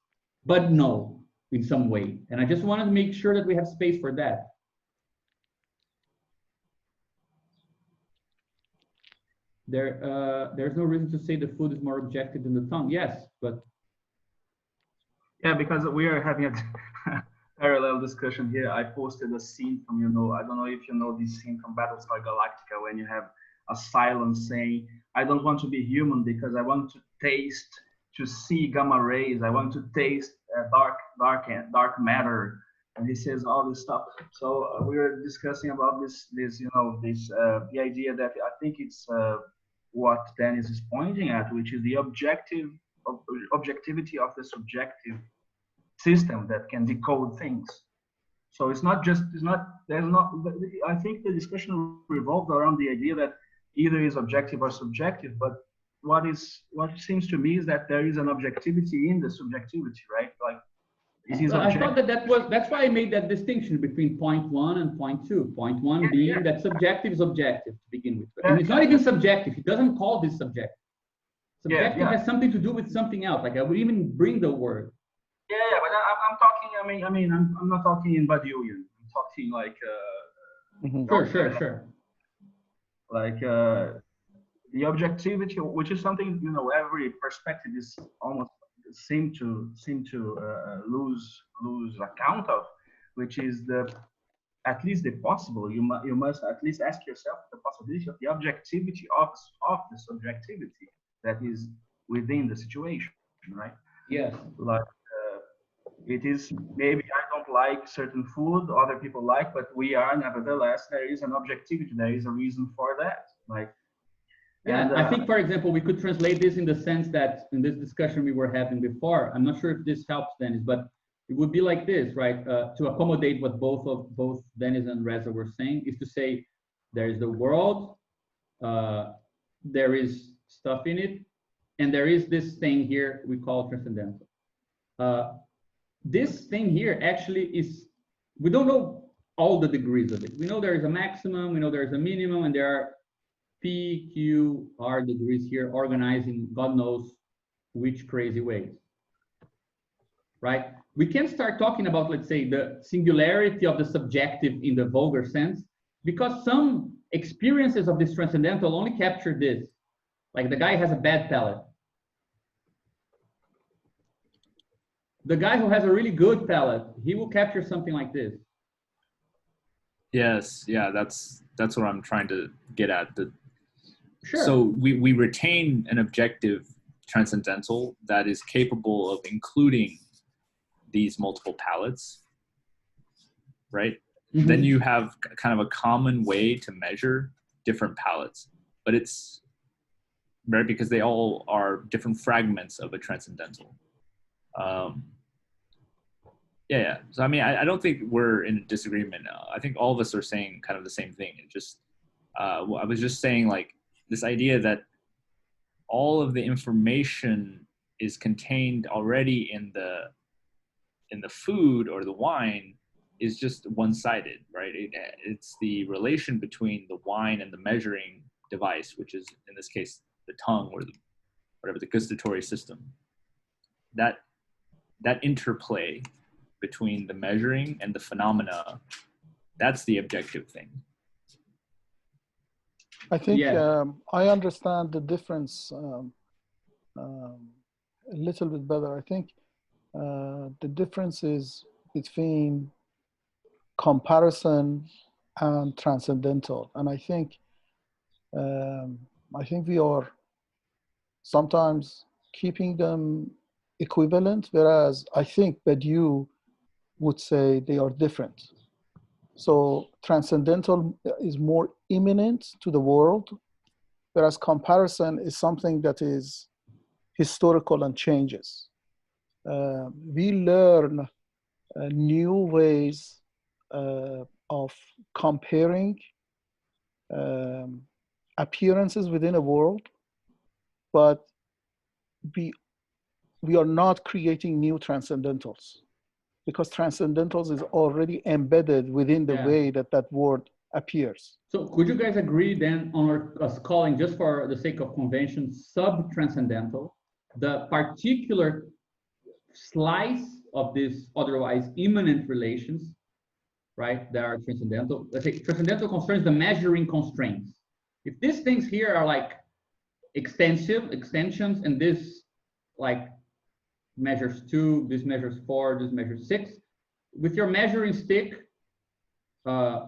but no, in some way. And I just wanted to make sure that we have space for that. There's no reason to say the food is more objective than the tongue. Yes, but yeah, because we are having a parallel discussion here. I posted a scene from, I don't know if you know this scene from Battlestar Galactica, when you have a silence saying, I don't want to be human because I want to taste, to see gamma rays. I want to taste dark matter. And he says all this stuff. So we were discussing about the idea that I think it's what Dennis is pointing at, which is the objectivity of the subjective system that can decode things. So I think the discussion revolved around the idea that either is objective or subjective, but what seems to me is that there is an objectivity in the subjectivity, right? Like, I thought that's why I made that distinction between point 1 and point 2. Point 1 being that subjective is objective to begin with. And it's not even subjective. He doesn't call this subjective. Subjective has something to do with something else. Like I would even bring the word. Yeah, but I'm talking, I'm not talking in Badiouian. I'm talking like... Sure. Like the objectivity, which is something, every perspective is almost seem to lose account of, which is at least the possible. You must at least ask yourself the possibility of the objectivity of the subjectivity that is within the situation, right? Yes. Like it is, maybe I don't like certain food, other people like, but we are, nevertheless, there is an objectivity, there is a reason for that. Like, yeah, I think, for example, we could translate this in the sense that in this discussion we were having before, I'm not sure if this helps, Dennis, but it would be like this, right? To accommodate what both Dennis and Reza were saying, is to say there is the world, there is stuff in it, and there is this thing here we call transcendental. This thing here actually is, we don't know all the degrees of it. We know there is a maximum, we know there is a minimum, and there are P, Q, R degrees here organizing God knows which crazy ways, right? We can start talking about, let's say, the singularity of the subjective in the vulgar sense, because some experiences of this transcendental only capture this. Like the guy has a bad palate. The guy who has a really good palate, he will capture something like this. Yes, yeah, that's what I'm trying to get at. Sure. So we retain an objective transcendental that is capable of including these multiple palettes, right? Mhm. Then you have kind of a common way to measure different palettes, but it's right because they all are different fragments of a transcendental. Yeah. So I mean, I don't think we're in a disagreement. I think all of us are saying kind of the same thing. It just, I was just saying like this idea that all of the information is contained already in the food or the wine is just one-sided, right? It's the relation between the wine and the measuring device, which is in this case the tongue or the gustatory system. That interplay between the measuring and the phenomena, that's the objective thing. I think Yeah. I understand the difference a little bit better. I think the difference is between comparison and transcendental, and I think we are sometimes keeping them equivalent, whereas I think that you would say they are different. So transcendental is more imminent to the world, whereas comparison is something that is historical and changes. We learn new ways of comparing appearances within a world, but we are not creating new transcendentals, because transcendentals is already embedded within the way that word appears. So could you guys agree then on us calling, just for the sake of convention, sub-transcendental, the particular slice of these otherwise immanent relations, right, that are transcendental? Let's say transcendental concerns the measuring constraints. If these things here are like extensions, and this like measures 2, this measures 4, this measures 6, with your measuring stick,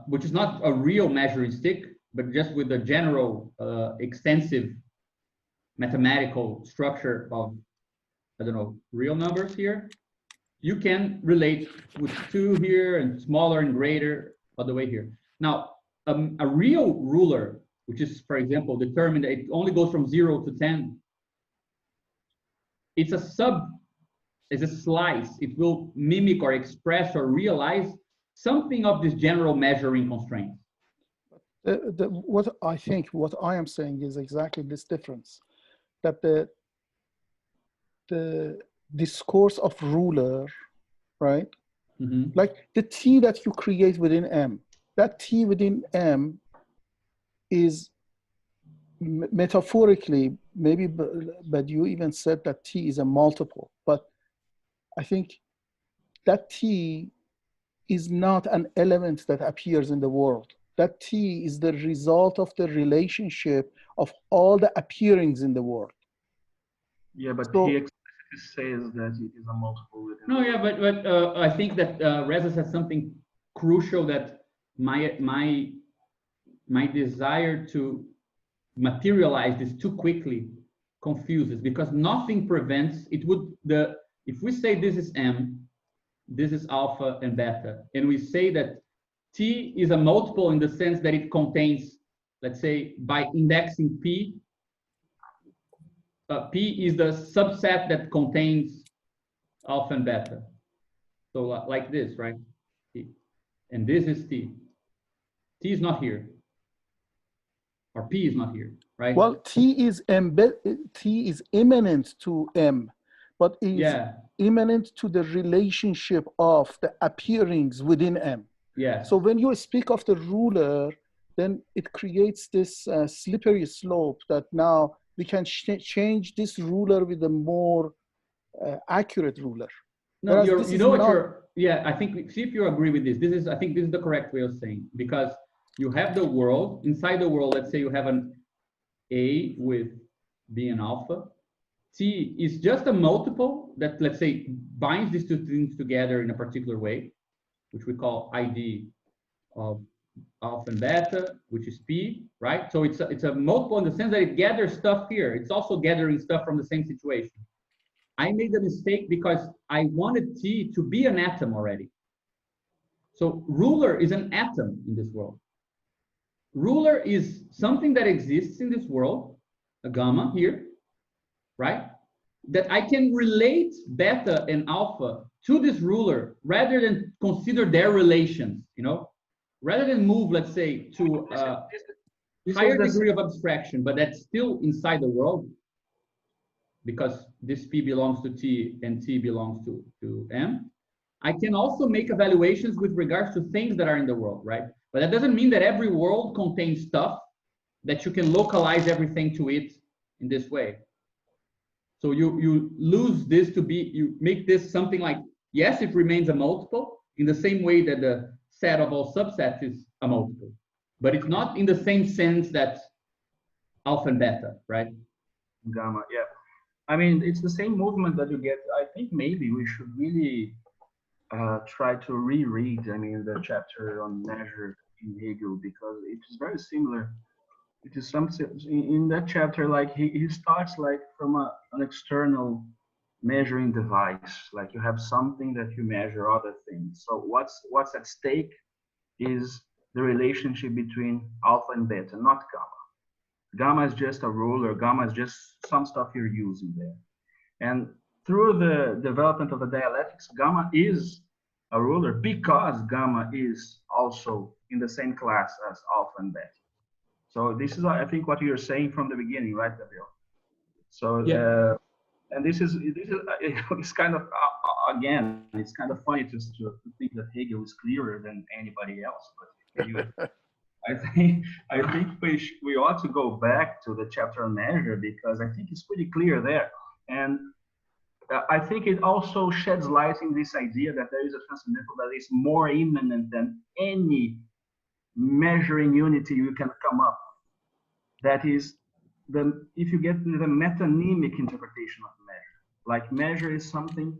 which is not a real measuring stick, but just with the general extensive mathematical structure of, I don't know, real numbers here, you can relate with 2 here and smaller and greater all the way here. Now, a real ruler, which is, for example, determined that it only goes from 0 to 10, it's a slice. It will mimic or express or realize something of this general measuring constraints. What I am saying is exactly this difference, that the discourse of ruler, right? Mm-hmm. Like the T that you create within M, that T within M is metaphorically, maybe, but you even said that T is a multiple, but I think that T is not an element that appears in the world. That T is the result of the relationship of all the appearings in the world. Yeah, but So, he explicitly says that it is a multiple within. No, yeah, but I think that Reza said something crucial, that my desire to materialize this too quickly confuses, because nothing prevents it. If we say this is M, this is alpha and beta, and we say that T is a multiple in the sense that it contains, let's say, by indexing P, P is the subset that contains alpha and beta. So like this, right? T. And this is T. T is not here. Or P is not here, right? well, T is immanent to M, but is immanent to the relationship of the appearings within M. Yeah. So when you speak of the ruler, then it creates this slippery slope that now we can change this ruler with a more accurate ruler. No, I think, see if you agree with this. I think this is the correct way of saying, because you have the world. Inside the world, let's say you have an A with B and alpha. T is just a multiple that, let's say, binds these two things together in a particular way, which we call ID of alpha and beta, which is P, right? So it's a multiple in the sense that it gathers stuff here. It's also gathering stuff from the same situation. I made the mistake because I wanted T to be an atom already. So ruler is an atom in this world. Ruler is something that exists in this world, a gamma here, right? That I can relate beta and alpha to this ruler rather than consider their relations, you know? Rather than move, let's say, to a higher degree of abstraction, but that's still inside the world, because this P belongs to T and T belongs to M. I can also make evaluations with regards to things that are in the world, right? But that doesn't mean that every world contains stuff that you can localize everything to it in this way. So you lose this to be, you make this something like, yes, it remains a multiple in the same way that the set of all subsets is a multiple, but it's not in the same sense that alpha and beta, right? Gamma, yeah. I mean, it's the same movement that you get. I think maybe we should really try to reread, I mean, the chapter on measure in Hegel, because it is very similar. It is something in that chapter, like he starts like from an external measuring device, like you have something that you measure other things. So what's at stake is the relationship between alpha and beta, not gamma. Gamma is just a ruler, gamma is just some stuff you're using there. And through the development of the dialectics, gamma is a ruler because gamma is also in the same class as alpha and beta. So this is, I think, what you're saying from the beginning, right, Gabriel? So, yeah. And this is it's kind of, again, it's kind of funny to think that Hegel is clearer than anybody else. But I think we ought to go back to the chapter on measure, because I think it's pretty clear there. And I think it also sheds light in this idea that there is a transcendental that is more immanent than any measuring unity you can come up with. That is, if you get the metonymic interpretation of measure, like measure is something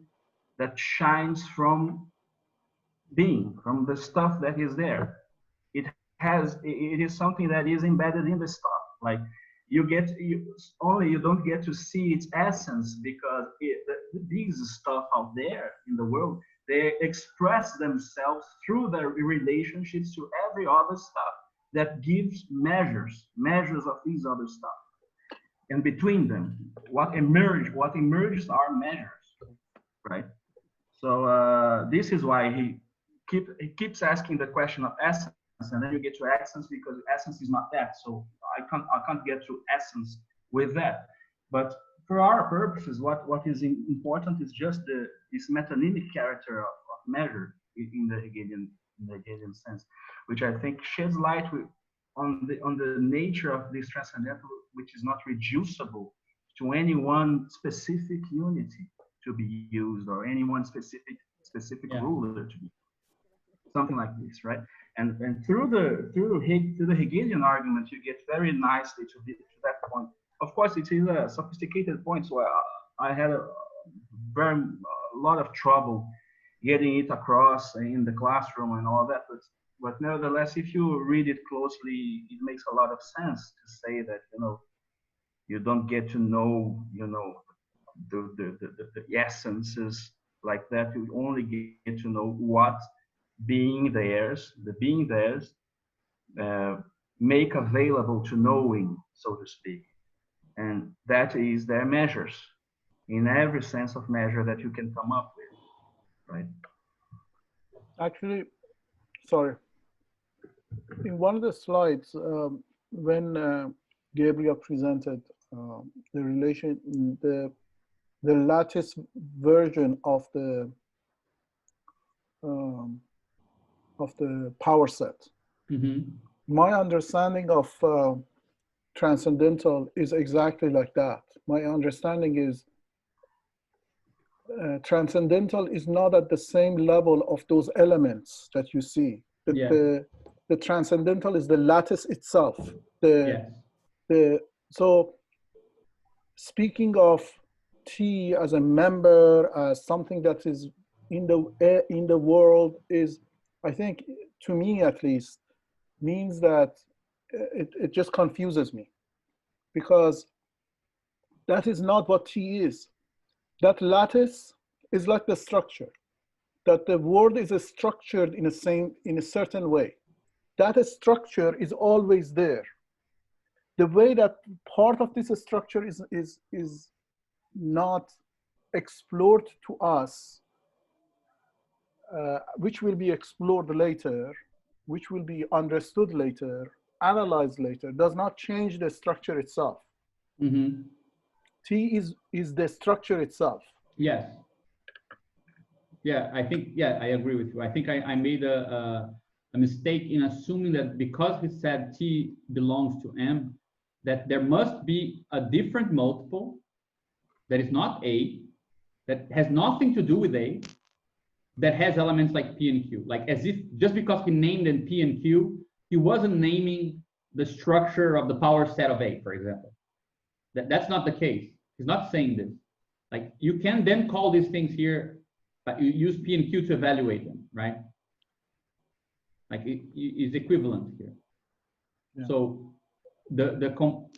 that shines from being, from the stuff that is there. It is something that is embedded in the stuff. Like you don't get to see its essence, because these stuff out there in the world, they express themselves through their relationships to every other stuff that gives measures of these other stuff. And between them, what emerges are measures, right? So this is why he keeps asking the question of essence, and then you get to essence, because essence is not that. So I can't get to essence with that. But for our purposes, what is important is just this metonymic character of measure in the Hegelian sense, which I think sheds light on the nature of this transcendental, which is not reducible to any one specific unity to be used, or any one specific ruler to be used. Something like this, right? And through the Hegelian argument, you get very nicely to that point. Of course, it is a sophisticated point, so I had a lot of trouble getting it across in the classroom and all that. But nevertheless, if you read it closely, it makes a lot of sense to say that, you don't get to know, the essences like that. You only get to know what the being theirs make available to knowing, so to speak. And that is their measures, in every sense of measure that you can come up with, right? Actually, sorry. In one of the slides, when Gabriel presented the relation, the lattice version of the power set. Mm-hmm. My understanding of transcendental is exactly like that. My understanding is transcendental is not at the same level of those elements that you see. The transcendental is the lattice itself. So speaking of T as a member, as something that is in the world, is, I think, to me at least, means that it just confuses me, because that is not what T is. That lattice is like the structure, that the world is structured in a certain way. That structure is always there. The way that part of this structure is not explored to us, which will be explored later, which will be understood later, analyzed later, does not change the structure itself. Mm-hmm. T is the structure itself. Yes. Yeah, I think, yeah, I agree with you. I think I made a mistake in assuming that because we said T belongs to M, that there must be a different multiple that is not A, that has nothing to do with A, that has elements like P and Q. Like as if just because he named in P and Q, he wasn't naming the structure of the power set of A, for example. That's not the case. He's not saying this. Like you can then call these things here, but you use P and Q to evaluate them, right? Like it is equivalent here. Yeah. So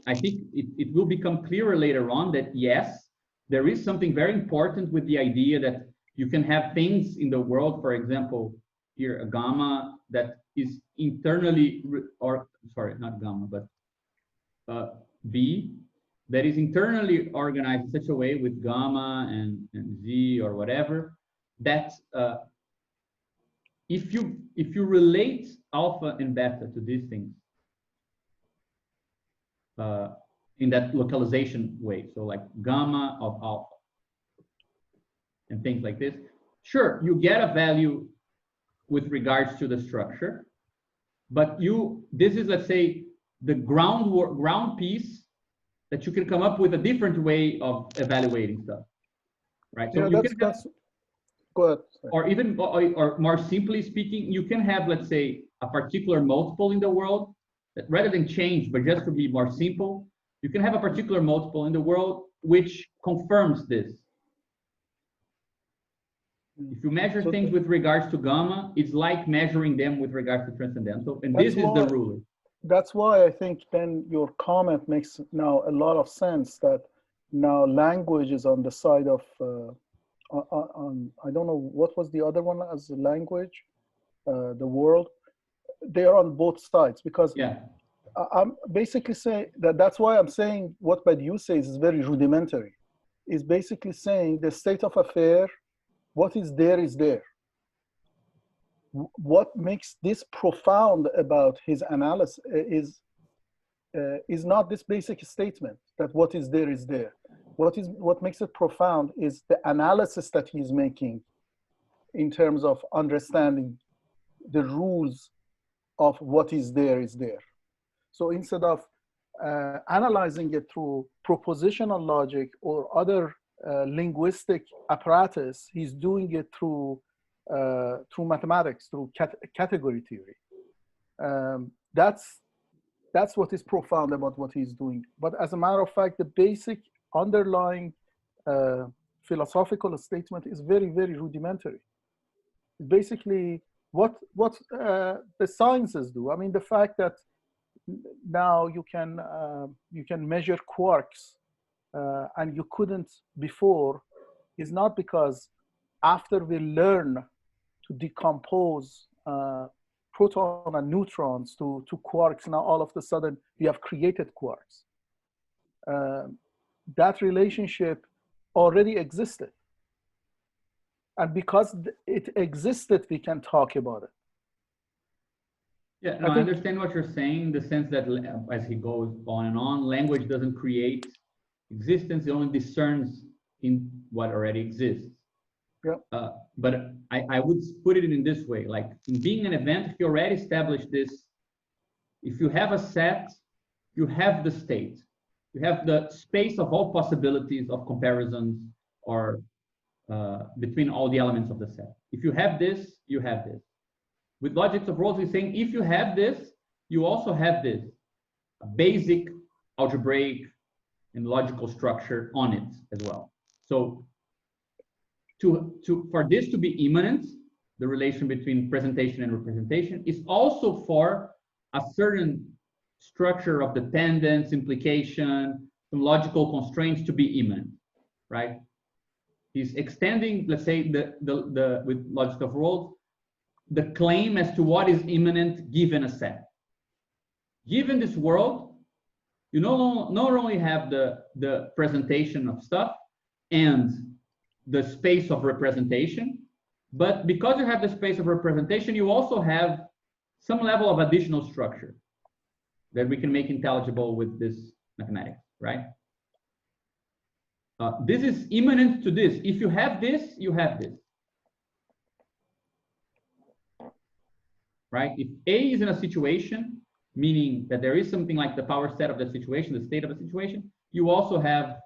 I think it will become clearer later on that yes, there is something very important with the idea that you can have things in the world, for example, here a gamma that is internally, or sorry, not gamma, but B that is internally organized in such a way with gamma and Z or whatever, that if you relate alpha and beta to these things in that localization way, so like gamma of alpha and things like this, sure, you get a value with regards to the structure, but this is, let's say, the ground piece that you can come up with a different way of evaluating stuff, right? So yeah, you can have, go ahead. or even, or more simply speaking, you can have, let's say, a particular multiple in the world that rather than change, but just to be more simple, you can have a particular multiple in the world which confirms this. If you measure things with regards to gamma, it's like measuring them with regards to transcendental, and this is the ruler. That's why I think then your comment makes now a lot of sense, that now language is on the side of, I don't know, what was the other one as a language? The world. They are on both sides, because yeah. I'm basically saying that's why I'm saying what Badiou says is very rudimentary. Is basically saying the state of affair, what is there is there. What makes this profound about his analysis is not this basic statement that what is there is there. What makes it profound is the analysis that he's making in terms of understanding the rules of what is there is there. So instead of analyzing it through propositional logic or other linguistic apparatus, he's doing it through mathematics, through category theory. That's what is profound about what he's doing. But as a matter of fact, the basic underlying philosophical statement is very, very rudimentary. Basically, what the sciences do. I mean, the fact that now you can measure quarks and you couldn't before is not because after we learn to decompose proton and neutrons to quarks, now all of a sudden we have created quarks. That relationship already existed. And because it existed, we can talk about it. Yeah, no, I understand what you're saying, in the sense that as he goes on and on, language doesn't create existence, it only discerns in what already exists. Yeah. But I would put it in this way, like in being an event, if you already established this, if you have a set, you have the state. You have the space of all possibilities of comparisons or between all the elements of the set. If you have this, you have this. With logics of roles, we're saying if you have this, you also have this, a basic algebraic and logical structure on it as well. So for this to be immanent, the relation between presentation and representation is also for a certain structure of dependence, implication, some logical constraints to be immanent, right? He's extending, let's say, with logic of worlds, the claim as to what is immanent given a set. Given this world, you not only have the presentation of stuff and the space of representation, but because you have the space of representation, you also have some level of additional structure that we can make intelligible with this mathematics, right? This is immanent to this. If you have this, you have this. Right? If A is in a situation, meaning that there is something like the power set of the situation, the state of the situation, you also have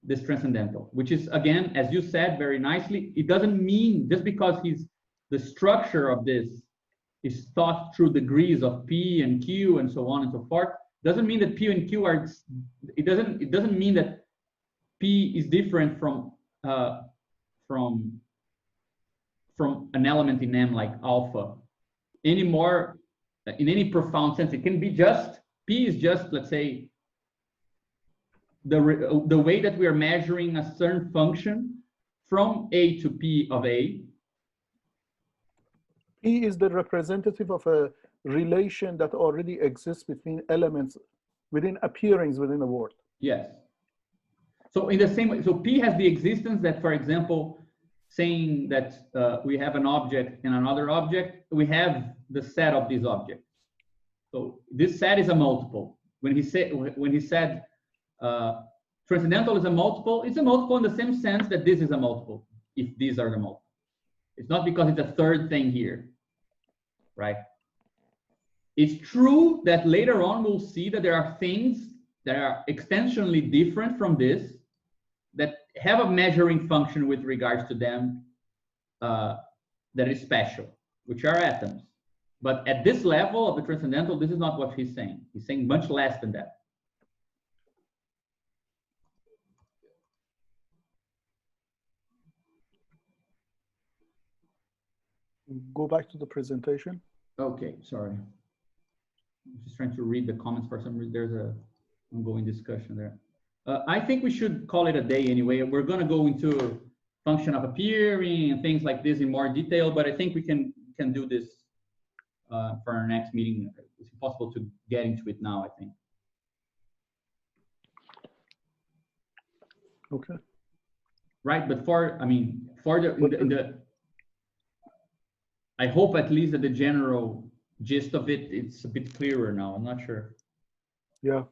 this transcendental, which is, again, as you said very nicely, it doesn't mean just because the structure of this is thought through degrees of P and Q and so on and so forth, doesn't mean that P and Q are, it doesn't mean that P is different from an element in M like alpha anymore in any profound sense. It can be just, P is just, let's say, the way that we are measuring a certain function from A to P of A. P is the representative of a relation that already exists between elements, within appearings within a world. Yes. So in the same way, so P has the existence that, for example, saying that we have an object and another object, we have the set of these objects. So this set is a multiple. When he said transcendental is a multiple, it's a multiple in the same sense that this is a multiple, if these are the multiple. It's not because it's a third thing here, right? It's true that later on we'll see that there are things that are extensionally different from this, that have a measuring function with regards to them that is special, which are atoms. But at this level of the transcendental, this is not what he's saying. He's saying much less than that. Go back to the presentation. Okay, sorry. I'm just trying to read the comments for some reason. There's a ongoing discussion there. I think we should call it a day anyway. We're going to go into function of appearing and things like this in more detail, but I think we can do this for our next meeting. It's impossible to get into it now, I think. Okay. Right, but I hope at least that the general gist of it, it's a bit clearer now. I'm not sure. Yeah.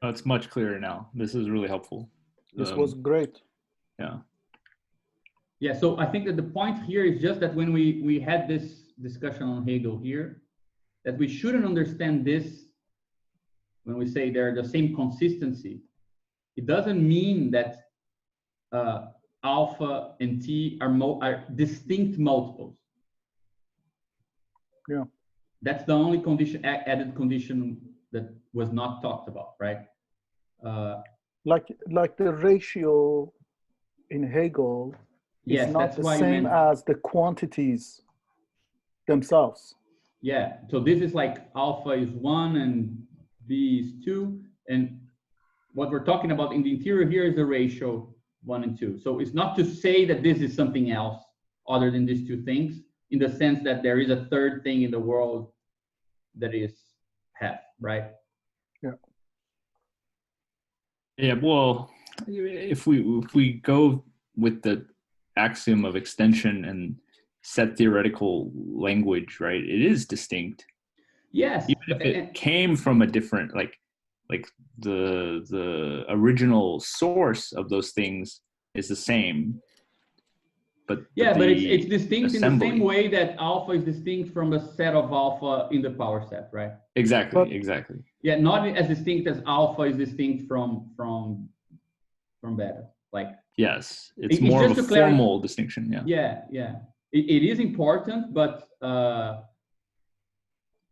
Oh, it's much clearer now. This is really helpful. This was great. Yeah. Yeah, so I think that the point here is just that when we had this discussion on Hegel here, that we shouldn't understand this when we say they're the same consistency. It doesn't mean that alpha and T are distinct multiples. Yeah. That's the only condition, added condition that was not talked about, right? Like the ratio in Hegel is not the same as the quantities themselves. Yeah, so this is like alpha is 1 and B is 2. And what we're talking about in the interior here is the ratio 1 and 2. So it's not to say that this is something else other than these two things, in the sense that there is a third thing in the world that is half, right? Yeah. Yeah, well, if we go with the axiom of extension and set theoretical language, right, it is distinct. Yes. Even if it came from a different, like the original source of those things is the same. But it's distinct assembly. In the same way that alpha is distinct from the set of alpha in the power set, right? Exactly. Yeah, not as distinct as alpha is distinct from beta. Like, yes, it's more of a formal distinction. Yeah. It is important, but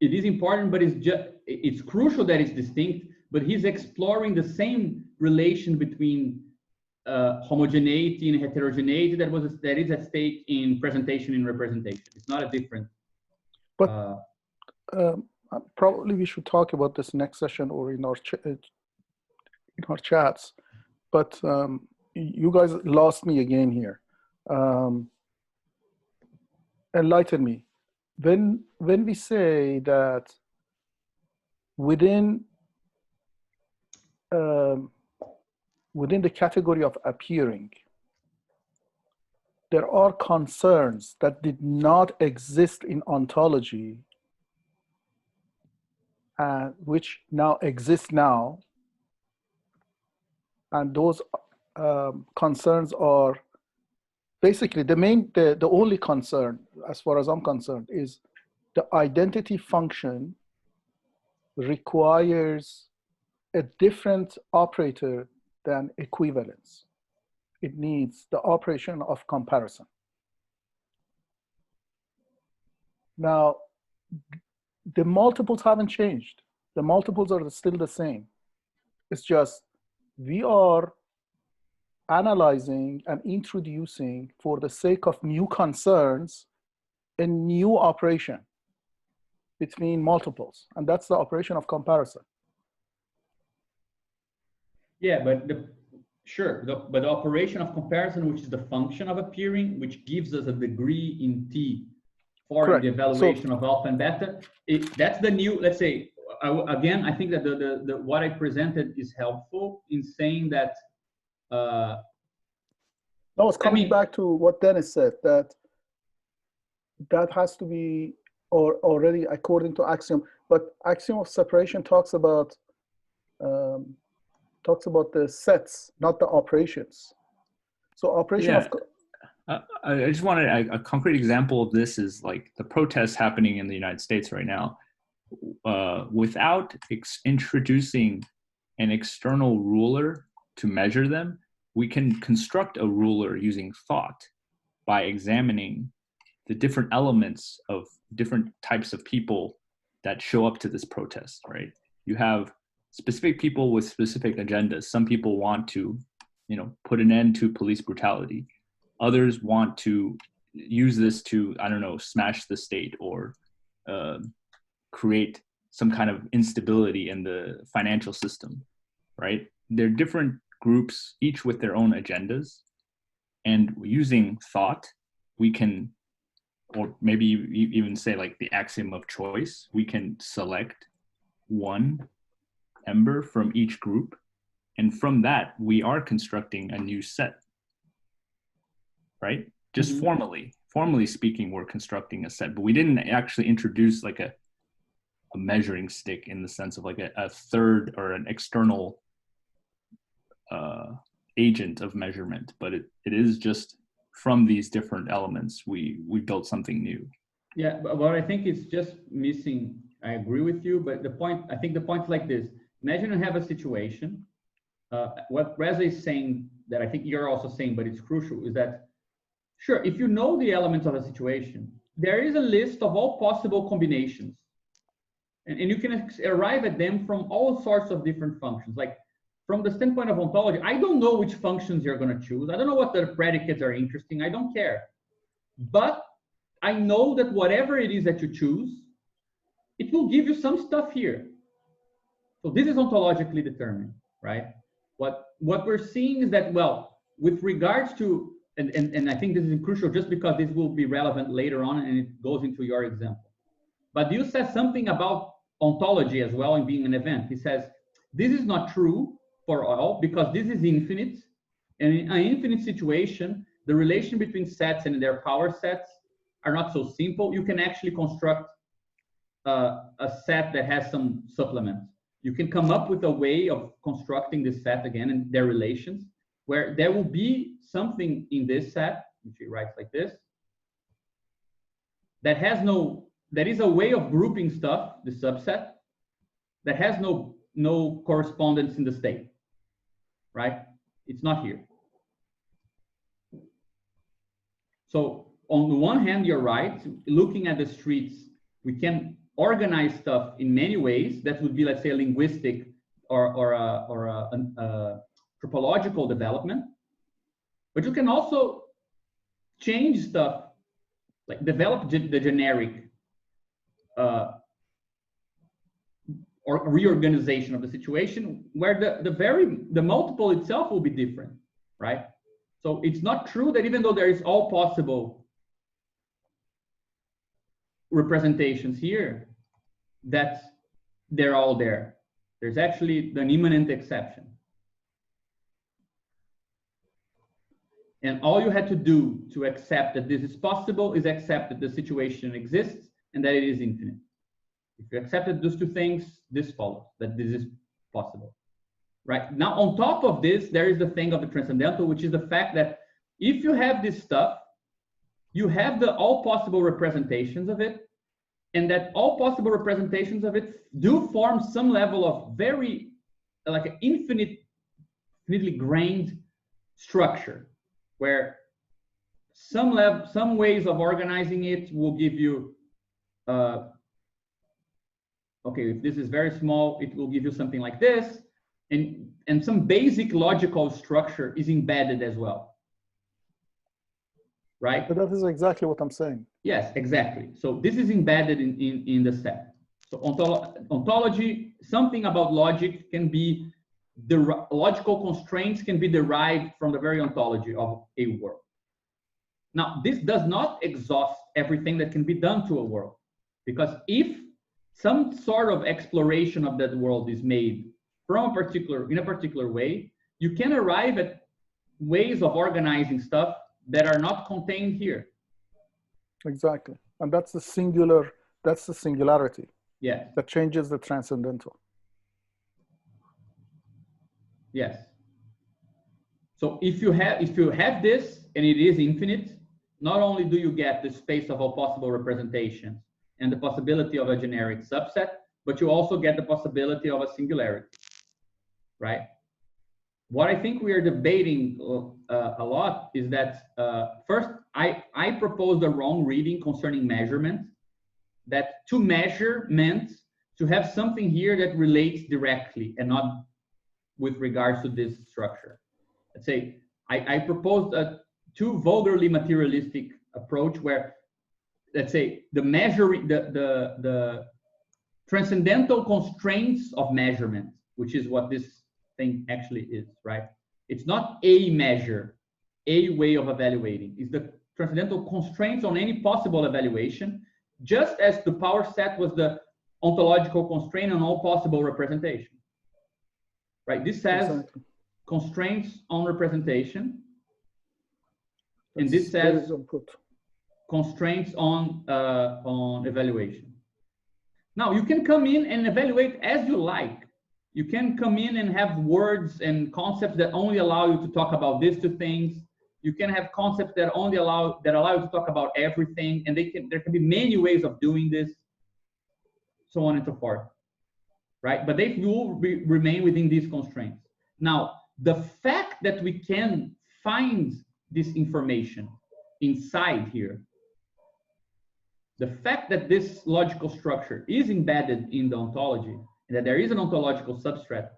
it's crucial that it's distinct. But he's exploring the same relation between homogeneity and heterogeneity that is at stake in presentation and representation. It's not a different. But probably we should talk about this next session or in our chats. But you guys lost me again here. Enlighten me. When we say that within the category of appearing, there are concerns that did not exist in ontology, which now exist now, and those concerns are basically the only concern, as far as I'm concerned, is the identity function requires a different operator than equivalence. It needs the operation of comparison. Now, the multiples haven't changed. The multiples are still the same. It's just we are analyzing and introducing, for the sake of new concerns, a new operation between multiples, and that's the operation of comparison. Yeah, but but the operation of comparison, which is the function of appearing, which gives us a degree in T for Correct. the evaluation of alpha and beta, that's the new, let's say, again, I think that the what I presented is helpful in saying that. No, it's coming back to what Dennis said, that has to be already according to axiom, but axiom of separation talks about the sets, not the operations. So operation of I just wanted a concrete example of this is like the protests happening in the United States right now. Without introducing an external ruler to measure them, we can construct a ruler using thought by examining the different elements of different types of people that show up to this protest, right? You have specific people with specific agendas. Some people want to, put an end to police brutality. Others want to use this to, I don't know, smash the state or create some kind of instability in the financial system, right? They're different groups, each with their own agendas. And using thought, we can, or maybe even say like the axiom of choice, we can select one member from each group. And from that, we are constructing a new set, right? Just formally speaking, we're constructing a set, but we didn't actually introduce like a measuring stick in the sense of like a third or an external agent of measurement, but it is just from these different elements, we built something new. Yeah, but what I think is just missing, I agree with you, but I think the point is like this. Imagine you have a situation, what Reza is saying that I think you're also saying, but it's crucial, is that, sure, if you know the elements of a situation, there is a list of all possible combinations. And you can arrive at them from all sorts of different functions. Like from the standpoint of ontology, I don't know which functions you're going to choose. I don't know what the predicates are interesting. I don't care. But I know that whatever it is that you choose, it will give you some stuff here. So this is ontologically determined, right? What we're seeing is that, well, with regards to, and I think this is crucial just because this will be relevant later on and it goes into your example. But you said something about ontology as well in being an event. He says, this is not true for all because this is infinite. And in an infinite situation, the relation between sets and their power sets are not so simple. You can actually construct a set that has some supplements. You can come up with a way of constructing this set again and their relations, where there will be something in this set, which he writes like this, that is a way of grouping stuff, the subset, that has no correspondence in the state, right? It's not here. So on the one hand, you're right. Looking at the streets, we can organize stuff in many ways. That would be, let's say, a linguistic or a topological development. But you can also change stuff, like develop the generic or reorganization of the situation where the multiple itself will be different, right? So it's not true that even though there is all possible representations here, that they're all there. There's actually an immanent exception. And all you had to do to accept that this is possible is accept that the situation exists and that it is infinite. If you accepted those two things, this follows, that this is possible. Right? Now, on top of this, there is the thing of the transcendental, which is the fact that if you have this stuff, you have the all possible representations of it, and that all possible representations of it do form some level of very, like an infinitely grained structure, where some ways of organizing it will give you, okay, if this is very small, it will give you something like this, and some basic logical structure is embedded as well, right? But that is exactly what I'm saying. Yes, exactly. So this is embedded in the set. So ontology, something about logic can be, the logical constraints can be derived from the very ontology of a world. Now, this does not exhaust everything that can be done to a world, because if some sort of exploration of that world is made from in a particular way, you can arrive at ways of organizing stuff that are not contained here. Exactly. And that's the singularity. Yes. That changes the transcendental. Yes. So if you have this and it is infinite, not only do you get the space of all possible representations and the possibility of a generic subset, but you also get the possibility of a singularity, right? What I think we are debating a lot is that first, I proposed a wrong reading concerning measurement, that to measure meant to have something here that relates directly and not with regards to this structure. Let's say I proposed a too vulgarly materialistic approach where, let's say, the transcendental constraints of measurement, which is what this thing actually is, right? It's not a measure, a way of evaluating. It's the transcendental constraints on any possible evaluation, just as the power set was the ontological constraint on all possible representation, right? This says exactly. Constraints on representation, and this says constraints on evaluation. Now, you can come in and evaluate as you like. You can come in and have words and concepts that only allow you to talk about these two things. You can have concepts that only allow you to talk about everything, and there can be many ways of doing this, so on and so forth, right? But they will remain within these constraints. Now, the fact that we can find this information inside here, the fact that this logical structure is embedded in the ontology, and that there is an ontological substrate,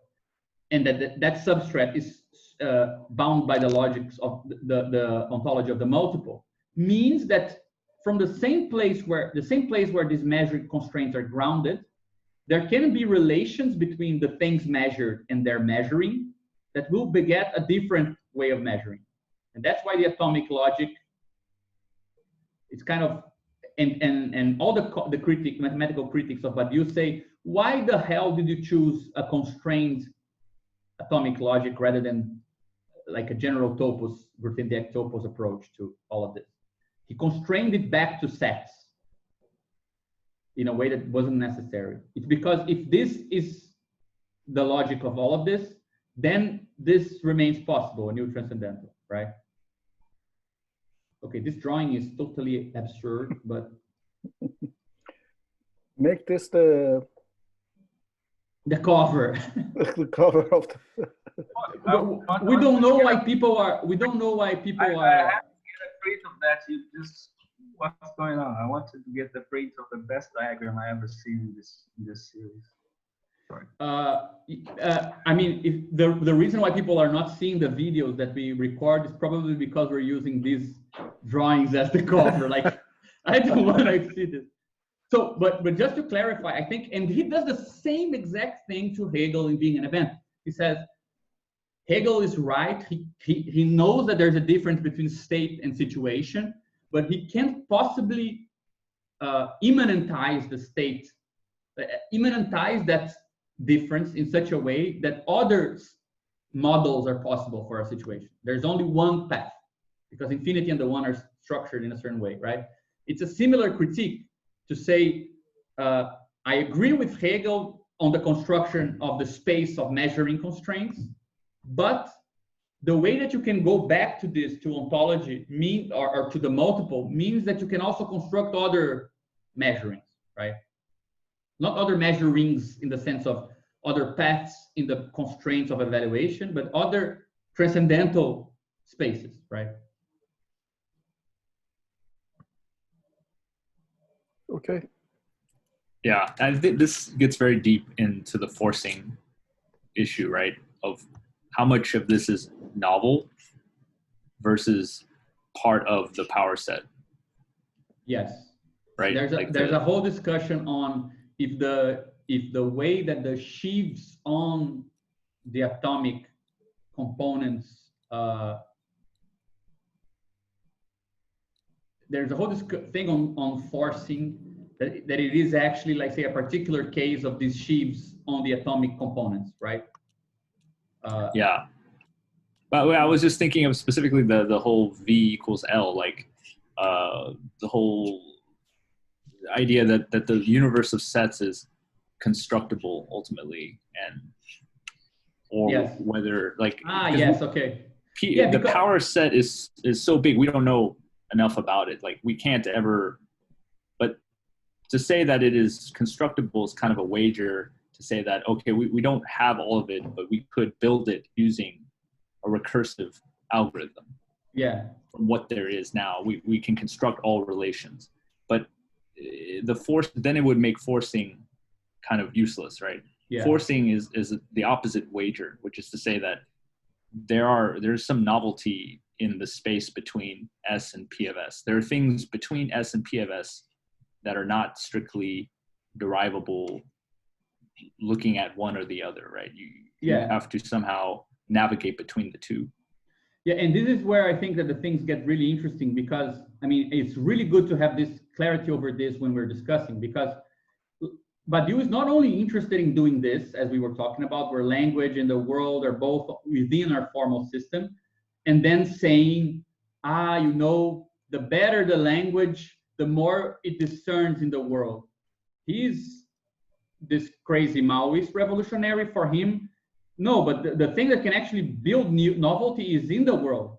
and that substrate is bound by the logics of the ontology of the multiple, means that from the same place where these measured constraints are grounded, there can be relations between the things measured and their measuring that will beget a different way of measuring. And that's why the atomic logic, it's kind of, and all the mathematical critics of Badiou say, why the hell did you choose a constrained atomic logic rather than like a general topos, Grothendieck topos approach to all of this? He constrained it back to sets in a way that wasn't necessary. It's because if this is the logic of all of this, then this remains possible, a new transcendental, right? Okay, this drawing is totally absurd, but make this the cover. The cover of the. We don't know why people are. We don't know why people are. I have to get a print of that. You just what's going on? I wanted to get the print of the best diagram I ever seen in this series. Sorry. I mean, if the reason why people are not seeing the videos that we record is probably because we're using these drawings as the cover. Like, I don't want to see this. So, but just to clarify, I think, and he does the same exact thing to Hegel in Being an Event. He says, Hegel is right. He knows that there's a difference between state and situation, but he can't possibly immanentize the state, immanentize that difference in such a way that other models are possible for a situation. There's only one path, because infinity and the one are structured in a certain way, right? It's a similar critique to say, I agree with Hegel on the construction of the space of measuring constraints, but the way that you can go back to this, to ontology, or to the multiple, means that you can also construct other measurings, right? Not other measurings in the sense of other paths in the constraints of evaluation, but other transcendental spaces, right? Okay. Yeah, I think this gets very deep into the forcing issue, right? Of how much of this is novel versus part of the power set. Yes. Right. There's a whole discussion on if the way that the sheaves on the atomic components, there's a whole thing on forcing that it is actually, like, say, a particular case of these sheaves on the atomic components, right? Yeah. But I was just thinking of specifically the whole V equals L, like the whole idea that the universe of sets is constructible ultimately, and or yes. whether like yes, okay. The power set is so big, we don't know enough about it. Like we can't ever, but to say that it is constructible is kind of a wager to say that, okay, we don't have all of it, but we could build it using a recursive algorithm. Yeah. From what there is now, we can construct all relations, but the force, then it would make forcing kind of useless, right? Yeah. Forcing is the opposite wager, which is to say that there's some novelty in the space between S and P of S. There are things between S and P of S that are not strictly derivable looking at one or the other, right? You have to somehow navigate between the two. Yeah, and this is where I think that the things get really interesting, because, I mean, it's really good to have this clarity over this when we're discussing, because Badiou is not only interested in doing this, as we were talking about, where language and the world are both within our formal system, and then saying, the better the language, the more it discerns in the world. He's this crazy Maoist revolutionary. For him, no, but the thing that can actually build new novelty is in the world.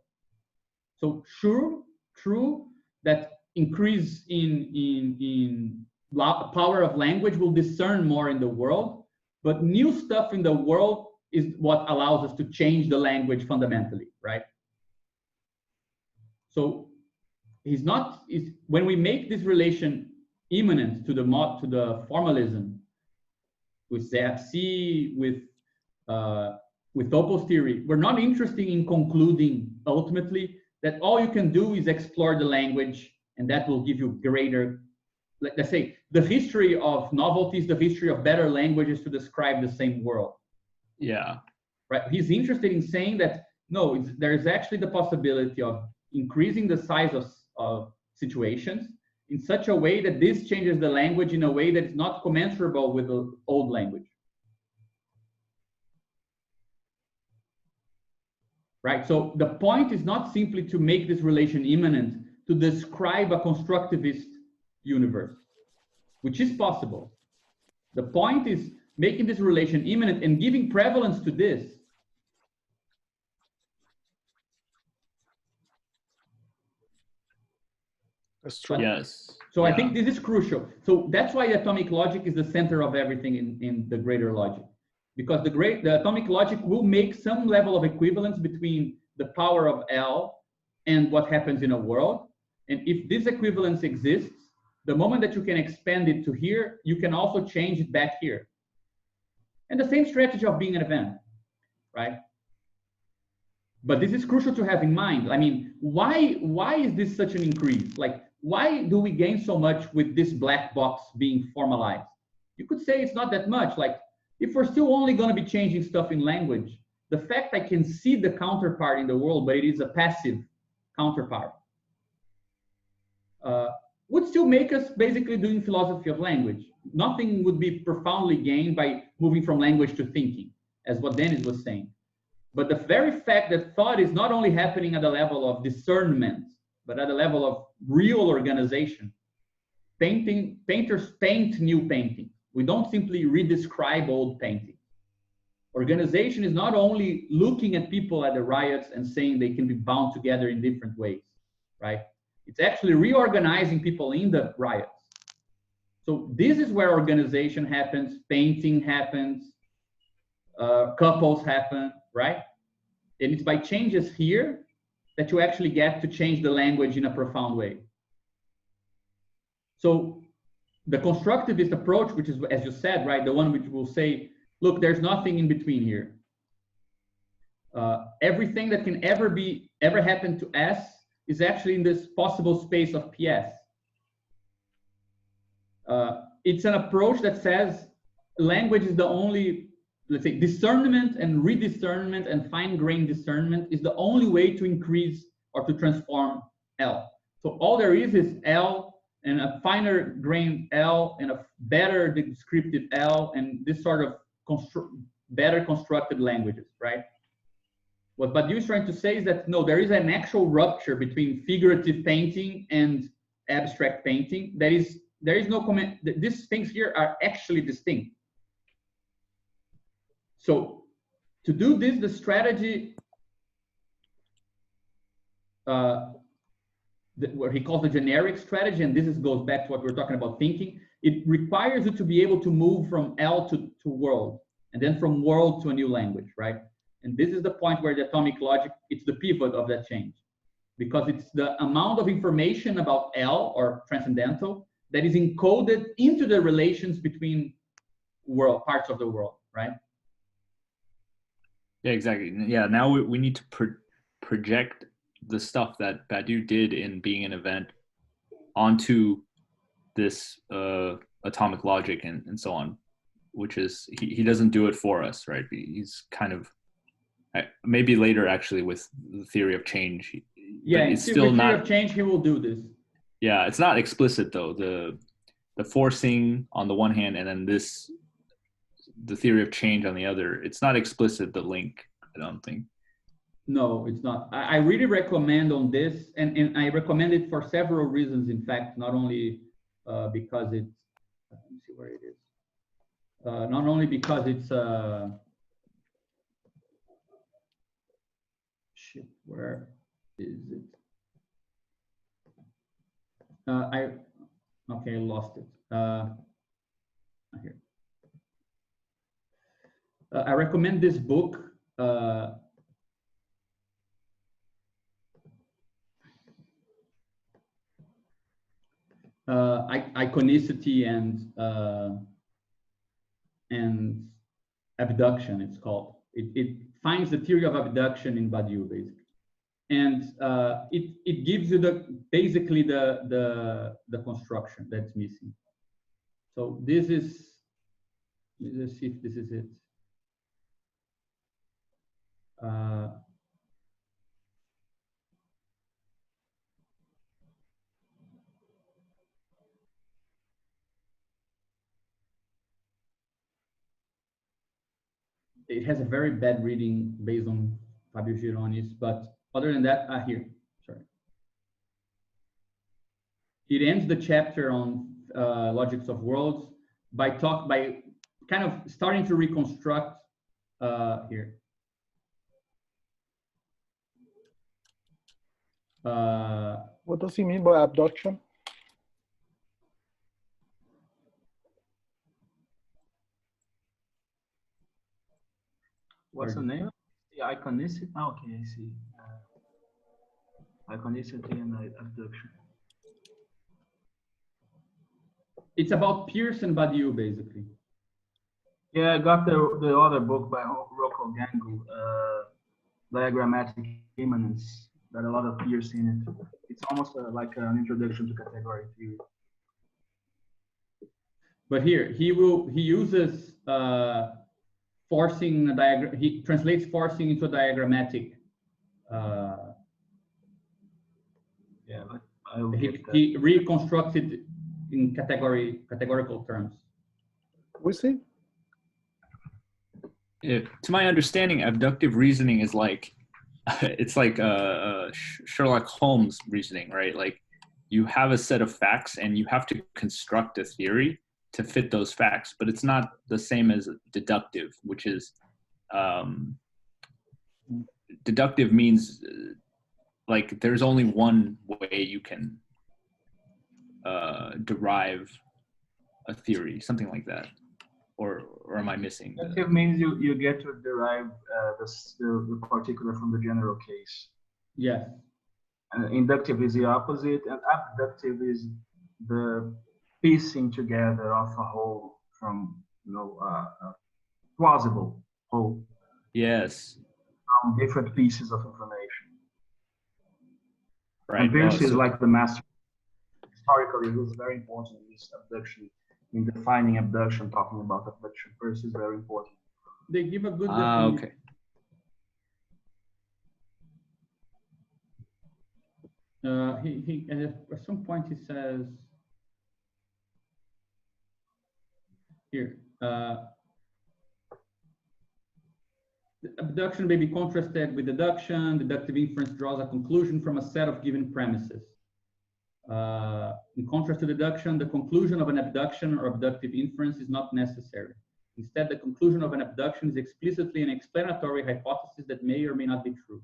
So true that increase in power of language will discern more in the world, but new stuff in the world is what allows us to change the language fundamentally, right? So when we make this relation immanent to the formalism with ZFC, with Topos theory, we're not interested in concluding ultimately that all you can do is explore the language and that will give you greater, let's say, the history of novelties, the history of better languages to describe the same world. Yeah. Right. He's interested in saying that, no, there's actually the possibility of increasing the size of situations in such a way that this changes the language in a way that is not commensurable with the old language. Right. So the point is not simply to make this relation immanent, to describe a constructivist universe, which is possible. The point is making this relation immanent and giving prevalence to this. That's true. Yes. So I think this is crucial. So that's why atomic logic is the center of everything in the greater logic, because the atomic logic will make some level of equivalence between the power of L and what happens in a world. And if this equivalence exists, the moment that you can expand it to here, you can also change it back here. And the same strategy of Being an Event, right? But this is crucial to have in mind. I mean, why is this such an increase? Like, why do we gain so much with this black box being formalized? You could say it's not that much. Like, if we're still only going to be changing stuff in language, the fact I can see the counterpart in the world, but it is a passive counterpart, would still make us basically doing philosophy of language. Nothing would be profoundly gained by moving from language to thinking, as what Dennis was saying. But the very fact that thought is not only happening at the level of discernment, but at the level of real organization. Painters paint new paintings. We don't simply redescribe old paintings. Organization is not only looking at people at the riots and saying they can be bound together in different ways, right? It's actually reorganizing people in the riots. So this is where organization happens, painting happens, couples happen, right? And it's by changes here that you actually get to change the language in a profound way. So the constructivist approach, which is, as you said, right, the one which will say, look, there's nothing in between here. Everything that can ever happen to S is actually in this possible space of PS. It's an approach that says language is the only, let's say, discernment and rediscernment and fine-grained discernment is the only way to increase or to transform L. So all there is L and a finer grained L and a better descriptive L and this sort of better constructed languages, right? What Badiou is trying to say is that, no, there is an actual rupture between figurative painting and abstract painting. There is no comment. These things here are actually distinct. So to do this, the strategy, what he calls the generic strategy, and this goes back to what we're talking about thinking, it requires you to be able to move from L to world, and then from world to a new language, right? And this is the point where the atomic logic, it's the pivot of that change, because it's the amount of information about L or transcendental that is encoded into the relations between parts of the world, right? Yeah, exactly. Yeah, now we need to project the stuff that Badiou did in Being an Event onto this atomic logic and so on, which is, he doesn't do it for us, right? He's kind of, maybe later actually with the theory of change. Yeah, it's still with not, theory of change, he will do this. Yeah, it's not explicit though. The forcing on the one hand, and then the theory of change on the other. It's not explicit, the link, I don't think. No, it's not. I really recommend on this, and I recommend it for several reasons, in fact, not only because it's, let me see where it is. Not only because it's, shit, where is it? Okay, I lost it. Here. I recommend this book. Iconicity and abduction, it's called. It finds the theory of abduction in Badiou, basically. And it gives you basically the construction that's missing. So this is, let's see if this is it. It has a very bad reading based on Fabio Gironis, but other than that, here, sorry. It ends the chapter on logics of worlds by kind of starting to reconstruct here. What does he mean by abduction? What's the name? The iconicity. Oh, okay, I see. Iconicity and abduction. It's about Peirce and Badiou, basically. Yeah, I got the other book by Rocco Gangu, Diagrammatic Immanence. that a lot appears in it. It's almost like an introduction to category theory. But here he uses forcing a diagram. He translates forcing into a diagrammatic. Yeah, I'll get that. He reconstructed in categorical terms. We see. To my understanding, abductive reasoning is like, it's like Sherlock Holmes reasoning, right? Like you have a set of facts and you have to construct a theory to fit those facts, but it's not the same as deductive, which is deductive means like there's only one way you can derive a theory, something like that. Or am I missing? Deductive means you get to derive the particular from the general case. Yes. Inductive is the opposite, and abductive is the piecing together of a whole from a plausible whole. Yes. From different pieces of information. Right. And Peirce is like the master. Historically, it was very important in this abduction, in defining abduction, talking about abduction. Peirce is very important. They give a good definition. Okay. He at some point he says here, abduction may be contrasted with deduction. Deductive inference draws a conclusion from a set of given premises. In contrast to deduction, the conclusion of an abduction or abductive inference is not necessary. Instead, the conclusion of an abduction is explicitly an explanatory hypothesis that may or may not be true.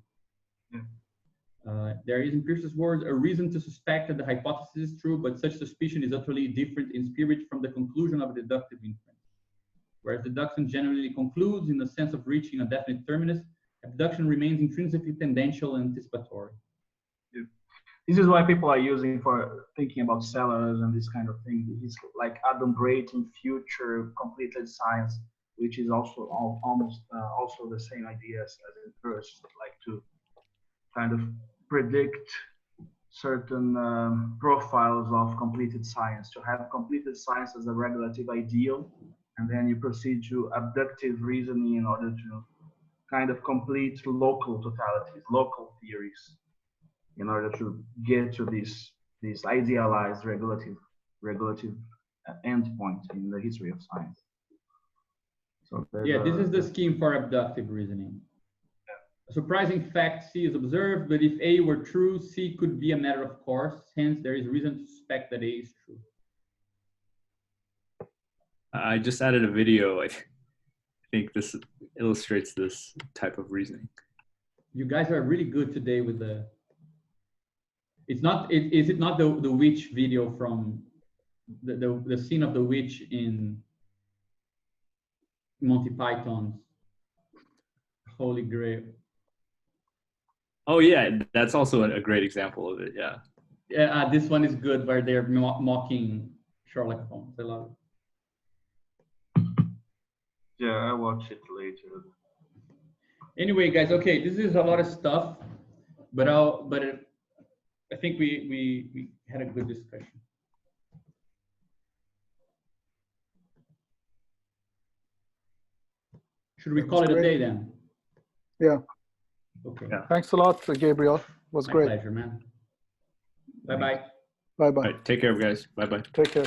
There is, in Peirce's words, a reason to suspect that the hypothesis is true, but such suspicion is utterly different in spirit from the conclusion of a deductive inference. Whereas deduction generally concludes in the sense of reaching a definite terminus, abduction remains intrinsically tendential and anticipatory. This is why people are using for thinking about sellers and this kind of thing. It's like adumbrating future completed science, which is also almost also the same idea as in Peirce, like to kind of predict certain profiles of completed science, to have completed science as a regulative ideal, and then you proceed to abductive reasoning in order to kind of complete local totalities, local theories, in order to get to this idealized regulative endpoint in the history of science. So yeah, this is the scheme for abductive reasoning. A surprising fact C is observed, but if A were true, C could be a matter of course. Hence, there is reason to suspect that A is true. I just added a video. I think this illustrates this type of reasoning. You guys are really good today with the. It's not. Is it not the witch video from the scene of the witch in Monty Python's Holy Grail? Oh yeah, that's also a great example of it. Yeah. Yeah, this one is good where they're mocking Sherlock Holmes. I love it. Yeah, I watch it later. Anyway, guys, okay, this is a lot of stuff, but I think we had a good discussion. Should we call it a day then? Yeah. Okay. Yeah. Thanks a lot, Gabriel. It was My great. pleasure, man. Bye-bye. Bye-bye. All right, take care, guys. Bye-bye. Take care.